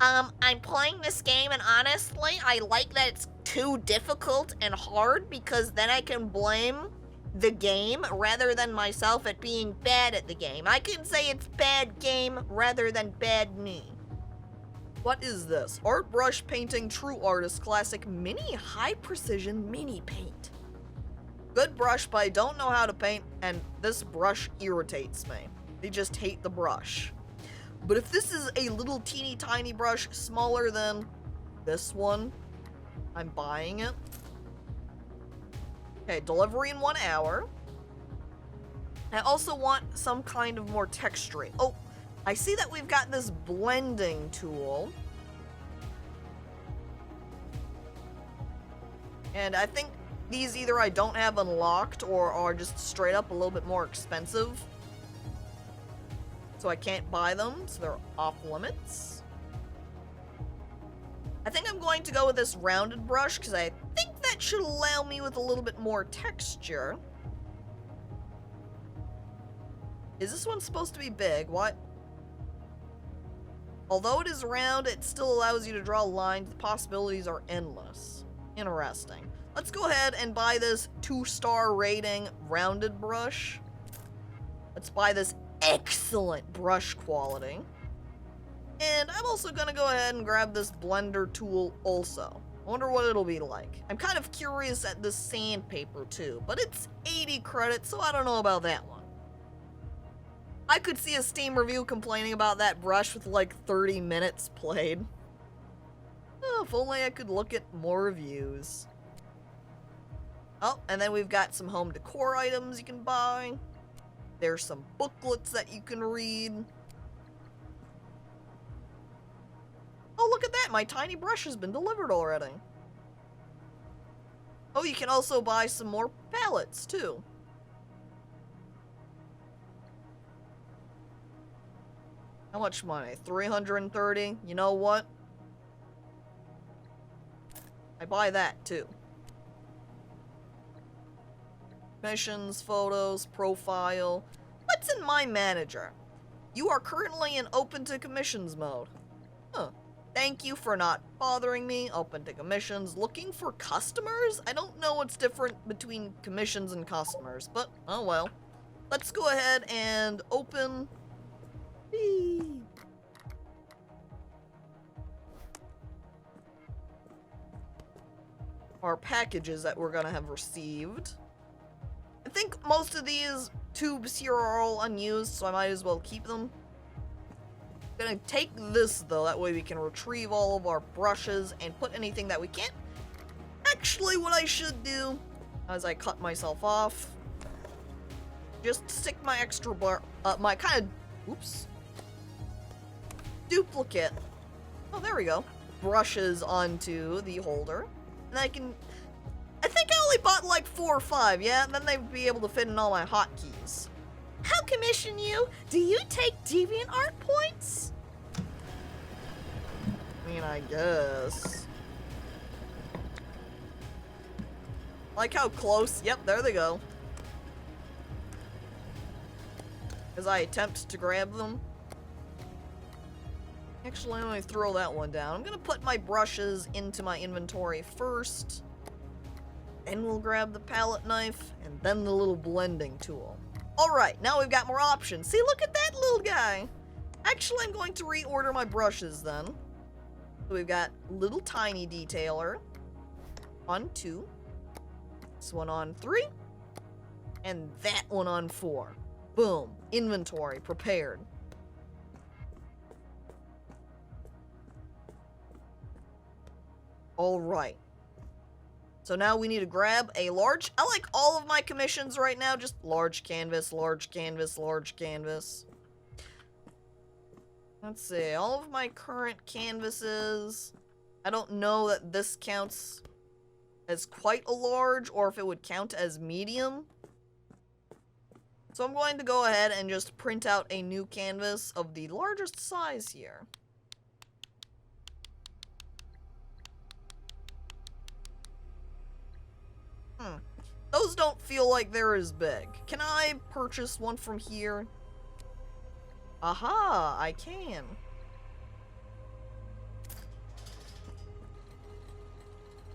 I'm playing this game and honestly, I like that it's too difficult and hard because then I can blame the game rather than myself at being bad at the game. I can say it's bad game rather than bad me. What is this? Art, brush, painting, true artist, classic, mini high precision mini paint. Good brush, but I don't know how to paint, and this brush irritates me. I just hate the brush. But if this is a little teeny tiny brush, smaller than this one, I'm buying it. Okay, delivery in 1 hour. I also want some kind of more texturing. Oh, I see that we've got this blending tool. And I think these either I don't have unlocked or are just straight up a little bit more expensive. So I can't buy them, so they're off limits. I think I'm going to go with this rounded brush because I think that should allow me with a little bit more texture. Is this one supposed to be big? What? Although it is round, it still allows you to draw lines. The possibilities are endless. Interesting. Let's go ahead and buy this 2-star rating rounded brush. Let's buy this excellent brush quality. And I'm also gonna go ahead and grab this blender tool also. I wonder what it'll be like. I'm kind of curious at this sandpaper too, but it's 80 credits, so I don't know about that one. I could see a Steam review complaining about that brush with like 30 minutes played. Oh, if only I could look at more reviews. Oh, and then we've got some home decor items you can buy. There's some booklets that you can read. Oh, look at that! My tiny brush has been delivered already. Oh, you can also buy some more palettes, too. How much money? 330? You know what? I buy that, too. Missions, photos, profile. What's in my manager? You are currently in open to commissions mode. Huh. Thank you for not bothering me. Open to commissions. Looking for customers? I don't know what's different between commissions and customers, but oh well. Let's go ahead and open. Whee. Our packages that we're gonna have received. I think most of these tubes here are all unused, so I might as well keep them. I'm gonna take this though, that way we can retrieve all of our brushes and put anything that we can't. Actually, what I should do, as I cut myself off, just stick my extra my kind of, oops, duplicate, oh there we go, brushes onto the holder, and I think I only bought like 4 or 5, yeah, and then they'd be able to fit in all my hotkeys. How commission you? Do you take DeviantArt points? I mean, I guess. Like how close, yep, there they go. As I attempt to grab them. Actually, let me throw that one down. I'm gonna put my brushes into my inventory first. Then we'll grab the palette knife, and then the little blending tool. Alright, now we've got more options. See, look at that little guy! Actually, I'm going to reorder my brushes then. So we've got little tiny detailer on 2. This one on 3. And that one on 4. Boom. Inventory prepared. Alright. So now we need to grab a large, I like all of my commissions right now, just large canvas, large canvas, large canvas. Let's see, all of my current canvases, I don't know that this counts as quite a large, or if it would count as medium. So I'm going to go ahead and just print out a new canvas of the largest size here. Those don't feel like they're as big. Can I purchase one from here? Aha, I can.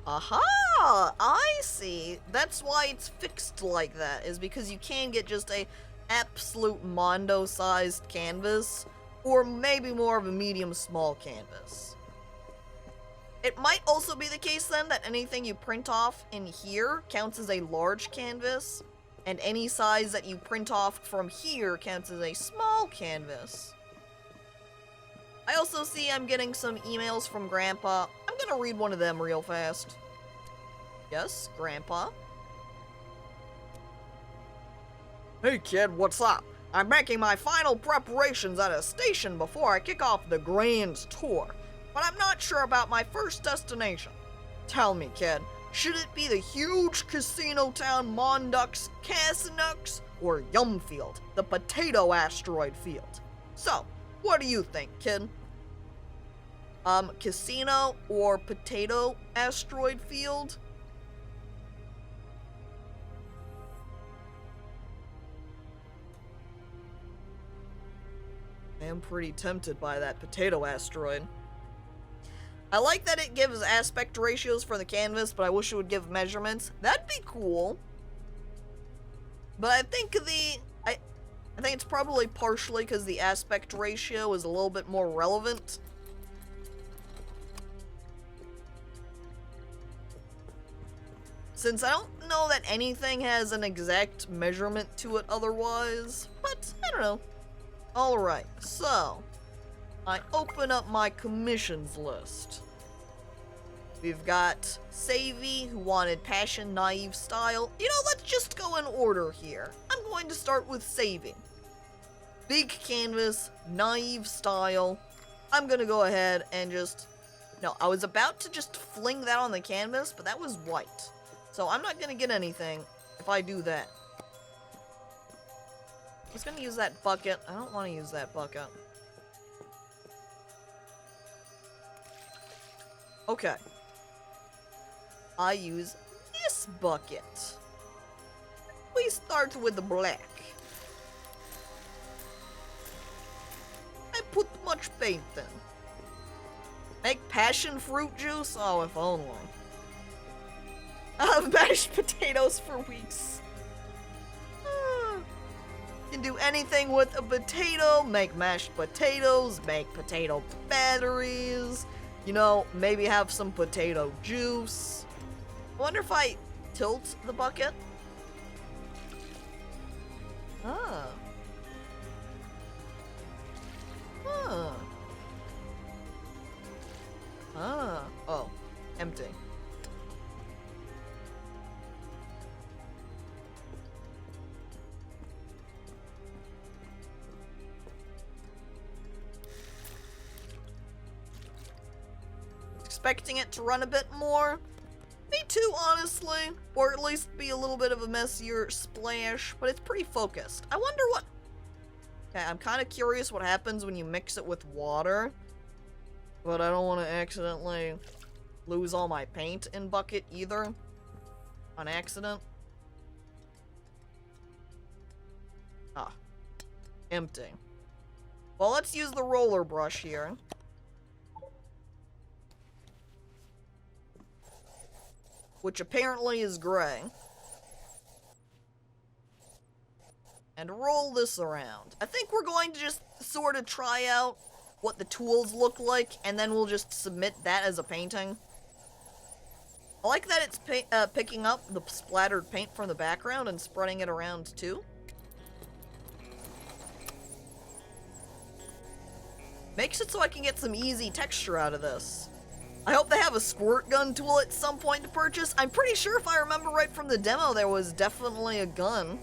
Aha, I see. That's why it's fixed like that, is because you can get just a absolute mondo-sized canvas, or maybe more of a medium-small canvas. It might also be the case then that anything you print off in here counts as a large canvas, and any size that you print off from here counts as a small canvas. I also see I'm getting some emails from Grandpa. I'm gonna read one of them real fast. Yes, Grandpa. Hey kid, what's up? I'm making my final preparations at a station before I kick off the grand tour, but I'm not sure about my first destination. Tell me, kid, should it be the huge casino town Mondux Casinux or Yumfield, the potato asteroid field? So, what do you think, kid? Casino or potato asteroid field? I am pretty tempted by that potato asteroid. I like that it gives aspect ratios for the canvas, but I wish it would give measurements. That'd be cool. But I think I think it's probably partially because the aspect ratio is a little bit more relevant. Since I don't know that anything has an exact measurement to it otherwise, but I don't know. Alright, so I open up my commissions list. We've got Savvy, who wanted Passion, Naive Style. You know, let's just go in order here. I'm going to start with Savvy. Big canvas, Naive Style. I'm gonna go ahead and just... No, I was about to just fling that on the canvas, but that was white. So I'm not gonna get anything if I do that. I was gonna use that bucket. I don't want to use that bucket. Okay. I use this bucket. We start with the black. I put much paint in. Make passion fruit juice? Oh, if only. I'll have mashed potatoes for weeks. Can do anything with a potato, make mashed potatoes, make potato batteries, you know, maybe have some potato juice. I wonder if I tilt the bucket. Ah. Huh. Ah. Oh, empty. Expecting it to run a bit more. Me too, honestly. Or at least be a little bit of a messier splash, but it's pretty focused. I wonder what... Okay, I'm kind of curious what happens when you mix it with water. But I don't want to accidentally lose all my paint in bucket either. On accident. Ah. Empty. Well, let's use the roller brush here. Which apparently is gray. And roll this around. I think we're going to just sort of try out what the tools look like, and then we'll just submit that as a painting. I like that it's picking up the splattered paint from the background and spreading it around too. Makes it so I can get some easy texture out of this. I hope they have a squirt gun tool at some point to purchase. I'm pretty sure if I remember right from the demo, there was definitely a gun.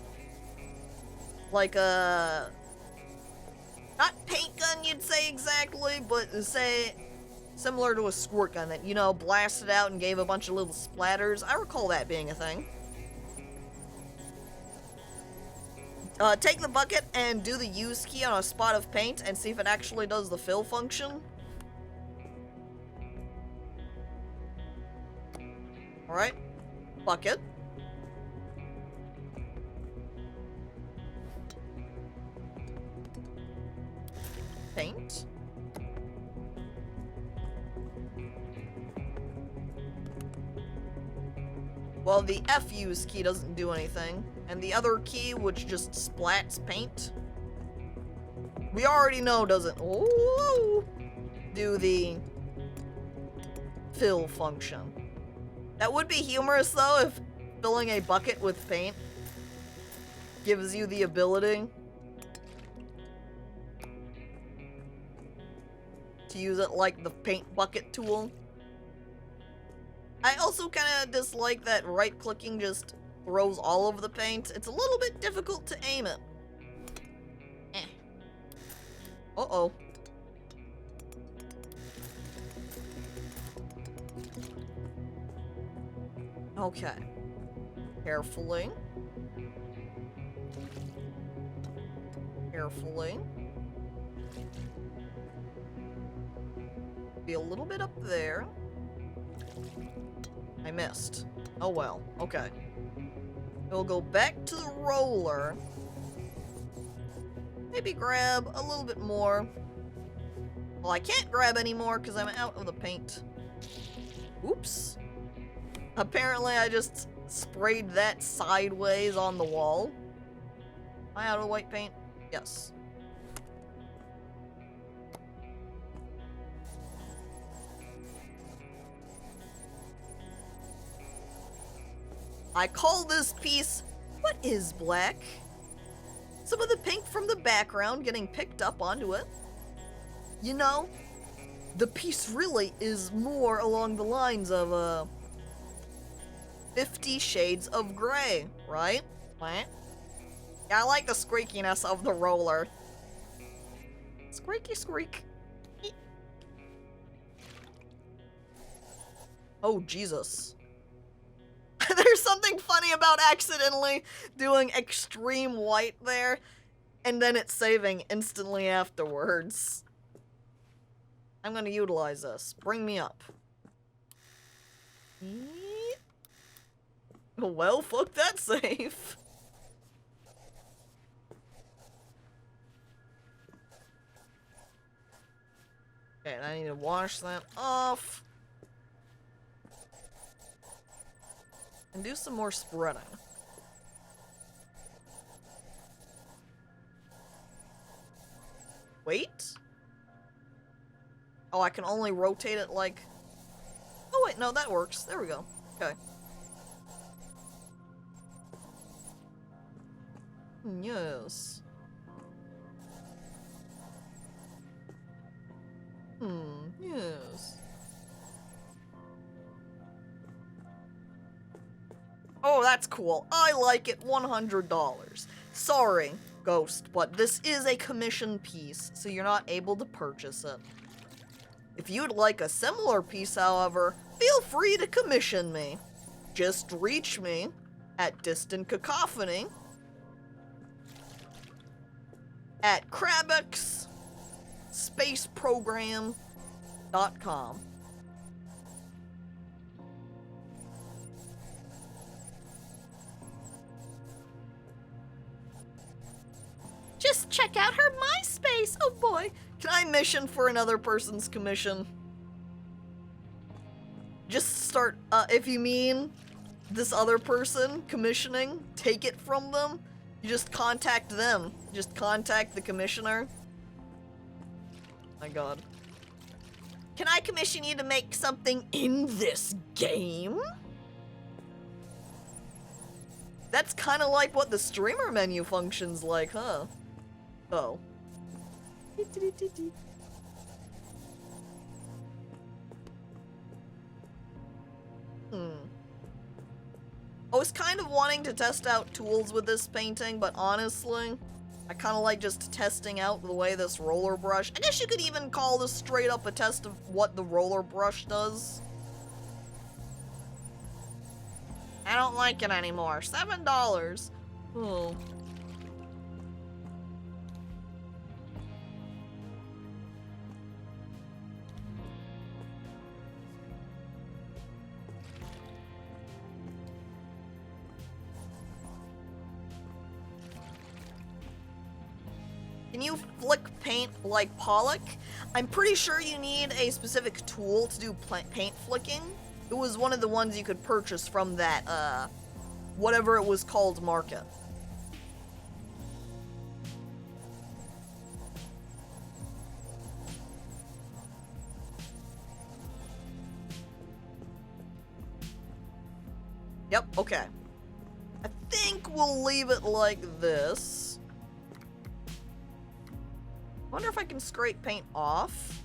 Like a... Not paint gun, you'd say exactly, but say similar to a squirt gun that, you know, blasted out and gave a bunch of little splatters. I recall that being a thing. Take the bucket and do the use key on a spot of paint and see if it actually does the fill function. Alright, bucket. Paint. Well, the F use key doesn't do anything, and the other key, which just splats paint, we already know doesn't do the fill function. That would be humorous though if filling a bucket with paint gives you the ability to use it like the paint bucket tool. I also kind of dislike that right-clicking just throws all of the paint. It's a little bit difficult to aim it. Uh-oh. Okay. Carefully. Carefully. Be a little bit up there. I missed. Oh well. Okay. We'll go back to the roller. Maybe grab a little bit more. Well, I can't grab any more because I'm out of the paint. Oops. Apparently, I just sprayed that sideways on the wall. Am I out of white paint? Yes. I call this piece, what is black? Some of the pink from the background getting picked up onto it. You know, the piece really is more along the lines of, 50 Shades of Grey, right? What? Yeah, I like the squeakiness of the roller. Squeaky squeak. Oh, Jesus. There's something funny about accidentally doing extreme white there, and then it's saving instantly afterwards. I'm gonna utilize this. Bring me up. Well, fuck that save. Okay, and I need to wash that off. And do some more spreading. Wait? Oh, I can only rotate it like... Oh wait, no, that works. There we go. Okay. Yes. Yes. Oh, that's cool. I like it. $100. Sorry, Ghost, but this is a commission piece, so you're not able to purchase it. If you'd like a similar piece, however, feel free to commission me. Just reach me at DistantCacophony at crabexspaceprogram.com. Just check out her MySpace. Oh boy. Can I mission for another person's commission? Just start, if you mean this other person commissioning, take it from them, you just contact them. Just contact the commissioner. My god. Can I commission you to make something in this game? That's kind of like what the streamer menu functions like, huh? Oh. I was kind of wanting to test out tools with this painting, but honestly, I kind of like just testing out the way this roller brush... I guess you could even call this straight up a test of what the roller brush does. I don't like it anymore. $7. Oh. Can you flick paint like Pollock? I'm pretty sure you need a specific tool to do paint flicking. It was one of the ones you could purchase from that, whatever it was called market. Yep, okay. I think we'll leave it like this. Wonder if I can scrape paint off.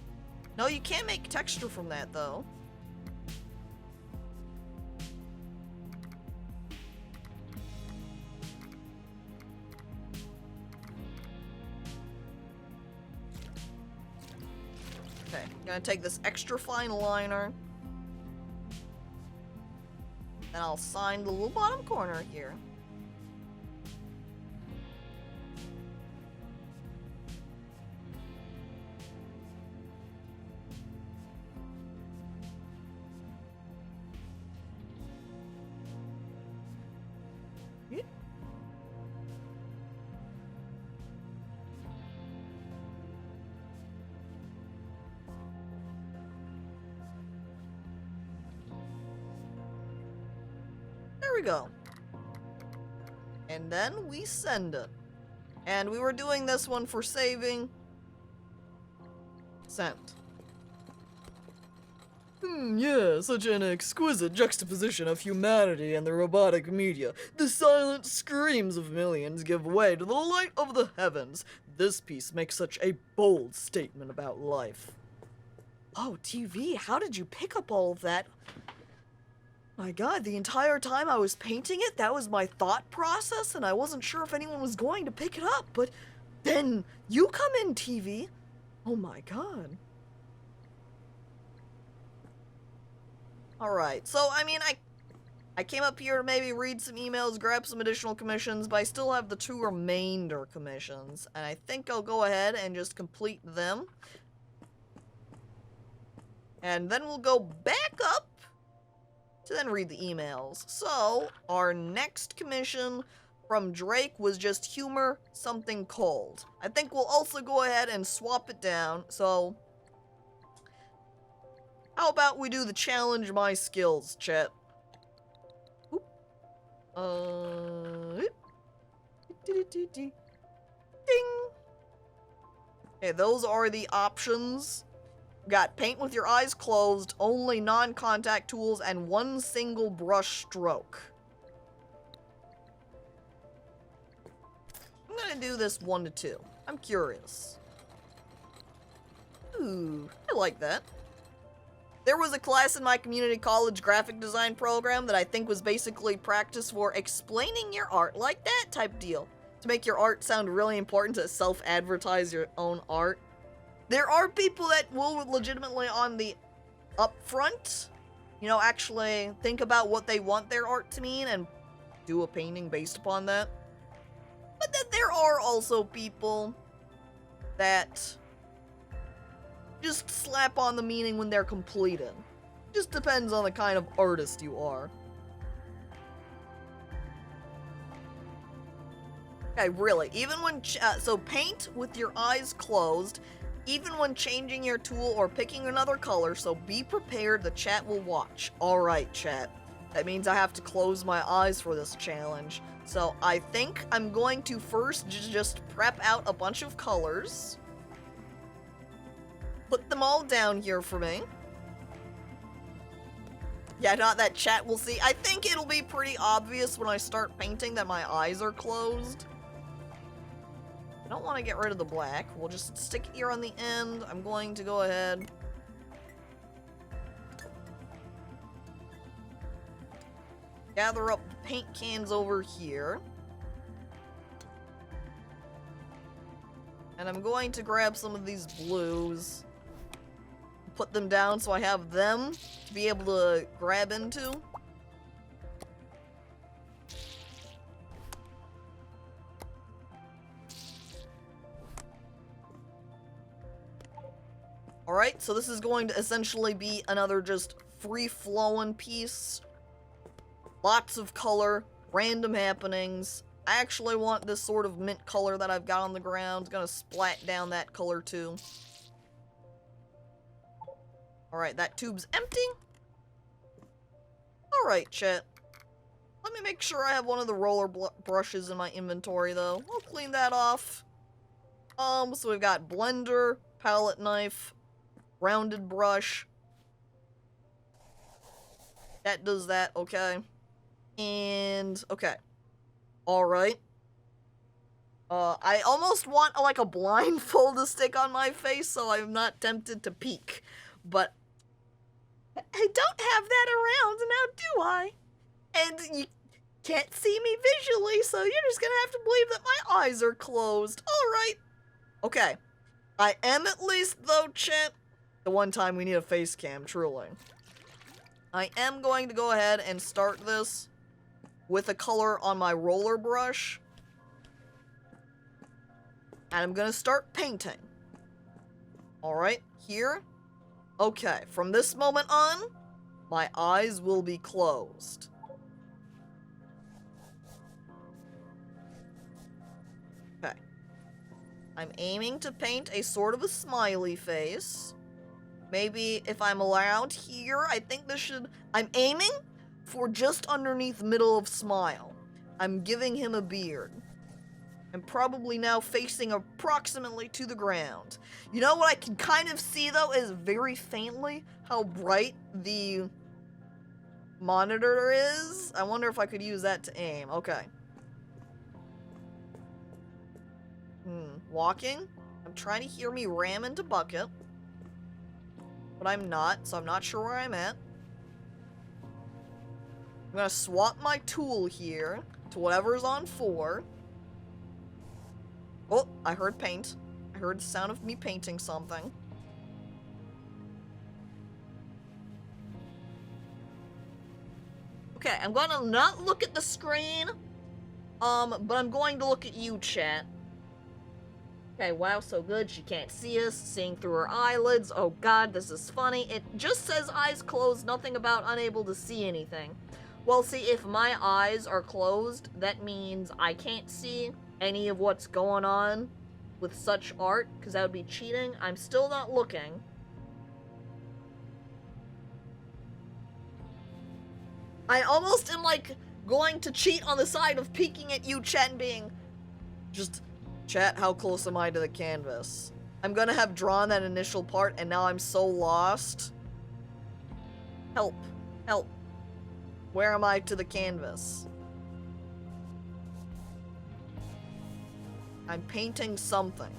No, you can't make texture from that, though. Okay, I'm gonna take this extra fine liner. And I'll sign the little bottom corner here. There we go. And then we send it. And we were doing this one for saving. Sent. Yeah, such an exquisite juxtaposition of humanity and the robotic media. The silent screams of millions give way to the light of the heavens. This piece makes such a bold statement about life. Oh, TV, how did you pick up all of that? My god, the entire time I was painting it, that was my thought process, and I wasn't sure if anyone was going to pick it up, but then you come in, TV. Oh my god. Alright, so, I mean, I came up here to maybe read some emails, grab some additional commissions, but I still have the 2 remainder commissions, and I think I'll go ahead and just complete them. And then we'll go back up to then read the emails. So, our next commission from Drake was just humor something cold. I think we'll also go ahead and swap it down. So, how about we do the challenge my skills, chat? Oop. Ding. Okay, those are the options. Got paint with your eyes closed, only non-contact tools, and 1 single brush stroke. I'm gonna do this 1 to 2. I'm curious. Ooh, I like that. There was a class in my community college graphic design program that I think was basically practice for explaining your art like that type deal. To make your art sound really important, to self-advertise your own art. There are people that will legitimately on the upfront, you know, actually think about what they want their art to mean and do a painting based upon that. But then there are also people that just slap on the meaning when they're completed. Just depends on the kind of artist you are. Okay, really, even when, so paint with your eyes closed, even when changing your tool or picking another color, so be prepared, the chat will watch. Alright, chat. That means I have to close my eyes for this challenge. So I think I'm going to first just prep out a bunch of colors. Put them all down here for me. Yeah, not that chat will see. I think it'll be pretty obvious when I start painting that my eyes are closed. I don't want to get rid of the black. We'll just stick it here on the end. I'm going to go ahead. Gather up the paint cans over here. And I'm going to grab some of these blues. Put them down so I have them to be able to grab into. Alright, so this is going to essentially be another just free-flowing piece. Lots of color, random happenings. I actually want this sort of mint color that I've got on the ground. It's gonna splat down that color too. Alright, that tube's empty. Alright, chat. Let me make sure I have one of the roller brushes in my inventory, though. We'll clean that off. So we've got blender, palette knife, rounded brush. That does that, okay. And, okay. Alright. I almost want, like, a blindfold to stick on my face so I'm not tempted to peek. But I don't have that around now, do I? And you can't see me visually, so you're just gonna have to believe that my eyes are closed. Alright. Okay. I am at least, though, chat, the one time we need a face cam, truly. I am going to go ahead and start this with a color on my roller brush. And I'm gonna start painting. Alright, here. Okay, from this moment on, my eyes will be closed. Okay. I'm aiming to paint a sort of a smiley face. Maybe if I'm allowed here, I think this should... I'm aiming for just underneath middle of smile. I'm giving him a beard. I'm probably now facing approximately to the ground. You know what I can kind of see, though, is very faintly how bright the monitor is. I wonder if I could use that to aim. Okay. Walking. I'm trying to hear me ram into bucket. But I'm not, so I'm not sure where I'm at. I'm gonna swap my tool here to whatever's on 4. Oh, I heard paint. I heard the sound of me painting something. Okay, I'm gonna not look at the screen, but I'm going to look at you, chat. Okay, wow, so good. She can't see us, seeing through her eyelids. Oh god, this is funny. It just says eyes closed, nothing about unable to see anything. Well, see, if my eyes are closed, that means I can't see any of what's going on with such art, because that would be cheating. I'm still not looking. I almost am, like, going to cheat on the side of peeking at you, chat, and being just... Chat, how close am I to the canvas? I'm gonna have drawn that initial part, and now I'm so lost. Help. Help. Where am I to the canvas? I'm painting something.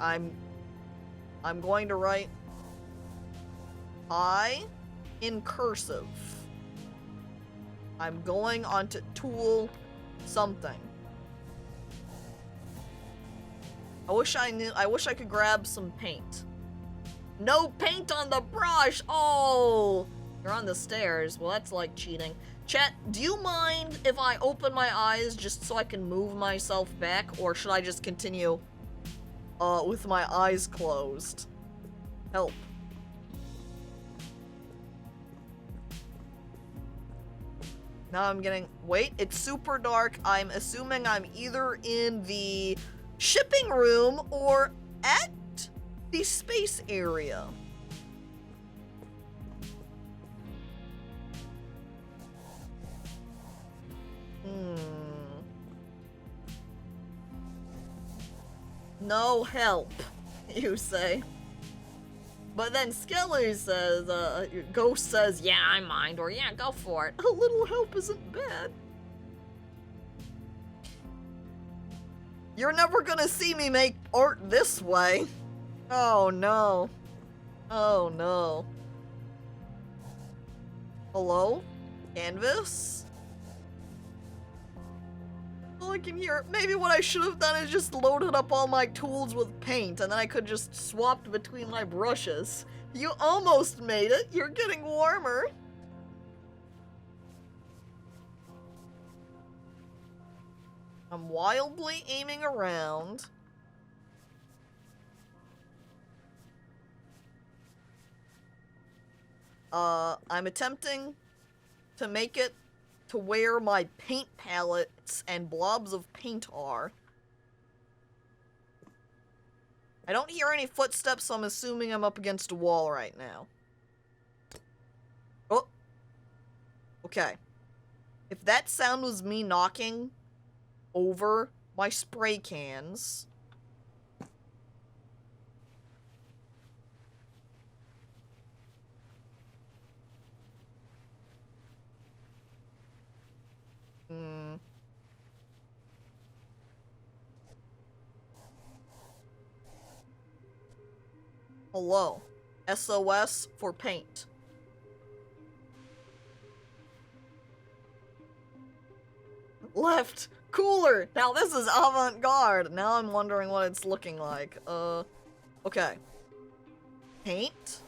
I'm going to write I in cursive. I'm going onto tool something. I wish I could grab some paint. No paint on the brush! Oh! You're on the stairs. Well, that's like cheating. Chat, do you mind if I open my eyes just so I can move myself back? Or should I just continue with my eyes closed? Help. Now I'm getting... Wait, it's super dark. I'm assuming I'm either in the shipping room or at the space area. No help, you say. But then Skelly says, Ghost says, yeah, I mind, or yeah, go for it. A little help isn't bad. You're never gonna see me make art this way. Oh no. Oh no. Hello? Canvas? All I can hear, maybe what I should have done is just loaded up all my tools with paint, and then I could just swap between my brushes. You almost made it. You're getting warmer. I'm wildly aiming around. I'm attempting to make it to where my paint palettes and blobs of paint are. I don't hear any footsteps, so I'm assuming I'm up against a wall right now. Oh. Okay. If that sound was me knocking over my spray cans... Hmm. Hello. SOS for paint. Left. Cooler. Now this is avant-garde. Now I'm wondering what it's looking like. Okay. Paint.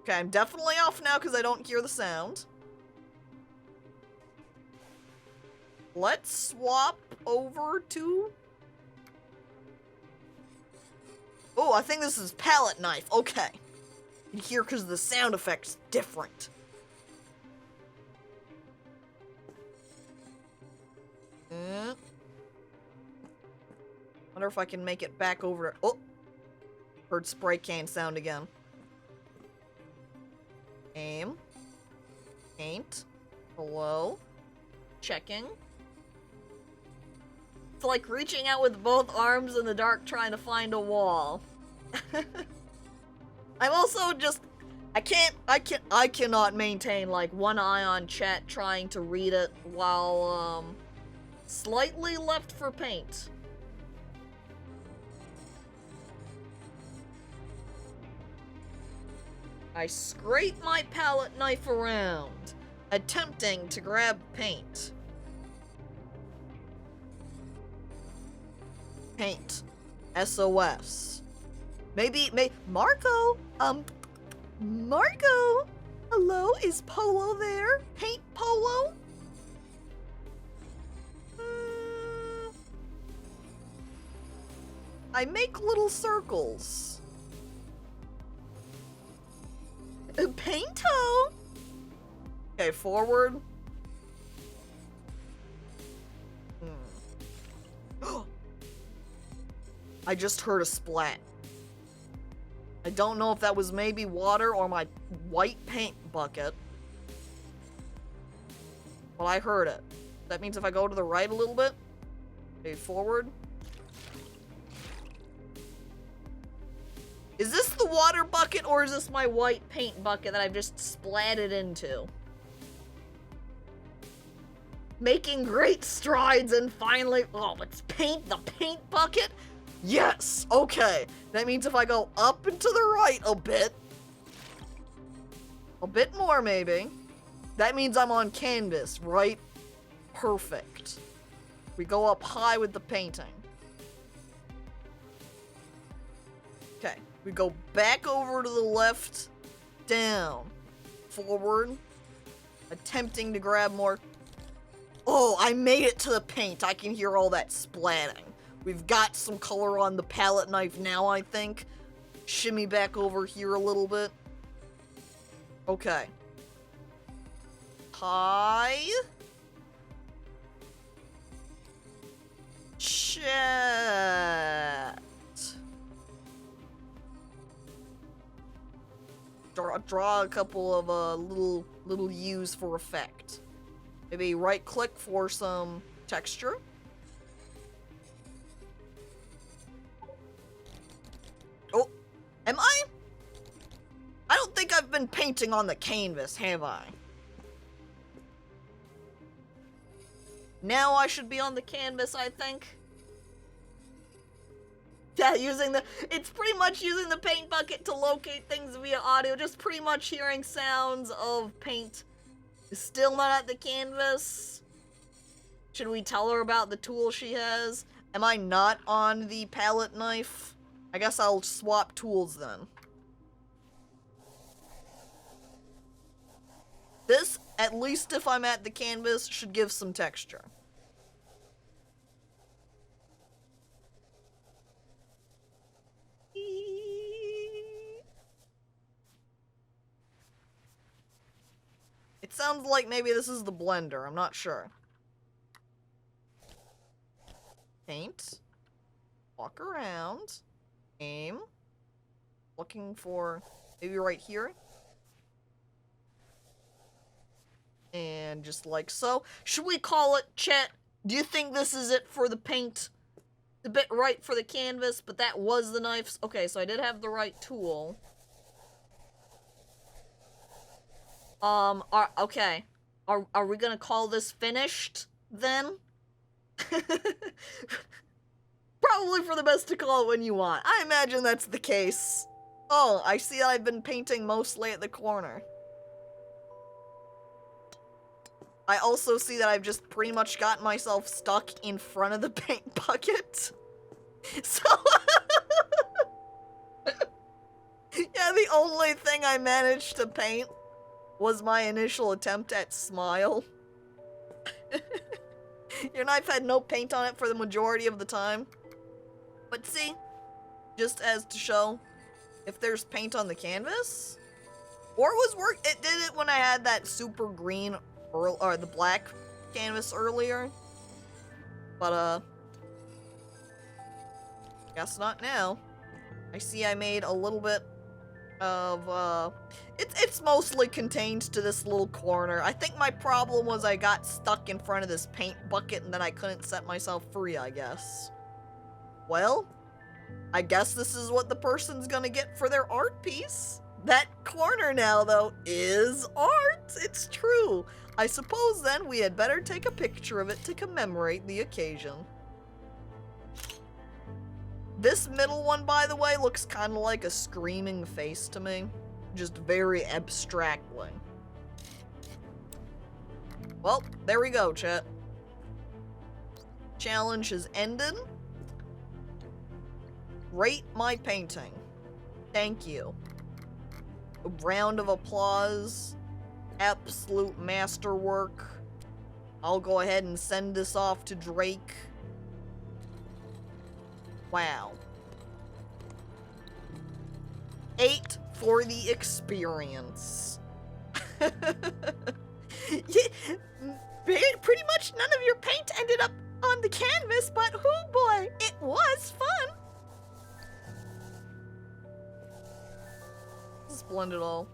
Okay, I'm definitely off now because I don't hear the sound. Let's swap over to... Oh, I think this is palette knife. Okay. You can hear because the sound effect's different. Wonder if I can make it back over. Oh! Heard spray can sound again. Aim. Paint. Hello. Checking. It's like reaching out with both arms in the dark trying to find a wall. I'm also just... I cannot maintain, like, one eye on chat trying to read it while, slightly left for paint. I scrape my palette knife around, attempting to grab paint. Paint. SOS. Maybe, Marco? Marco? Hello, is Polo there? Paint Polo? I make little circles. Painto! Okay, forward. I just heard a splat. I don't know if that was maybe water or my white paint bucket. But I heard it. That means if I go to the right a little bit, okay, forward. Is this the water bucket or is this my white paint bucket that I've just splatted into? Making great strides and finally, oh, it's paint, the paint bucket? Yes, okay. That means if I go up and to the right a bit more maybe, that means I'm on canvas, right? Perfect. We go up high with the painting. Okay, we go back over to the left, down, forward, attempting to grab more. Oh, I made it to the paint. I can hear all that splatting. We've got some color on the palette knife now, I think. Shimmy back over here a little bit. Okay. High. Chat. Draw a couple of little U's for effect. Maybe right click for some texture. Oh, am I? I don't think I've been painting on the canvas, have I? Now I should be on the canvas, I think. Yeah, it's pretty much using the paint bucket to locate things via audio, just pretty much hearing sounds of paint. Still not at the canvas. Should we tell her about the tool she has? Am I not on the palette knife? I guess I'll swap tools then. This, at least if I'm at the canvas, should give some texture. It sounds like maybe this is the blender, I'm not sure. Paint. Walk around. Aim. Looking for maybe right here. And just like so. Should we call it, chat? Do you think this is it for the paint? The bit right for the canvas, but that was the knife. Okay, so I did have the right tool. Okay. Are we gonna call this finished, then? Probably for the best to call it when you want. I imagine that's the case. Oh, I see I've been painting mostly at the corner. I also see that I've just pretty much gotten myself stuck in front of the paint bucket. So, yeah, the only thing I managed to paint was my initial attempt at Smile. Your knife had no paint on it for the majority of the time. But see, just as to show if there's paint on the canvas, or it did it when I had that super green or the black canvas earlier. But guess not now. I see I made a little bit of it's mostly contained to this little corner. I think my problem was I got stuck in front of this paint bucket and then I couldn't set myself free, I guess. Well, I guess this is what the person's gonna get for their art piece. That corner now, though, is art. It's true. I suppose then we had better take a picture of it to commemorate the occasion. This middle one, by the way, looks kind of like a screaming face to me. Just very abstractly. Well, there we go, chat. Challenge has ended. Rate my painting. Thank you. A round of applause. Absolute masterwork. I'll go ahead and send this off to Drake. Wow. 8 for the experience. Yeah, pretty much none of your paint ended up on the canvas, but oh boy, it was fun. Splendid all.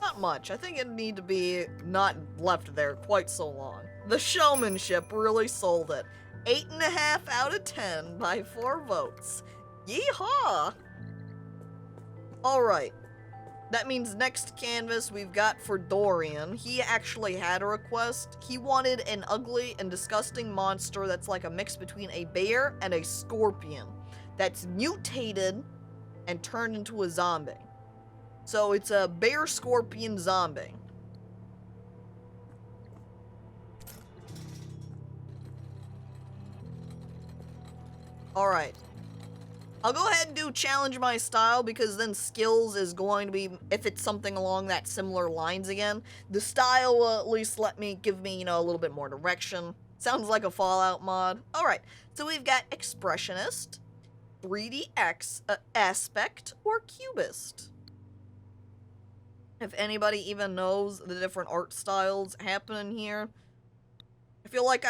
Not much. I think it'd need to be not left there quite so long. The showmanship really sold it. 8.5 out of 10 by 4 votes. Yeehaw! Alright. That means next canvas we've got for Dorian. He actually had a request. He wanted an ugly and disgusting monster that's like a mix between a bear and a scorpion. That's mutated and turned into a zombie. So it's a bear scorpion zombie. Alright. I'll go ahead and do challenge my style because then skills is going to be, if it's something along that similar lines again, the style will at least give me, a little bit more direction. Sounds like a Fallout mod. Alright, so we've got Expressionist, 3D Aspect, or Cubist. If anybody even knows the different art styles happening here. I feel like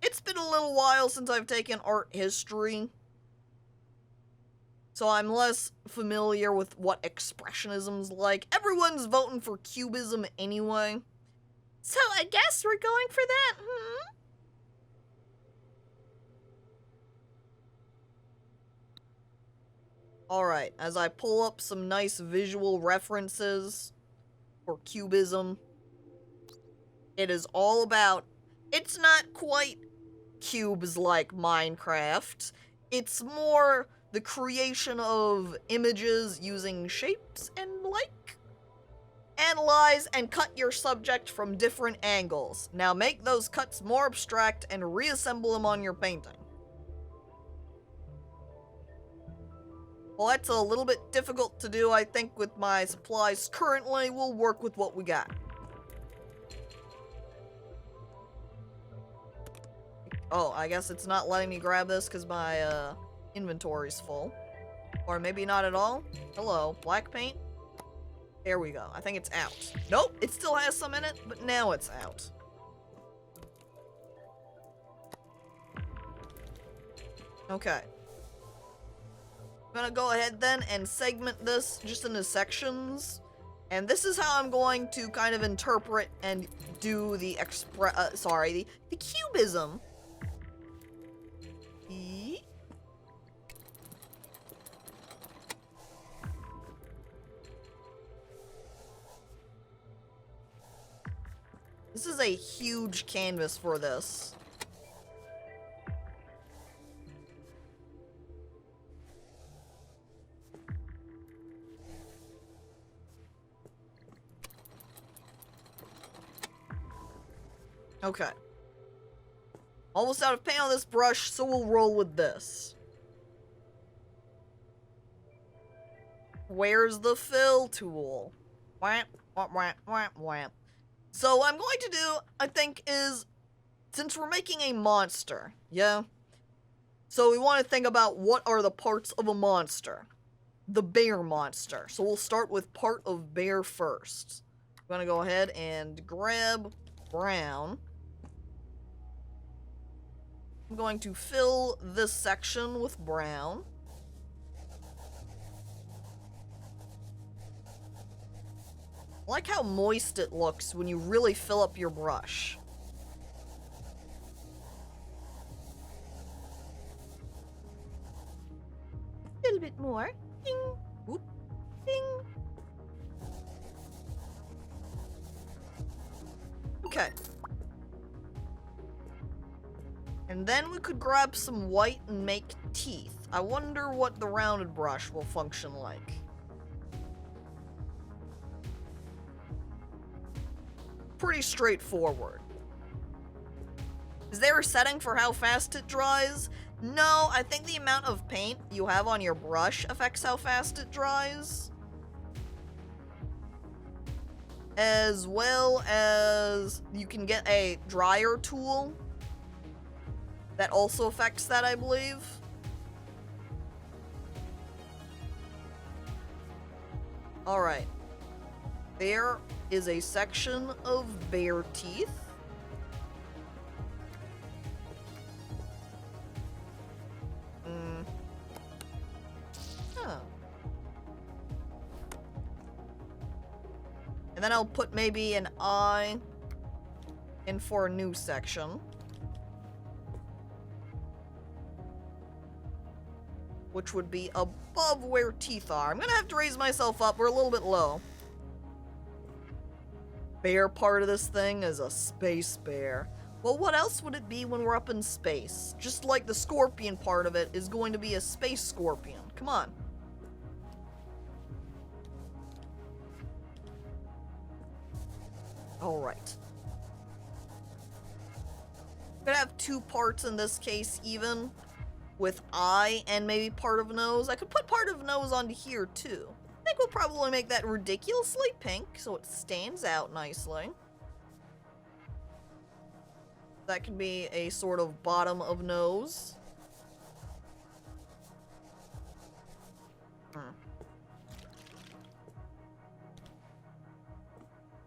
it's been a little while since I've taken art history. So I'm less familiar with what Expressionism's like. Everyone's voting for Cubism anyway. So I guess we're going for that, Alright, as I pull up some nice visual references for Cubism, it is all about, it's not quite cubes like Minecraft, it's more the creation of images using shapes and like. Analyze and cut your subject from different angles. Now make those cuts more abstract and reassemble them on your painting. Well, that's a little bit difficult to do, I think, with my supplies currently. We'll work with what we got. Oh, I guess it's not letting me grab this because my inventory's full. Or maybe not at all. Hello, black paint? There we go. I think it's out. Nope, it still has some in it, but now it's out. Okay. I'm gonna go ahead then and segment this just into sections. And this is how I'm going to kind of interpret and do the the cubism. This is a huge canvas for this. Okay. Almost out of paint on this brush, so we'll roll with this. Where's the fill tool? Wham, wham, wham, wham, wham. So what I'm going to do, I think, is, since we're making a monster, yeah? So we want to think about what are the parts of a monster. The bear monster. So we'll start with part of bear first. I'm going to go ahead and grab brown. I'm going to fill this section with brown. I like how moist it looks when you really fill up your brush. A little bit more. Ding. Whoop. Ding. Okay. And then we could grab some white and make teeth. I wonder what the rounded brush will function like. Pretty straightforward. Is there a setting for how fast it dries? No, I think the amount of paint you have on your brush affects how fast it dries. As well as you can get a dryer tool that also affects that, I believe. Alright. There is a section of bear teeth. Huh. And then I'll put maybe an eye in for a new section. Which would be above where teeth are. I'm gonna have to raise myself up. We're a little bit low. Bear part of this thing is a space bear. Well, what else would it be when we're up in space? Just like the scorpion part of it is going to be a space scorpion. Come on. Alright. I'm gonna have two parts in this case even. With eye and maybe part of nose. I could put part of nose onto here too. I think we'll probably make that ridiculously pink so it stands out nicely. That can be a sort of bottom of nose.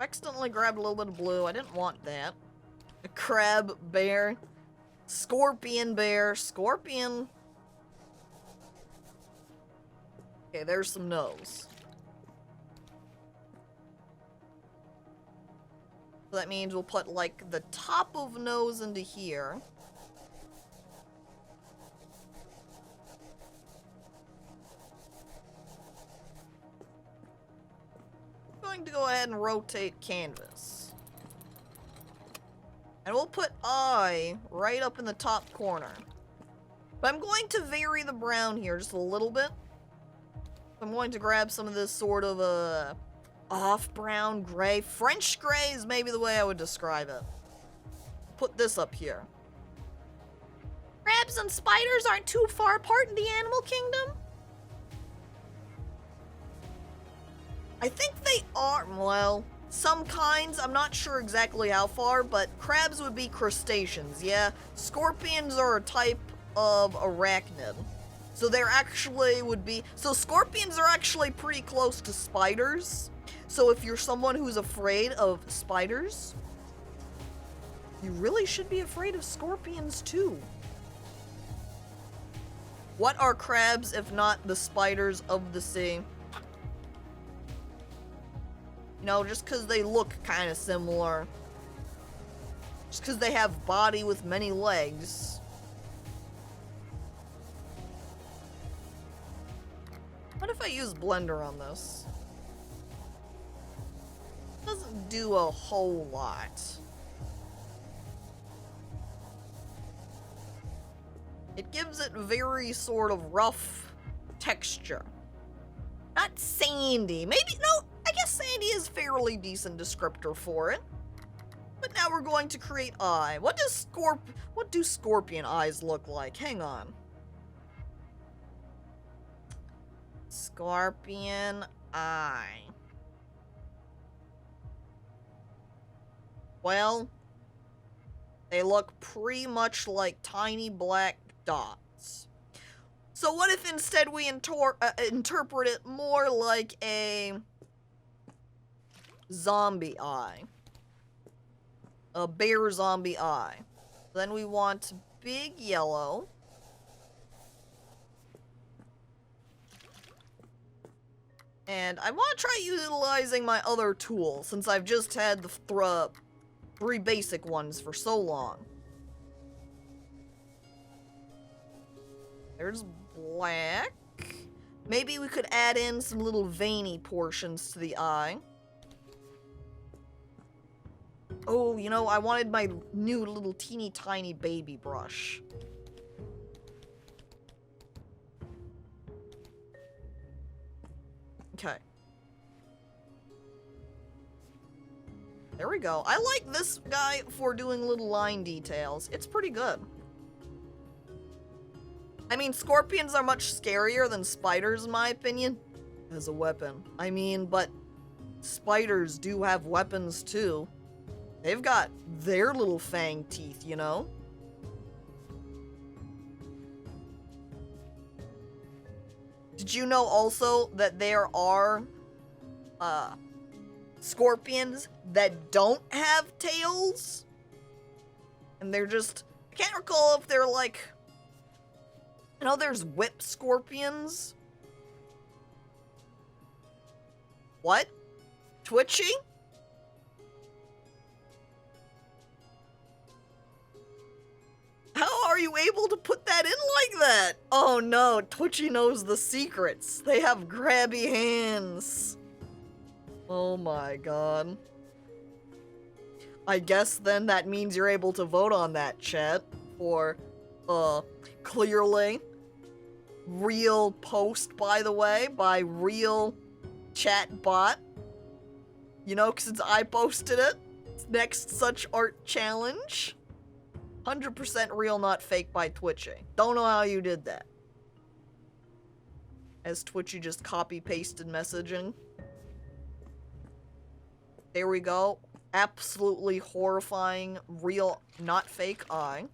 Accidentally grabbed a little bit of blue. I didn't want that. A crab bear. Scorpion bear. Scorpion. Okay, there's some nose. So that means we'll put, like, the top of nose into here. I'm going to go ahead and rotate canvas. And we'll put eye right up in the top corner. But I'm going to vary the brown here just a little bit. I'm going to grab some of this sort of, off brown gray. French gray is maybe the way I would describe it. Put this up here. Crabs and spiders aren't too far apart in the animal kingdom? I think they are, well, some kinds, I'm not sure exactly how far, but crabs would be crustaceans, yeah? Scorpions are a type of arachnid. So they're actually would be, so scorpions are actually pretty close to spiders. So if you're someone who's afraid of spiders, you really should be afraid of scorpions too. What are crabs if not the spiders of the sea? You know, just because they look kind of similar. Just because they have body with many legs. What if I use Blender on this? Doesn't do a whole lot. It gives it very sort of rough texture. Not sandy. Maybe, no, I guess sandy is a fairly decent descriptor for it. But now we're going to create eye. What do scorpion eyes look like? Hang on. Scorpion eye. Well, they look pretty much like tiny black dots. So what if instead we interpret it more like a zombie eye? A bear zombie eye. Then we want big yellow. And I want to try utilizing my other tool, since I've just had the three basic ones for so long. There's black. Maybe we could add in some little veiny portions to the eye. Oh, you know, I wanted my new little teeny tiny baby brush. Okay. There we go. I like this guy for doing little line details. It's pretty good. I mean, scorpions are much scarier than spiders, in my opinion, as a weapon. I mean, but spiders do have weapons, too. They've got their little fang teeth, you know? Did you know also that there are scorpions that don't have tails? And they're just, I can't recall if they're like, you know, there's whip scorpions. What? Twitchy? How are you able to put that in like that? Oh no, Twitchy knows the secrets. They have grabby hands. Oh my god. I guess then that means you're able to vote on that, chat. For, clearly. Real post, by the way, by real chat bot. You know, since I posted it. Next SuchArt challenge. 100% real, not fake by Twitchy. Don't know how you did that. As Twitchy just copy-pasted messaging. There we go. Absolutely horrifying, real, not fake eye.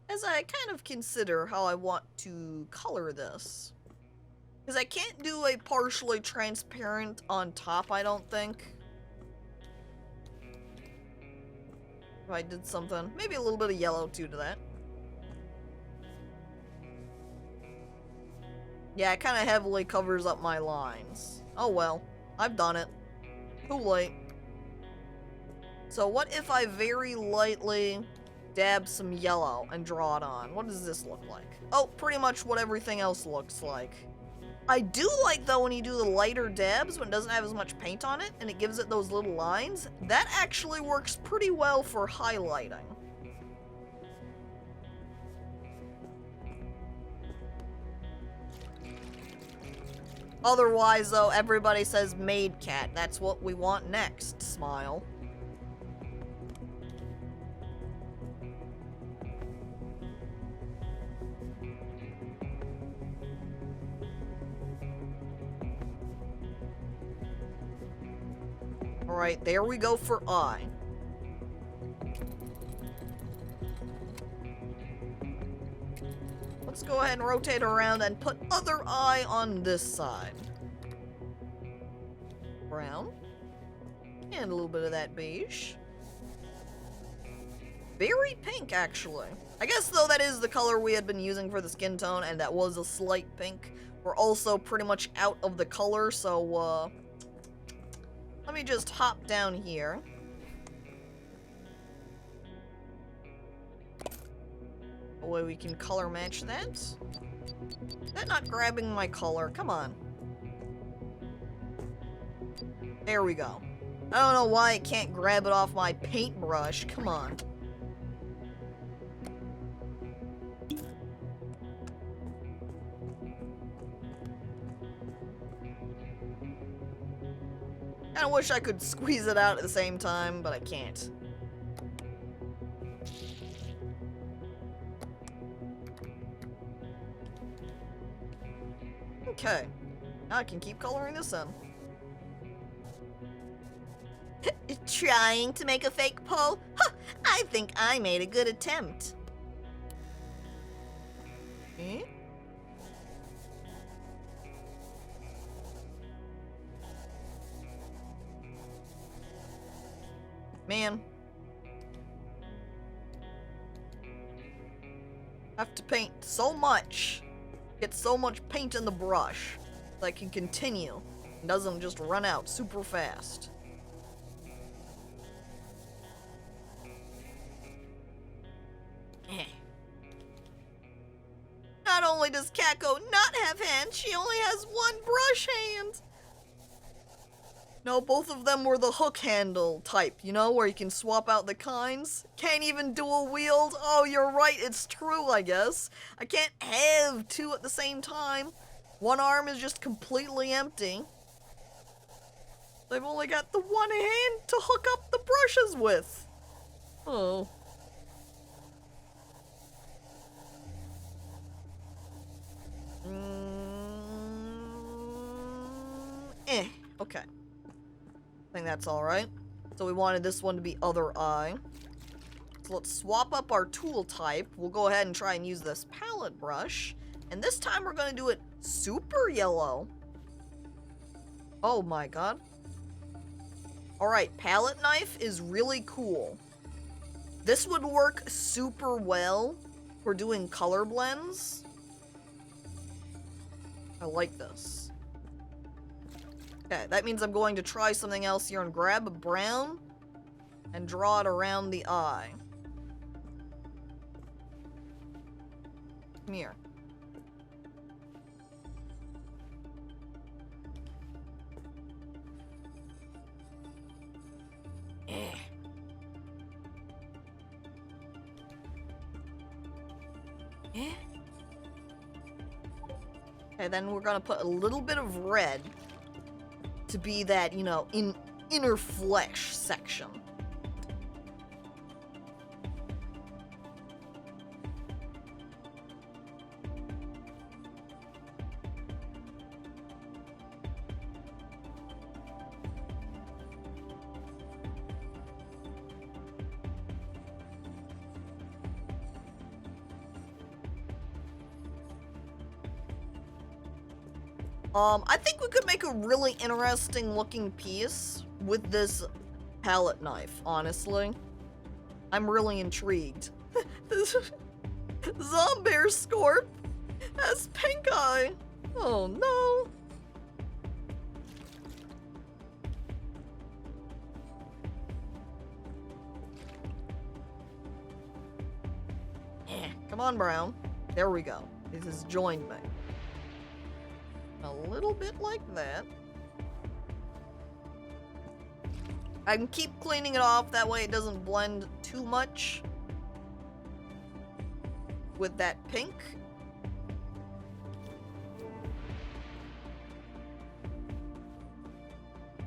As I kind of consider how I want to color this. Because I can't do a partially transparent on top, I don't think. If I did something. Maybe a little bit of yellow, too, to that. Yeah, it kind of heavily covers up my lines. Oh well. I've done it. Too late. So what if I very lightly dab some yellow and draw it on? What does this look like? Oh, pretty much what everything else looks like. I do like, though, when you do the lighter dabs, when it doesn't have as much paint on it, and it gives it those little lines. That actually works pretty well for highlighting. Otherwise, though, everybody says maid cat. That's what we want next. Smile. Alright, there we go for eye. Let's go ahead and rotate around and put other eye on this side. Brown. And a little bit of that beige. Very pink, actually. I guess, though, that is the color we had been using for the skin tone, and that was a slight pink. We're also pretty much out of the color, so, let me just hop down here. That way we can color match that. Is that not grabbing my color? Come on. There we go. I don't know why it can't grab it off my paintbrush. Come on. I wish I could squeeze it out at the same time, but I can't. Okay. Now I can keep coloring this in. Trying to make a fake pole? Huh, I think I made a good attempt. Eh? Man. I have to paint so much. Get so much paint in the brush that I can continue. It doesn't just run out super fast. Not only does Caco not have hands, she only has one brush hand. No, both of them were the hook handle type, you know, where you can swap out the kinds. Can't even dual wield. Oh, you're right, it's true, I guess. I can't have two at the same time. One arm is just completely empty. They've only got the one hand to hook up the brushes with. Oh. Okay. I think that's alright. So we wanted this one to be other eye. So let's swap up our tool type. We'll go ahead and try and use this palette brush. And this time we're going to do it super yellow. Oh my god. Alright, palette knife is really cool. This would work super well for doing color blends. I like this. Okay, that means I'm going to try something else here and grab a brown and draw it around the eye. Come here. Okay, then we're gonna put a little bit of red to be that, you know, inner flesh section. I think we could make a really interesting looking piece with this palette knife, honestly. I'm really intrigued. Zombear Scorp has pink eye. Oh no. Come on, Brown. There we go. This has joined me. A little bit like that. I can keep cleaning it off, that way it doesn't blend too much with that pink.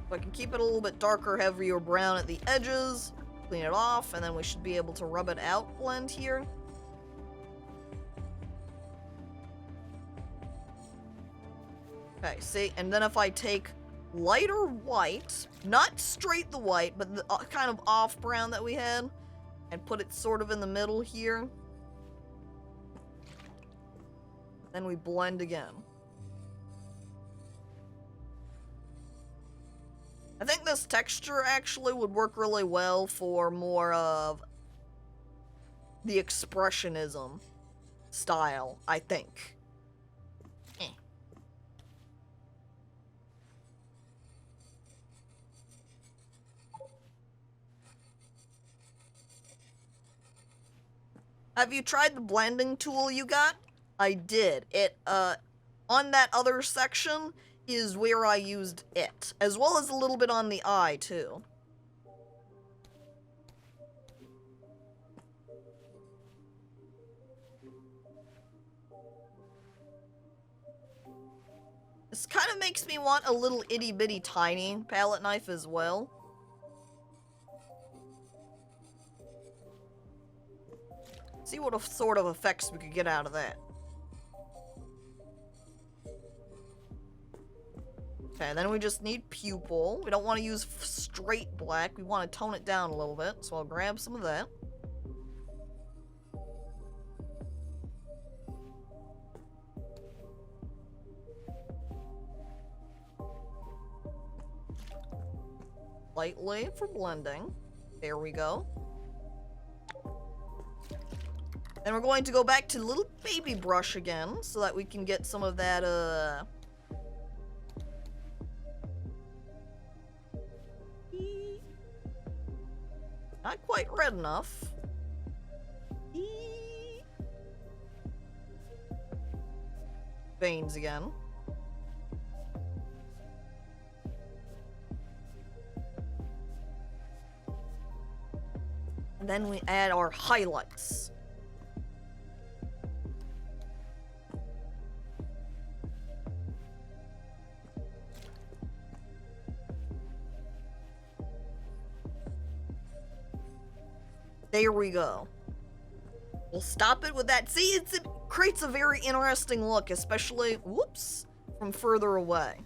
So I can keep it a little bit darker, heavier brown at the edges, clean it off, and then we should be able to rub it out blend here. Okay, see, and then if I take lighter white, not straight the white, but the kind of off brown that we had, and put it sort of in the middle here, then we blend again. I think this texture actually would work really well for more of the expressionism style, I think. Have you tried the blending tool you got? I did. It, on that other section is where I used it, as well as a little bit on the eye, too. This kind of makes me want a little itty-bitty tiny palette knife as well. See what sort of effects we could get out of that. Okay, then we just need pupil. We don't want to use straight black. We want to tone it down a little bit, so I'll grab some of that. Lightly for blending. There we go. And we're going to go back to the little baby brush again, so that we can get some of that, not quite red enough. Veins again. And then we add our highlights. There we go. We'll stop it with that. See, it creates a very interesting look, especially, whoops, from further away.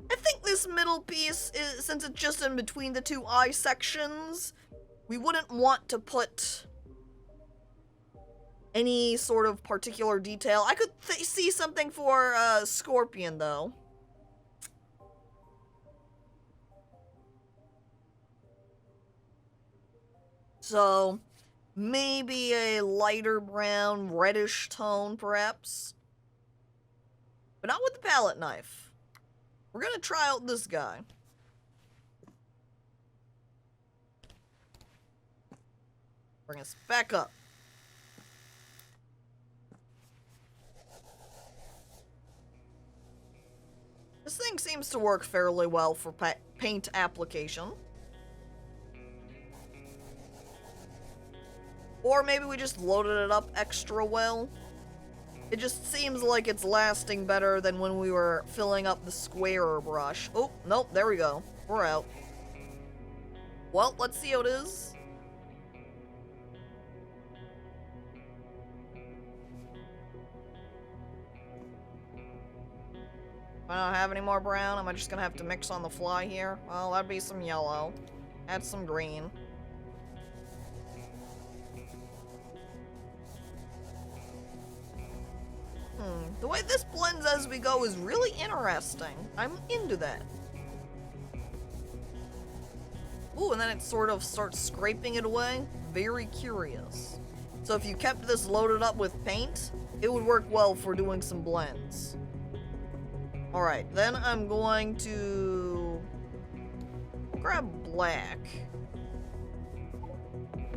I think this middle piece, since it's just in between the two eye sections, we wouldn't want to put any sort of particular detail. I could see something for Scorpion, though. So, maybe a lighter brown, reddish tone, perhaps. But not with the palette knife. We're gonna try out this guy. Bring us back up. This thing seems to work fairly well for paint application. Or maybe we just loaded it up extra well. It just seems like it's lasting better than when we were filling up the squarer brush. Oh, nope, there we go. We're out. Well, let's see how it is. I don't have any more brown. Am I just gonna have to mix on the fly here? Well, that'd be some yellow. Add some green. The way this blends as we go is really interesting. I'm into that. Ooh, and then it sort of starts scraping it away. Very curious. So if you kept this loaded up with paint, it would work well for doing some blends. Alright, then I'm going to grab black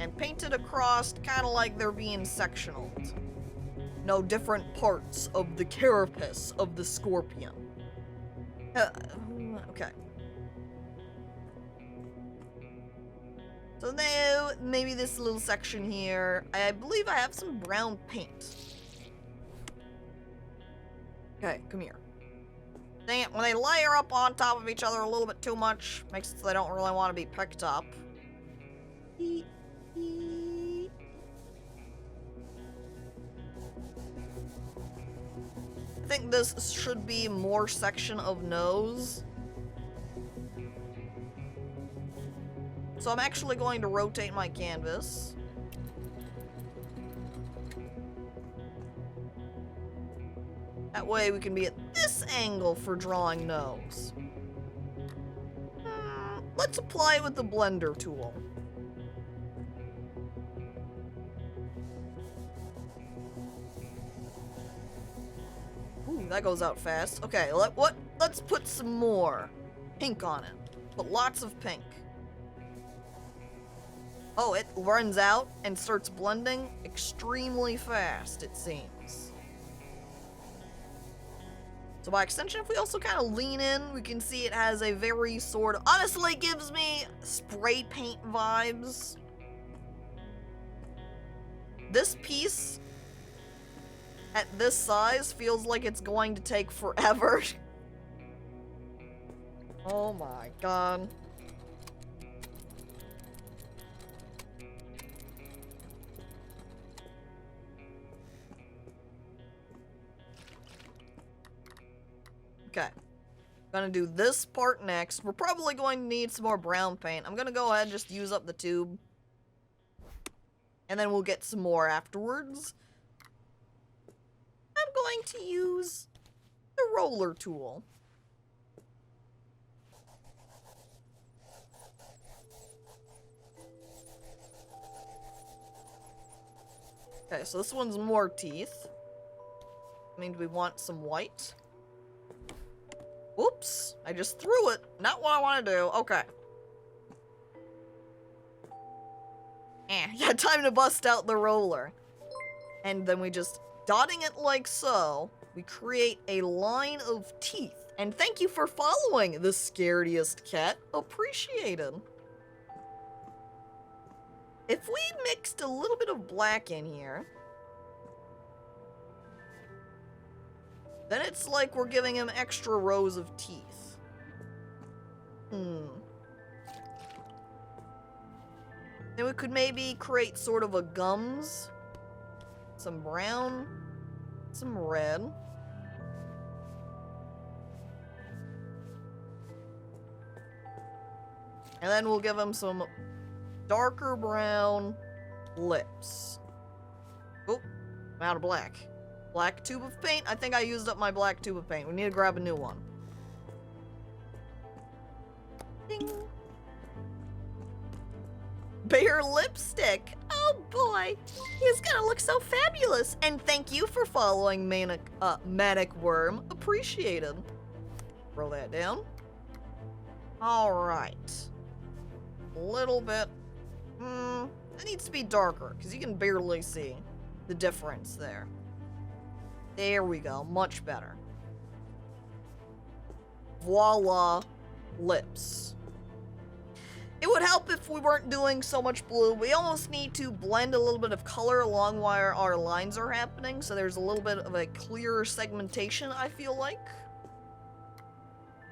and paint it across kind of like they're being sectionaled. No, different parts of the carapace of the scorpion. Okay. So now, maybe this little section here. I believe I have some brown paint. Okay, come here. Dang it, when they layer up on top of each other a little bit too much, makes it so they don't really want to be picked up. I think this should be more section of nose. So I'm actually going to rotate my canvas. That way we can be at this angle for drawing nose. Let's apply it with the blender tool. Ooh, that goes out fast. Okay, let's put some more pink on it. Put lots of pink. Oh, it runs out and starts blending extremely fast, it seems. So by extension, if we also kind of lean in, we can see it has a very sort of... Honestly, it gives me spray paint vibes. This piece, at this size, feels like it's going to take forever. Oh my god. Okay. Gonna do this part next. We're probably going to need some more brown paint. I'm gonna go ahead and just use up the tube. And then we'll get some more afterwards. I'm going to use the roller tool. Okay, so this one's more teeth. I mean, do we want some white? Oops, I just threw it. Not what I want to do. Okay. Yeah, time to bust out the roller. And then we just, dotting it like so, we create a line of teeth. And thank you for following the scariest cat. Appreciated. If we mixed a little bit of black in here, then it's like we're giving him extra rows of teeth. Then we could maybe create sort of a gums. Some brown, some red. And then we'll give him some darker brown lips. Oh, I'm out of black. Black tube of paint? I think I used up my black tube of paint. We need to grab a new one. Ding. Bear lipstick. Oh boy, he's gonna look so fabulous. And thank you for following Manic Worm. Appreciated. Throw that down. All right. A little bit. It needs to be darker because you can barely see the difference there. There we go. Much better. Voila. Lips. It would help if we weren't doing so much blue. We almost need to blend a little bit of color along where our lines are happening, so there's a little bit of a clearer segmentation, I feel like.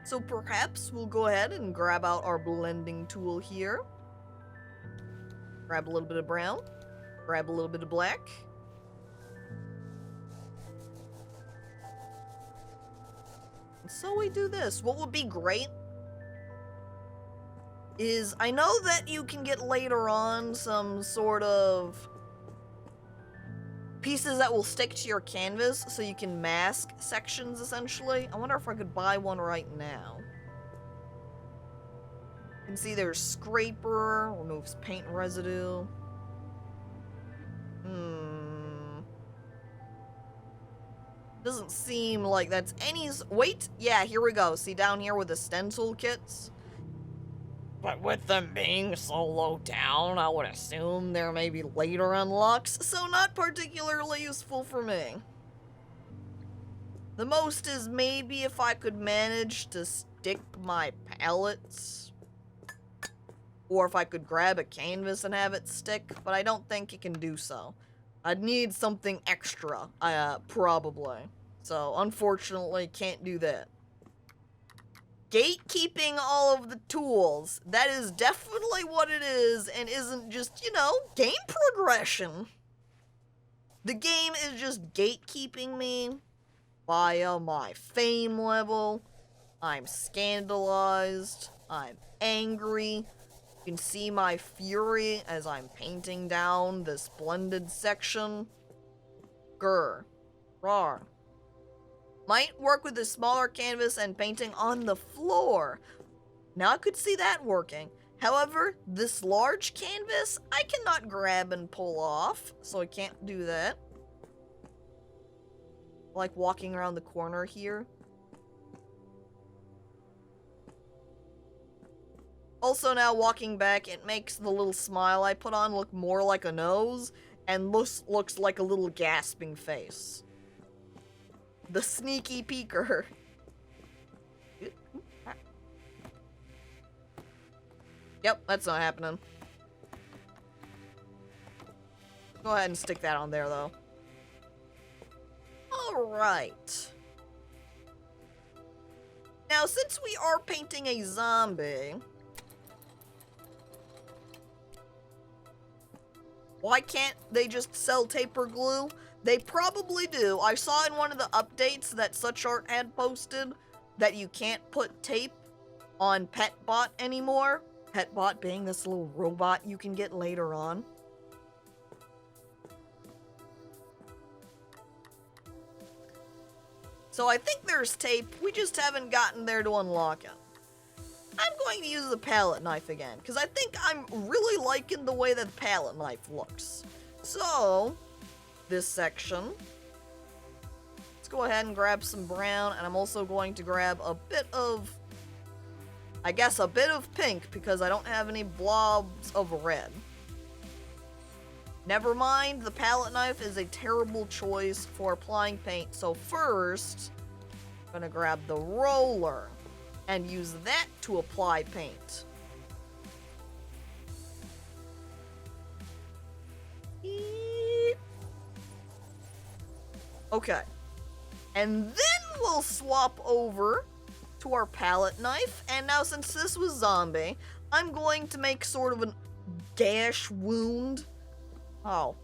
So perhaps we'll go ahead and grab out our blending tool here. Grab a little bit of brown. Grab a little bit of black. And so we do this. What would be great is, I know that you can get later on some sort of pieces that will stick to your canvas so you can mask sections, essentially. I wonder if I could buy one right now. You can see there's scraper, removes paint residue. Doesn't seem like that's any... Wait, yeah, here we go. See down here with the stencil kits? But with them being so low down, I would assume there may be later unlocks, so not particularly useful for me. The most is maybe if I could manage to stick my palettes, or if I could grab a canvas and have it stick, but I don't think it can do so. I'd need something extra, probably. So, unfortunately, can't do that. Gatekeeping all of the tools. That is definitely what it is, and isn't just, you know, game progression. The game is just gatekeeping me via my fame level. I'm scandalized. I'm angry. You can see my fury as I'm painting down this blended section. Grr. Rawr. Might work with a smaller canvas and painting on the floor. Now I could see that working. However, this large canvas, I cannot grab and pull off, so I can't do that. Like walking around the corner here. Also now walking back, it makes the little smile I put on look more like a nose, and looks like a little gasping face. The sneaky peeker. Yep, that's not happening. Go ahead and stick that on there, though. Alright. Now, since we are painting a zombie, why can't they just sell taper glue? They probably do. I saw in one of the updates that SuchArt had posted that you can't put tape on PetBot anymore. PetBot being this little robot you can get later on. So I think there's tape, we just haven't gotten there to unlock it. I'm going to use the palette knife again, because I think I'm really liking the way that the palette knife looks. So, this section, let's go ahead and grab some brown, and I'm also going to grab a bit of, I guess a bit of pink, because I don't have any blobs of red. Never mind, the palette knife is a terrible choice for applying paint, so first, I'm gonna grab the roller and use that to apply paint. Okay, and then we'll swap over to our palette knife, and now since this was zombie, I'm going to make sort of a gash wound. Oh,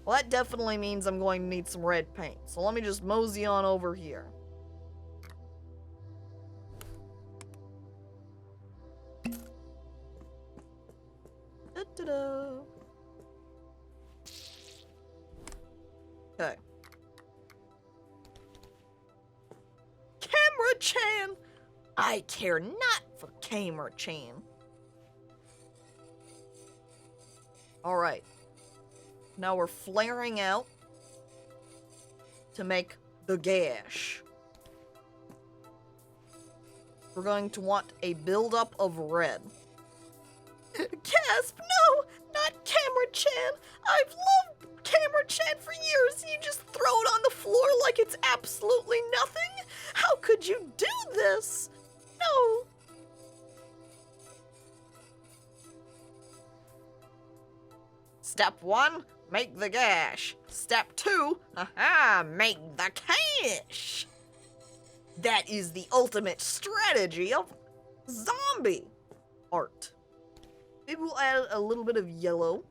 well that definitely means I'm going to need some red paint, so let me just mosey on over here. Da-da-da. Okay. Camera-chan! I care not for Camera-chan. Alright. Now we're flaring out to make the gash. We're going to want a buildup of red. Gasp! No! Not Camera-chan! I've loved Camera-chan for years! You just throw it on the floor like it's absolutely nothing? How could you do this? No! Step 1, make the gash. Step 2, make the cash. That is the ultimate strategy of zombie art. Maybe we'll add a little bit of yellow.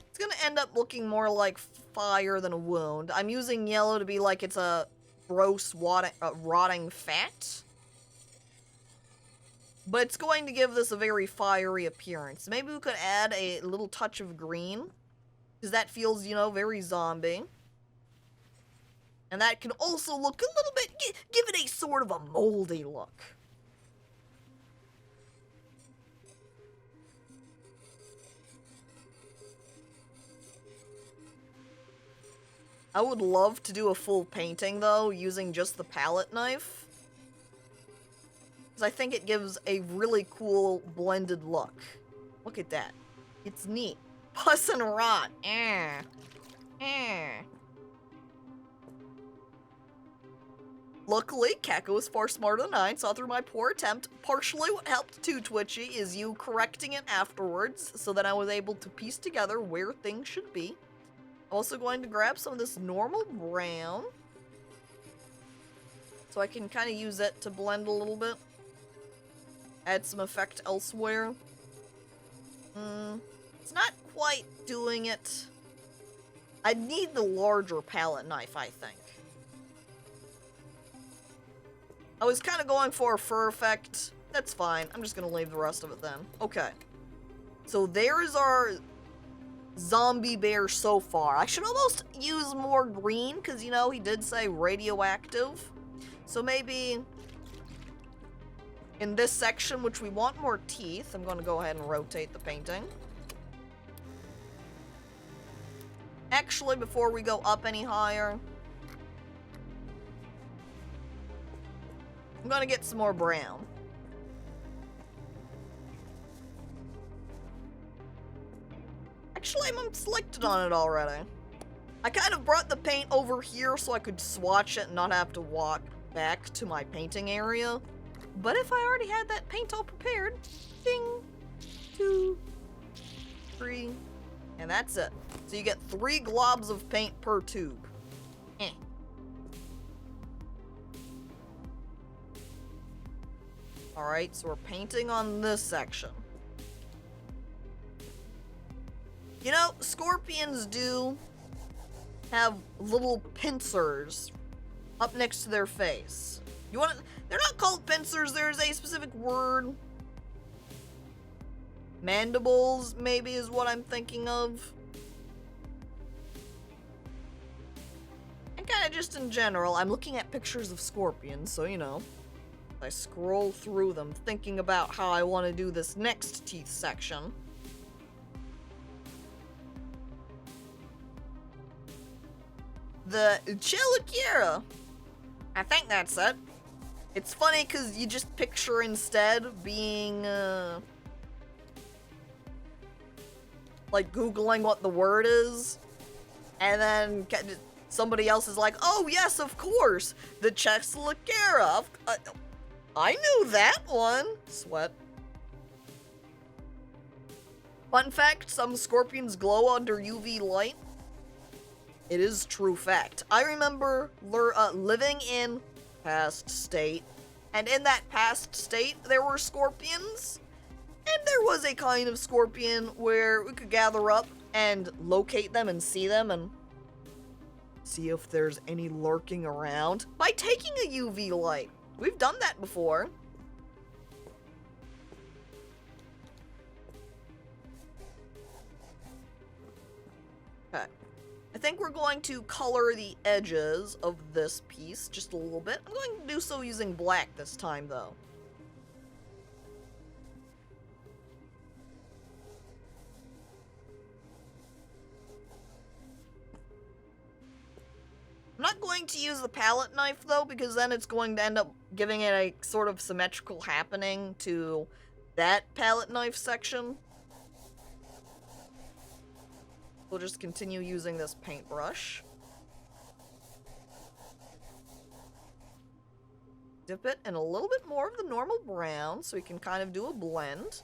It's gonna end up looking more like fire than a wound. I'm using yellow to be like it's a gross rotting fat. But it's going to give this a very fiery appearance. Maybe we could add a little touch of green. Because that feels, you know, very zombie. And that can also look a little bit, give it a sort of a moldy look. I would love to do a full painting, though, using just the palette knife. Because I think it gives a really cool blended look. Look at that. It's neat. Puss and rot. Luckily, Caco is far smarter than I, and saw through my poor attempt. Partially what helped too, Twitchy, is you correcting it afterwards, so that I was able to piece together where things should be. Also going to grab some of this normal brown, so I can kind of use it to blend a little bit. Add some effect elsewhere. It's not quite doing it. I need the larger palette knife, I think. I was kind of going for a fur effect. That's fine. I'm just going to leave the rest of it then. Okay. So there's our zombie bear so far. I should almost use more green because, you know, he did say radioactive. So maybe in this section, which we want more teeth, I'm going to go ahead and rotate the painting. Actually, before we go up any higher, I'm going to get some more brown. Actually, I'm selected on it already. I kind of brought the paint over here so I could swatch it and not have to walk back to my painting area. But if I already had that paint all prepared, ding, 2, 3, and that's it. So you get 3 globs of paint per tube. Eh. Alright, so we're painting on this section. You know, scorpions do have little pincers up next to their face. They're not called pincers, there's a specific word. Mandibles, maybe, is what I'm thinking of. And kinda just in general, I'm looking at pictures of scorpions, so you know. I scroll through them, thinking about how I want to do this next teeth section. The Chelicera. I think that's it. It's funny because you just picture instead being, like Googling what the word is, and then somebody else is like, oh yes, of course, the Chelicera. I knew that one. Sweat. Fun fact, some scorpions glow under UV light. It is true fact. I remember living in past state, and in that past state, there were scorpions, and there was a kind of scorpion where we could gather up and locate them and see them and see if there's any lurking around by taking a UV light. We've done that before. Okay. I think we're going to color the edges of this piece just a little bit. I'm going to do so using black this time, though. I'm not going to use the palette knife, though, because then it's going to end up giving it a sort of symmetrical happening to that palette knife section. We'll just continue using this paintbrush. Dip it in a little bit more of the normal brown so we can kind of do a blend.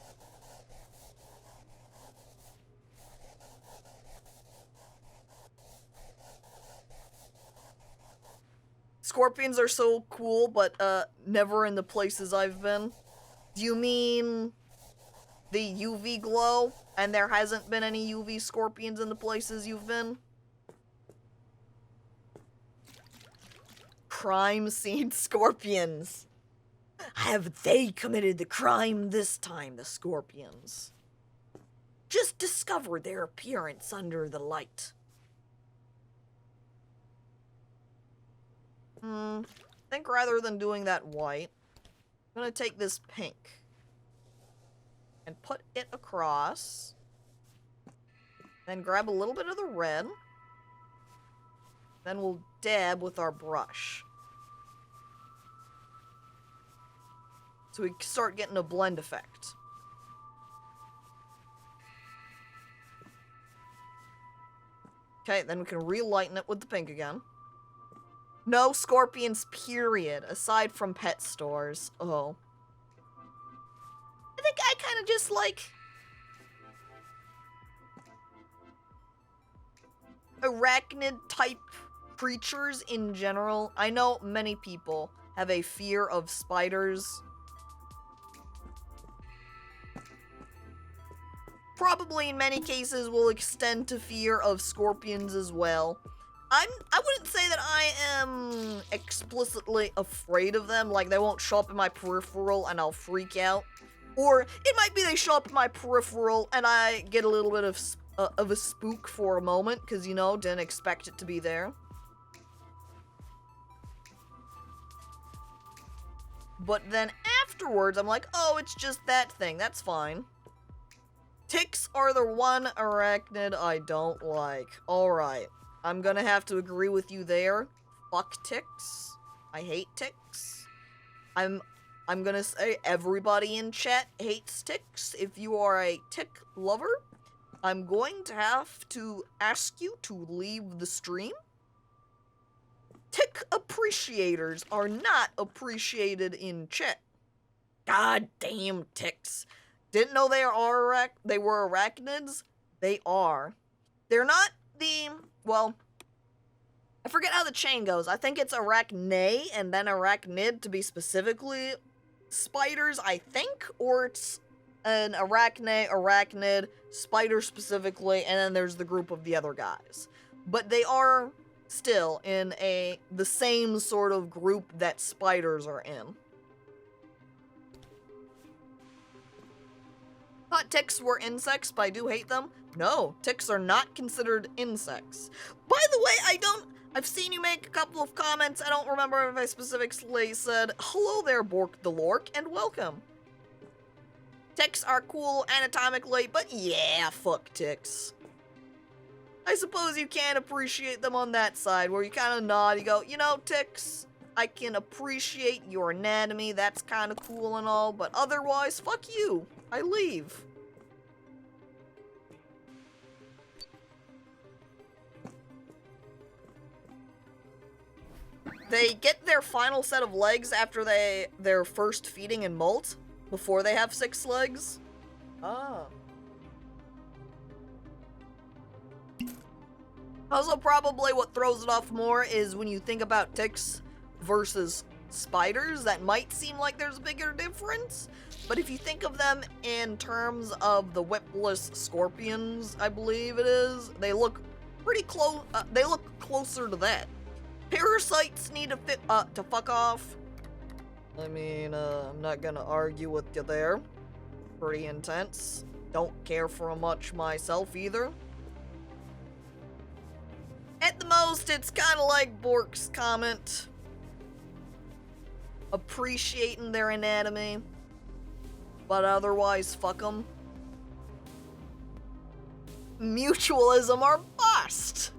Scorpions are so cool, but never in the places I've been. Do you mean the UV glow, and there hasn't been any UV scorpions in the places you've been? Crime scene scorpions. Have they committed the crime this time, the scorpions? Just discover their appearance under the light. I think rather than doing that white, I'm gonna take this pink and put it across. Then grab a little bit of the red. Then we'll dab with our brush. So we start getting a blend effect. Okay, then we can relighten it with the pink again. No scorpions, period, aside from pet stores. Oh. I think I kind of just like arachnid-type creatures in general. I know many people have a fear of spiders. Probably in many cases will extend to fear of scorpions as well. I wouldn't say that I am explicitly afraid of them, like they won't show up in my peripheral and I'll freak out. Or it might be they show up in my peripheral and I get a little bit of a spook for a moment, because, you know, didn't expect it to be there. But then afterwards, I'm like, oh, it's just that thing, that's fine. Ticks are the one arachnid I don't like. Alright. I'm gonna have to agree with you there. Fuck ticks. I hate ticks. I'm gonna say everybody in chat hates ticks. If you are a tick lover, I'm going to have to ask you to leave the stream. Tick appreciators are not appreciated in chat. God damn ticks. Didn't know they were arachnids? They are. They're not the, well, I forget how the chain goes. I think it's arachne and then arachnid to be specifically spiders, I think, or it's an arachne, arachnid, spider specifically, and then there's the group of the other guys. But they are still in the same sort of group that spiders are in. Thought ticks were insects, but I do hate them. No, ticks are not considered insects. By the way, I've seen you make a couple of comments. I don't remember if I specifically said, hello there, Bork the Lork, and welcome. Ticks are cool anatomically, but yeah, fuck ticks. I suppose you can appreciate them on that side, where you kind of nod, you go, you know, ticks, I can appreciate your anatomy, that's kind of cool and all, but otherwise, fuck you. I leave. They get their final set of legs after their first feeding and molt, before they have 6 legs. Ah. Also, probably what throws it off more is when you think about ticks versus spiders, that might seem like there's a bigger difference. But if you think of them in terms of the whipless scorpions, I believe it is, they look pretty close. They look closer to that. Parasites need to fuck off. I mean, I'm not gonna argue with you there. Pretty intense. Don't care for 'em much myself either. At the most, it's kind of like Bork's comment. Appreciating their anatomy. But otherwise, fuck 'em. Mutualism or bust!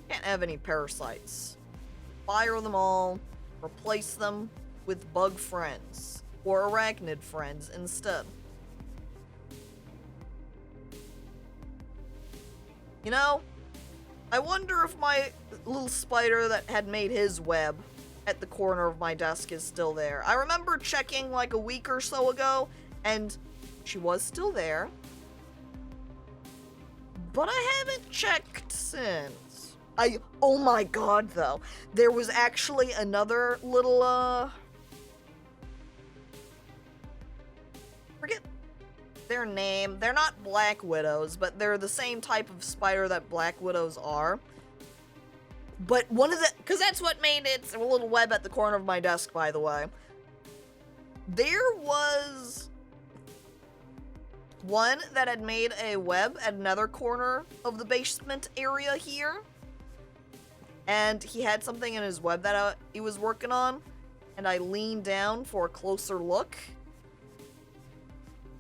Can't have any parasites. Fire them all. Replace them with bug friends. Or arachnid friends instead. You know, I wonder if my little spider that had made his web at the corner of my desk is still there. I remember checking like a week or so ago, and she was still there. But I haven't checked since. Oh my god, though. There was actually another little, forget their name. They're not black widows, but they're the same type of spider that black widows are. But because that's what made its little web at the corner of my desk, by the way. There was one that had made a web at another corner of the basement area here. And he had something in his web that he was working on. And I leaned down for a closer look.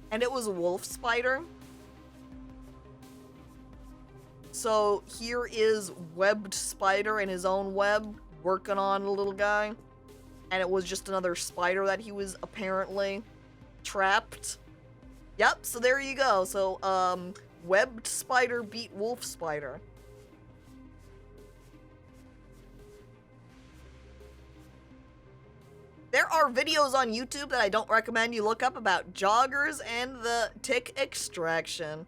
And it was a wolf spider. So here is webbed spider in his own web, working on a little guy. And it was just another spider that he was apparently trapped. Yep, so there you go. So, webbed spider beat wolf spider. There are videos on YouTube that I don't recommend you look up about joggers and the tick extraction.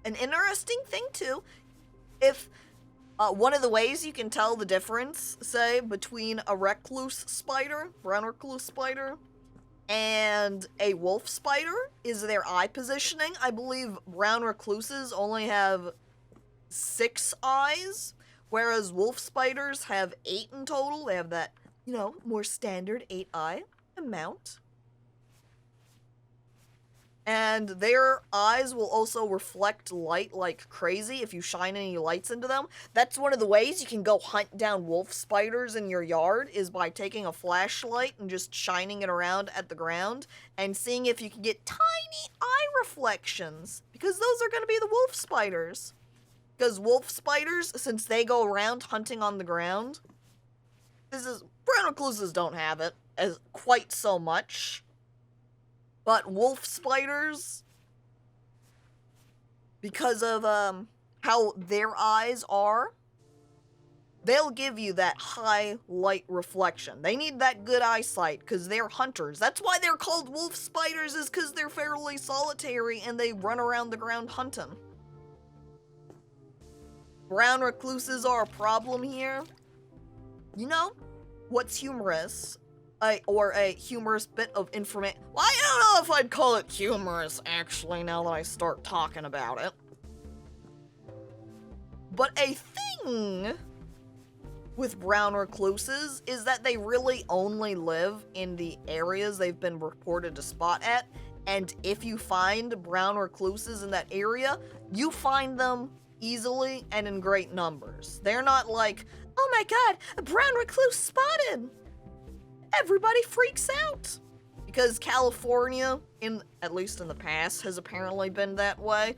An interesting thing too, if one of the ways you can tell the difference, say, between a recluse spider, brown recluse spider, and a wolf spider is their eye positioning. I believe brown recluses only have 6 eyes, whereas wolf spiders have 8 in total. They have that, you know, more standard 8-eye amount. And their eyes will also reflect light like crazy if you shine any lights into them. That's one of the ways you can go hunt down wolf spiders in your yard, is by taking a flashlight and just shining it around at the ground and seeing if you can get tiny eye reflections, because those are going to be the wolf spiders. Because wolf spiders, since they go around hunting on the ground, brown recluses don't have it as quite so much. But wolf spiders, because of how their eyes are, they'll give you that high light reflection. They need that good eyesight because they're hunters. That's why they're called wolf spiders, is because they're fairly solitary and they run around the ground hunting. Brown recluses are a problem here. You know what's humorous? Or a humorous bit of information. Well, I don't know if I'd call it humorous, actually, now that I start talking about it. But a thing with brown recluses is that they really only live in the areas they've been reported to spot at. And if you find brown recluses in that area, you find them easily and in great numbers. They're not like, oh my god, a brown recluse spotted! Everybody freaks out! Because California, at least in the past, has apparently been that way.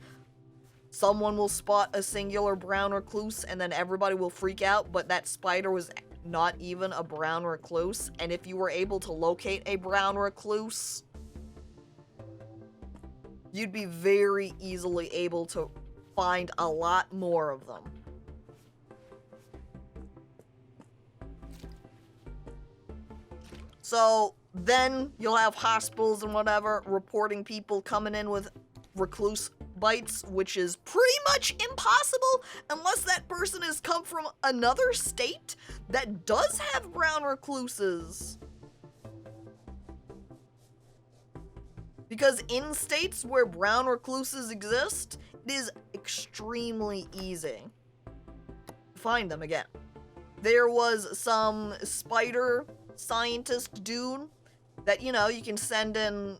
Someone will spot a singular brown recluse and then everybody will freak out, but that spider was not even a brown recluse. And if you were able to locate a brown recluse, you'd be very easily able to find a lot more of them. So then you'll have hospitals and whatever reporting people coming in with recluse bites, which is pretty much impossible unless that person has come from another state that does have brown recluses. Because in states where brown recluses exist, it is extremely easy to find them again. There was some spider scientist dude that, you know, you can send in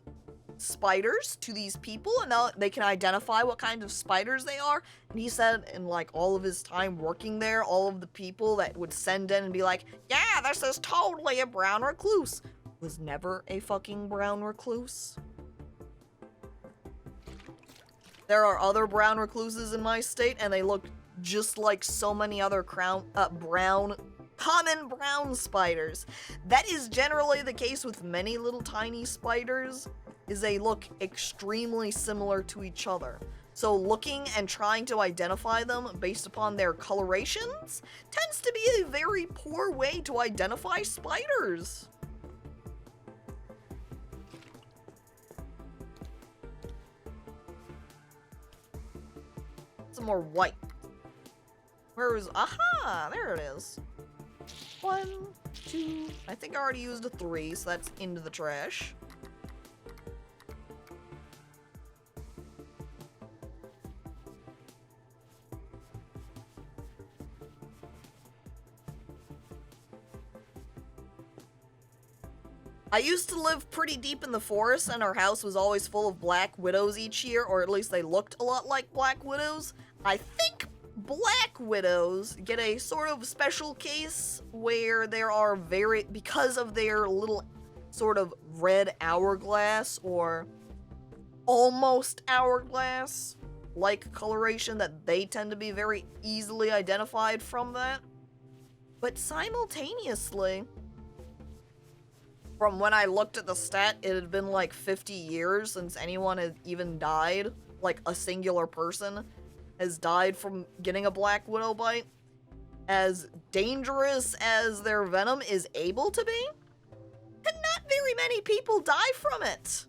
spiders to these people and they can identify what kind of spiders they are. And he said in like all of his time working there, all of the people that would send in and be like, yeah, this is totally a brown recluse, was never a fucking brown recluse. There are other brown recluses in my state and they look just like so many other common brown spiders. That is generally the case with many little tiny spiders, is they look extremely similar to each other. So looking and trying to identify them based upon their colorations tends to be a very poor way to identify spiders. Some more white. Where is, aha, there it is. 1, 2, I think I already used a 3, so that's into the trash. I used to live pretty deep in the forest and our house was always full of black widows each year, or at least they looked a lot like black widows. I think black widows get a sort of special case where there are because of their little sort of red hourglass or almost hourglass like coloration, that they tend to be very easily identified from that. But simultaneously, from when I looked at the stat, it had been like 50 years since anyone had even died, like a singular person has died from getting a black widow bite. As dangerous as their venom is able to be, and not very many people die from it.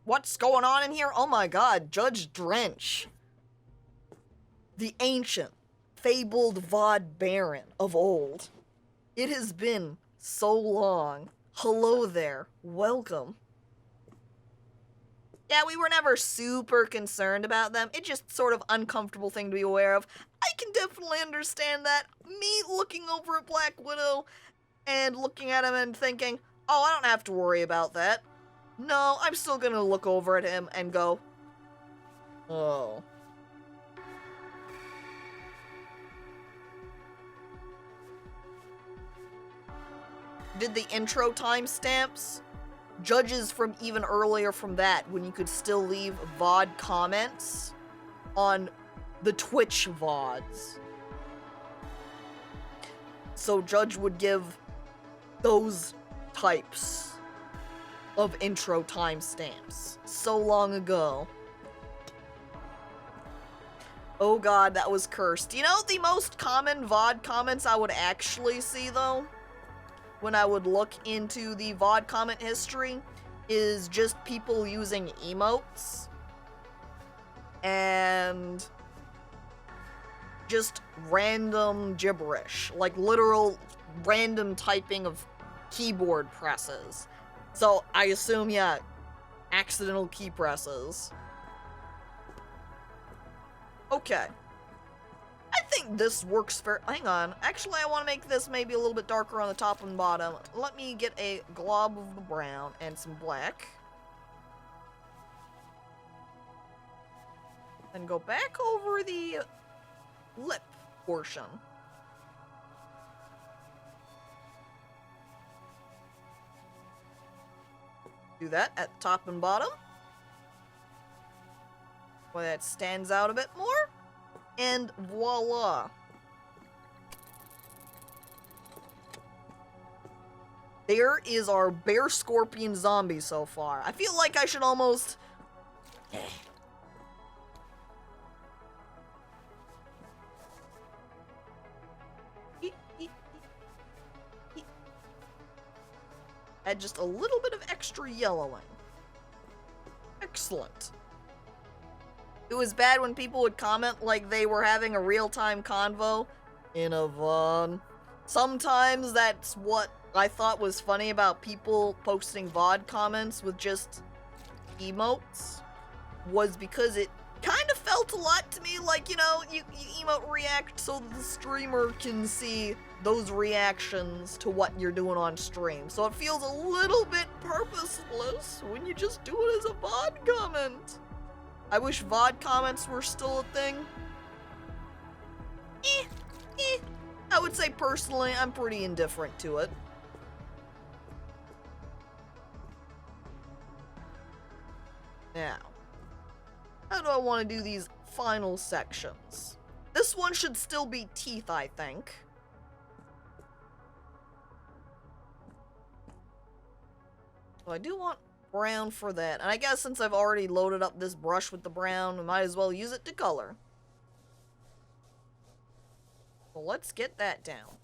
What's going on in here? Oh my god, Judge Drench. The ancient, fabled Vaude Baron of old. It has been so long. Hello there. Welcome. Yeah, we were never super concerned about them. It's just sort of uncomfortable thing to be aware of. I can definitely understand that. Me looking over at Black Widow and looking at him and thinking, oh, I don't have to worry about that. No, I'm still gonna look over at him and go, oh. did the intro timestamps, judges from even earlier from that, when you could still leave VOD comments on the Twitch VODs. So Judge would give those types of intro timestamps so long ago. Oh god, that was cursed. You know the most common VOD comments I would actually see, though, when I would look into the VOD comment history, is just people using emotes and just random gibberish, like literal random typing of keyboard presses. So I assume, yeah, accidental key presses. Okay. I think this works fair. Hang on. Actually, I want to make this maybe a little bit darker on the top and bottom. Let me get a glob of the brown and some black. And go back over the lip portion. Do that at the top and bottom. Where that stands out a bit more. And voila. There is our bear scorpion zombie so far. I feel like I should almost... add just a little bit of extra yellowing. Excellent. It was bad when people would comment like they were having a real-time convo in a VOD. Sometimes that's what I thought was funny about people posting VOD comments with just emotes, was because it kind of felt a lot to me like, you know, you emote react so the streamer can see those reactions to what you're doing on stream. So it feels a little bit purposeless when you just do it as a VOD comment. I wish VOD comments were still a thing. I would say personally, I'm pretty indifferent to it. Now, how do I want to do these final sections? This one should still be teeth, I think. So I do want brown for that. And I guess since I've already loaded up this brush with the brown, we might as well use it to color. Well, let's get that down.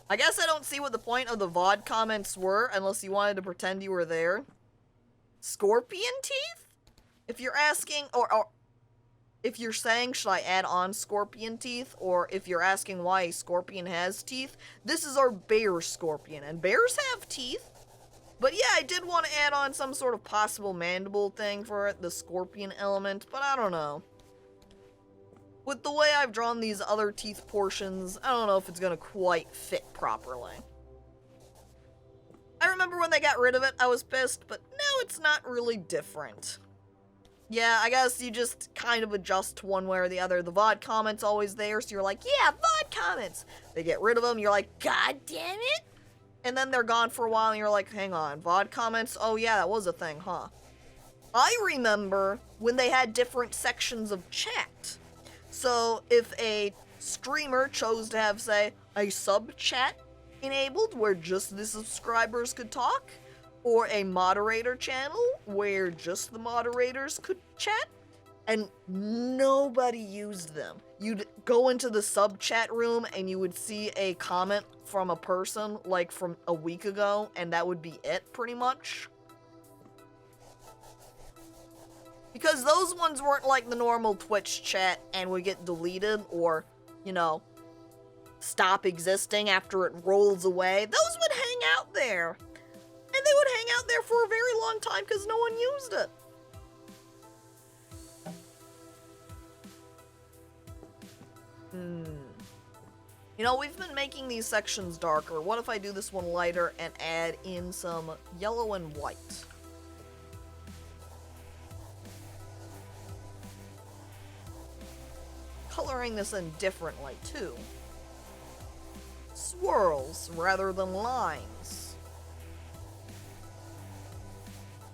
I guess I don't see what the point of the VOD comments were, unless you wanted to pretend you were there. Scorpion teeth? If you're asking, or if you're saying, should I add on scorpion teeth, or if you're asking why a scorpion has teeth, this is our bear scorpion, and bears have teeth. But yeah, I did want to add on some sort of possible mandible thing for it, the scorpion element, but I don't know. With the way I've drawn these other teeth portions, I don't know if it's gonna quite fit properly. I remember when they got rid of it, I was pissed, but now it's not really different. Yeah, I guess you just kind of adjust one way or the other. The VOD comment's always there, so you're like, yeah, VOD comments! They get rid of them, you're like, god damn it! And then they're gone for a while, and you're like, hang on, VOD comments? Oh yeah, that was a thing, huh? I remember when they had different sections of chat. So if a streamer chose to have, say, a sub chat enabled where just the subscribers could talk, or a moderator channel where just the moderators could chat, and nobody used them. You'd go into the sub chat room and you would see a comment from a person like from a week ago, and that would be it pretty much. Because those ones weren't like the normal Twitch chat and would get deleted or, you know, stop existing after it rolls away. Those would hang out there. And they would hang out there for a very long time because no one used it. You know, we've been making these sections darker. What if I do this one lighter and add in some yellow and white? Coloring this in differently, too. swirls rather than lines.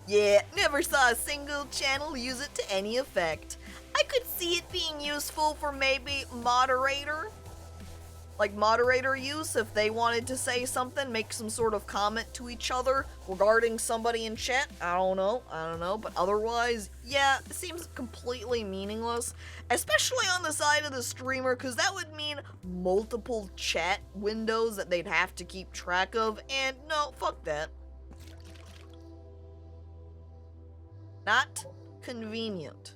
Yeah, never saw a single channel use it to any effect. I could see it being useful for maybe moderator. Like moderator use, if they wanted to say something, make some sort of comment to each other regarding somebody in chat. I don't know, but otherwise, yeah, it seems completely meaningless, especially on the side of the streamer, because that would mean multiple chat windows that they'd have to keep track of, and no, fuck that. Not convenient.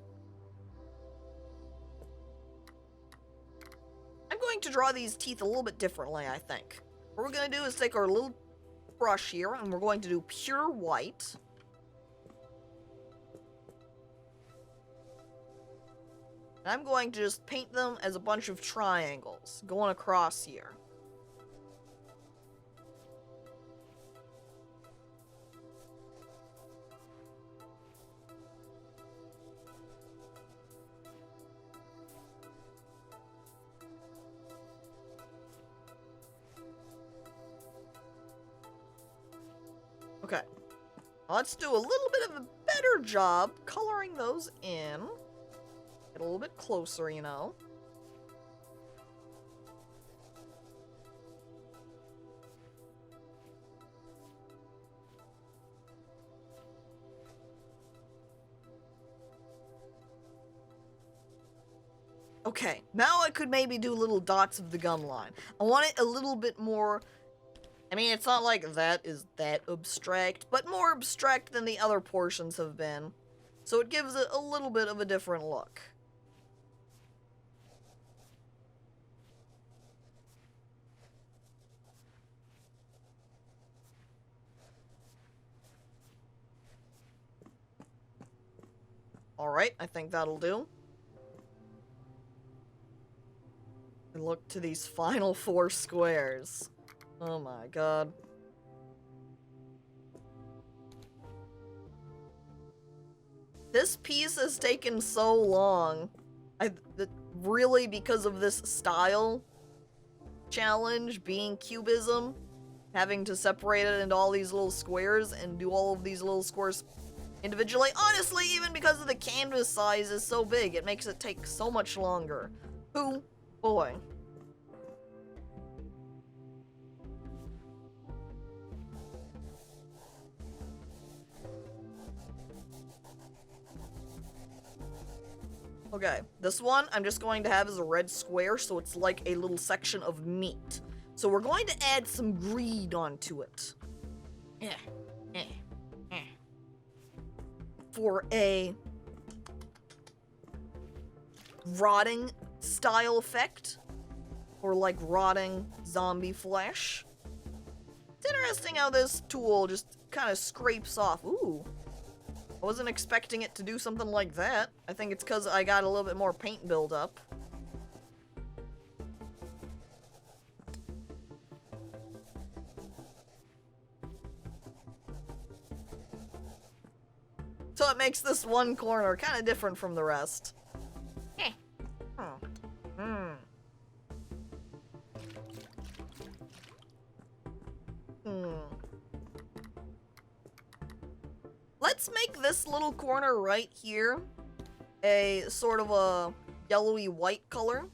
I'm going to draw these teeth a little bit differently, I think. What we're going to do is take our little brush here, and we're going to do pure white. And I'm going to just paint them as a bunch of triangles going across here. Okay, let's do a little bit of a better job coloring those in. Get a little bit closer, you know. Okay, now I could maybe do little dots of the gum line. I want it a little bit more... I mean, it's not like that is that abstract, but more abstract than the other portions have been. So it gives it a little bit of a different look. Alright, I think that'll do. And look to these final 4 squares. Oh my god. This piece has taken so long. Really, because of this style challenge being cubism, having to separate it into all these little squares and do all of these little squares individually. Honestly, even because of the canvas size is so big, it makes it take so much longer. Oh boy. Okay, this one I'm just going to have as a red square, so it's like a little section of meat. So we're going to add some greed onto it. For a rotting style effect, or like rotting zombie flesh. It's interesting how this tool just kind of scrapes off. Ooh. I wasn't expecting it to do something like that. I think it's because I got a little bit more paint buildup. So it makes this one corner kind of different from the rest. Let's make this little corner right here a sort of a yellowy white color,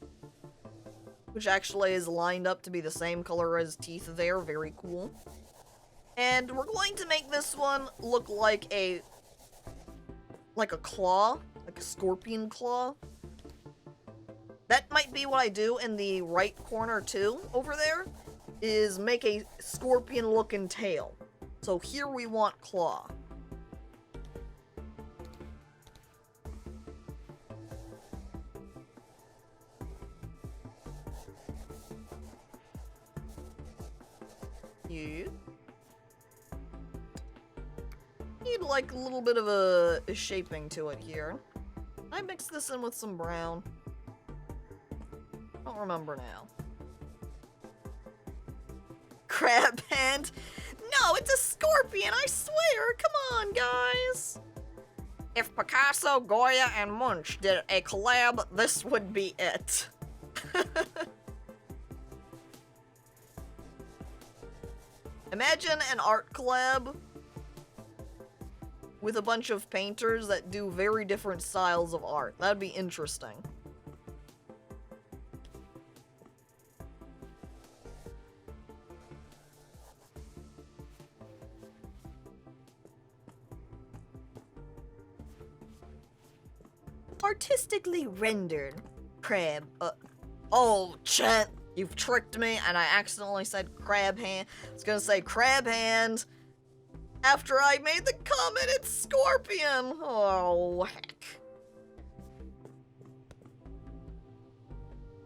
which actually is lined up to be the same color as teeth there. Very cool. And we're going to make this one look like a claw, like a scorpion claw. That might be what I do in the right corner too, over there, is make a scorpion looking tail. So here we want claw. You need like a little bit of a shaping to it here. I mixed this in with some brown. Don't remember now. Crab hand? No, it's a scorpion, I swear! Come on, guys! If Picasso, Goya, and Munch did a collab, this would be it. Imagine an art collab with a bunch of painters that do very different styles of art. That'd be interesting. Artistically rendered. Crab. Oh, Chet, you've tricked me, and I accidentally said crab hand. I was gonna say crab hand after I made the comment, it's scorpion. Oh, heck.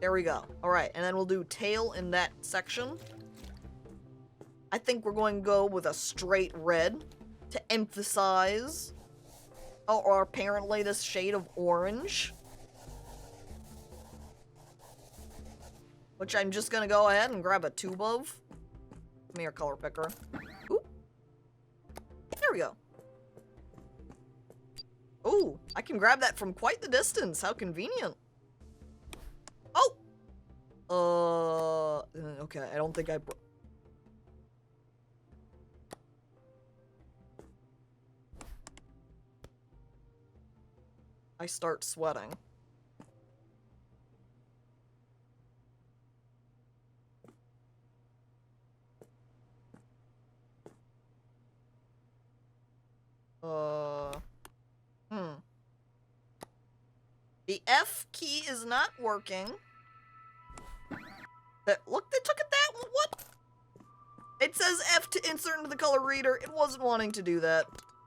There we go. All right, and then we'll do tail in that section. I think we're going to go with a straight red to emphasize, or apparently this shade of orange. Which I'm just gonna go ahead and grab a tube of. Come here, color picker. Ooh. There we go. Ooh, I can grab that from quite the distance. How convenient. Oh! Okay, I don't think I start sweating. The F key is not working. Look, they took it that one. What? It says F to insert into the color reader. It wasn't wanting to do that.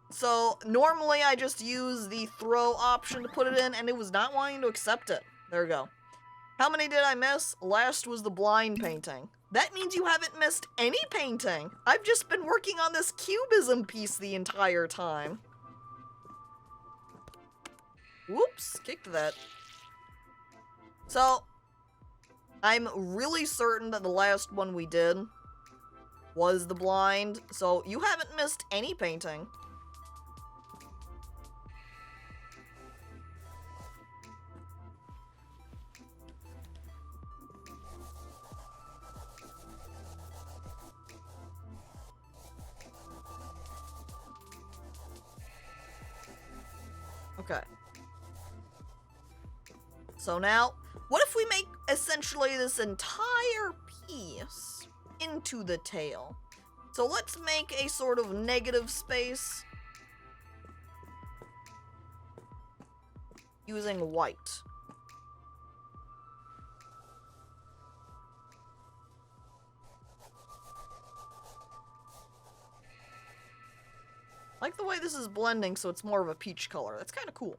So, normally I just use the throw option to put it in, and it was not wanting to accept it. There we go. How many did I miss? Last was the blind painting. That means you haven't missed any painting. I've just been working on this cubism piece the entire time. Whoops, kicked that. So, I'm really certain that the last one we did was the blind, so you haven't missed any painting. Okay. So now, what if we make essentially this entire piece into the tail? So let's make a sort of negative space using white. I like the way this is blending, so it's more of a peach color. That's kind of cool.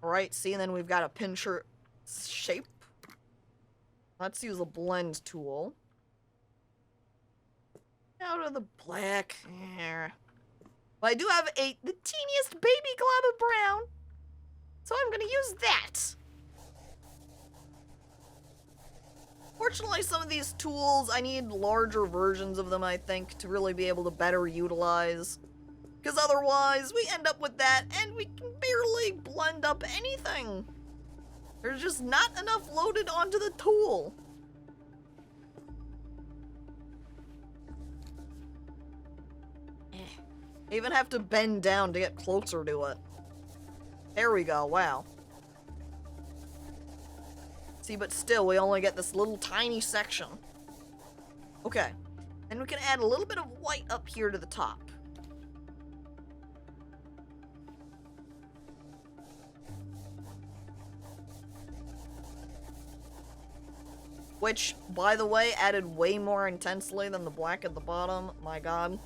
Alright, see, and then we've got a pincher shape. Let's use a blend tool. Out of the black. There. But I do have the teeniest baby glob of brown. So I'm gonna use that. Fortunately, some of these tools, I need larger versions of them, I think, to really be able to better utilize. Because otherwise, we end up with that, and we can barely blend up anything. There's just not enough loaded onto the tool. I even have to bend down to get closer to it. There we go, wow. See, but still, we only get this little tiny section. Okay, then we can add a little bit of white up here to the top. Which, by the way, added way more intensely than the black at the bottom. My god.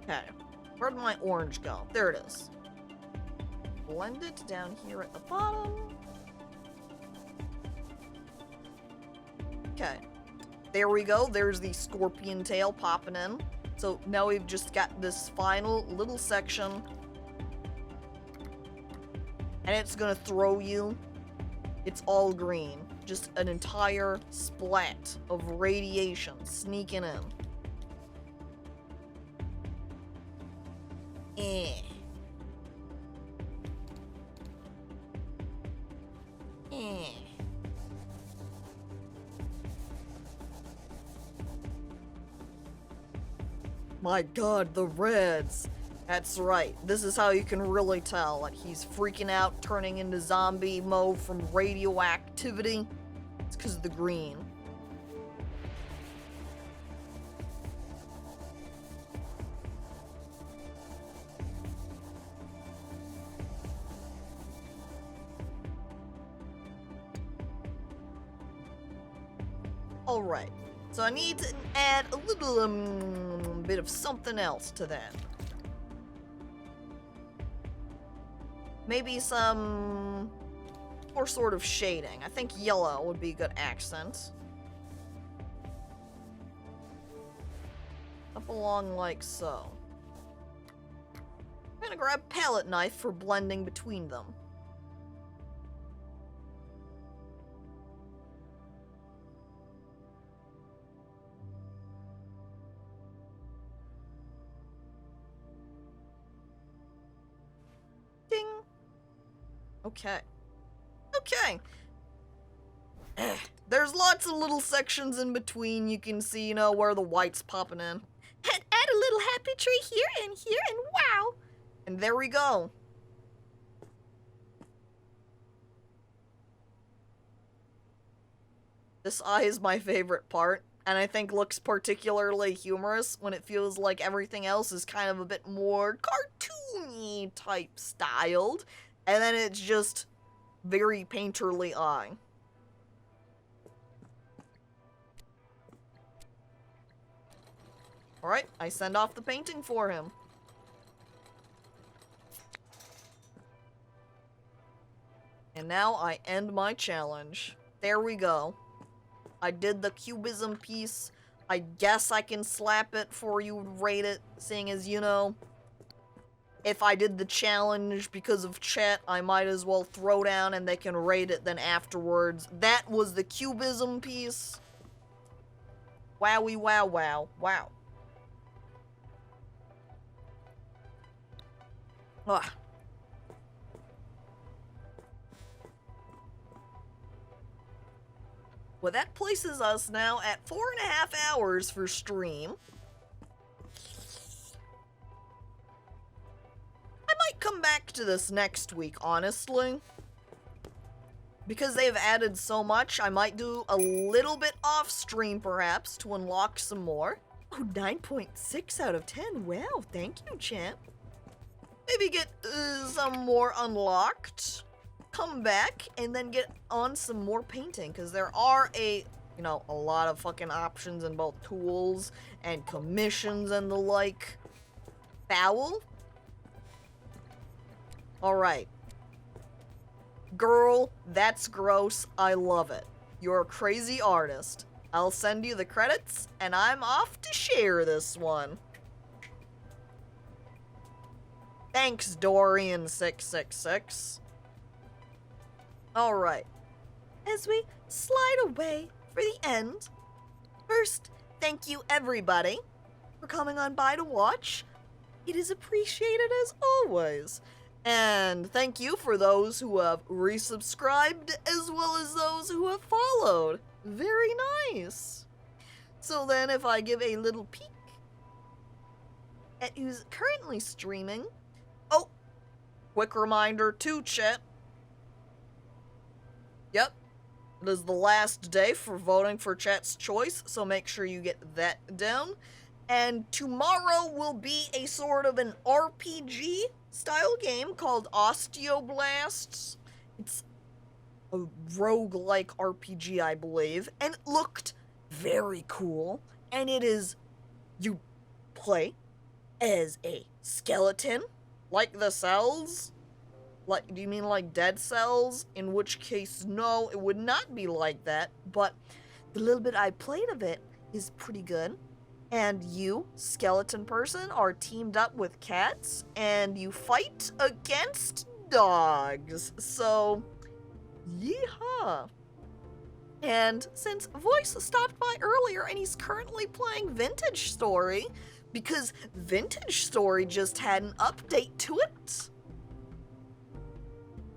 Okay. Where'd my orange go? There it is. Blend it down here at the bottom. Okay, there we go. There's the scorpion tail popping in. So now we've just got this final little section and it's gonna throw you. It's all green. Just an entire splat of radiation sneaking in. Eh. Eh. My god, the reds. That's right. This is how you can really tell. Like, he's freaking out, turning into zombie mode from radioactivity. It's because of the green. Alright. So I need to add a little bit of something else to that. Maybe some more sort of shading. I think yellow would be a good accent. Up along like so. I'm gonna grab palette knife for blending between them. Ding. Okay. Okay. There's lots of little sections in between. You can see, you know, where the white's popping in. And add a little happy tree here, and wow! And there we go. This eye is my favorite part, and I think looks particularly humorous when it feels like everything else is kind of a bit more cartoony type styled, and then it's just very painterly eye. Alright, I send off the painting for him. And now I end my challenge. There we go. I did the cubism piece. I guess I can slap it for you to rate it, seeing as, you know, if I did the challenge because of chat, I might as well throw down and they can rate it then afterwards. That was the cubism piece. Wowie wow wow. Wow. Ugh. Well, that places us now at 4.5 hours for stream. I might come back to this next week, honestly. Because they've added so much, I might do a little bit off stream, perhaps, to unlock some more. Oh, 9.6 out of 10. Wow, thank you, champ. Maybe get some more unlocked. Come back and then get on some more painting, because there are a lot of fucking options in both tools and commissions and the like. Foul. Alright. Girl, that's gross. I love it. You're a crazy artist. I'll send you the credits, and I'm off to share this one. Thanks, Dorian666. Alright. As we slide away for the end, first, thank you everybody for coming on by to watch. It is appreciated as always. And thank you for those who have resubscribed as well as those who have followed. Very nice. So then if I give a little peek at who's currently streaming. Oh, quick reminder to chat. Yep, it is the last day for voting for chat's choice, so make sure you get that down. And tomorrow will be a sort of an RPG style game called Osteoblasts. It's a roguelike RPG, I believe, and it looked very cool. And it is, you play as a skeleton, like the cells. Like, do you mean like Dead Cells? In which case, no, it would not be like that. But the little bit I played of it is pretty good. And you, skeleton person, are teamed up with cats, and you fight against dogs. So, yeehaw. And since Voice stopped by earlier and he's currently playing Vintage Story, because Vintage Story just had an update to it,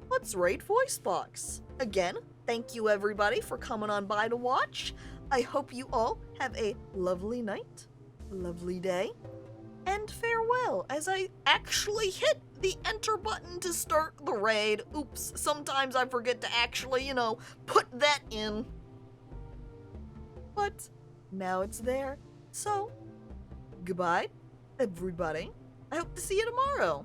let's rate Voicebox. Again, thank you everybody for coming on by to watch. I hope you all have a lovely night, lovely day, and farewell as I actually hit the enter button to start the raid. Oops, sometimes I forget to actually, put that in. But now it's there. So, goodbye, everybody. I hope to see you tomorrow.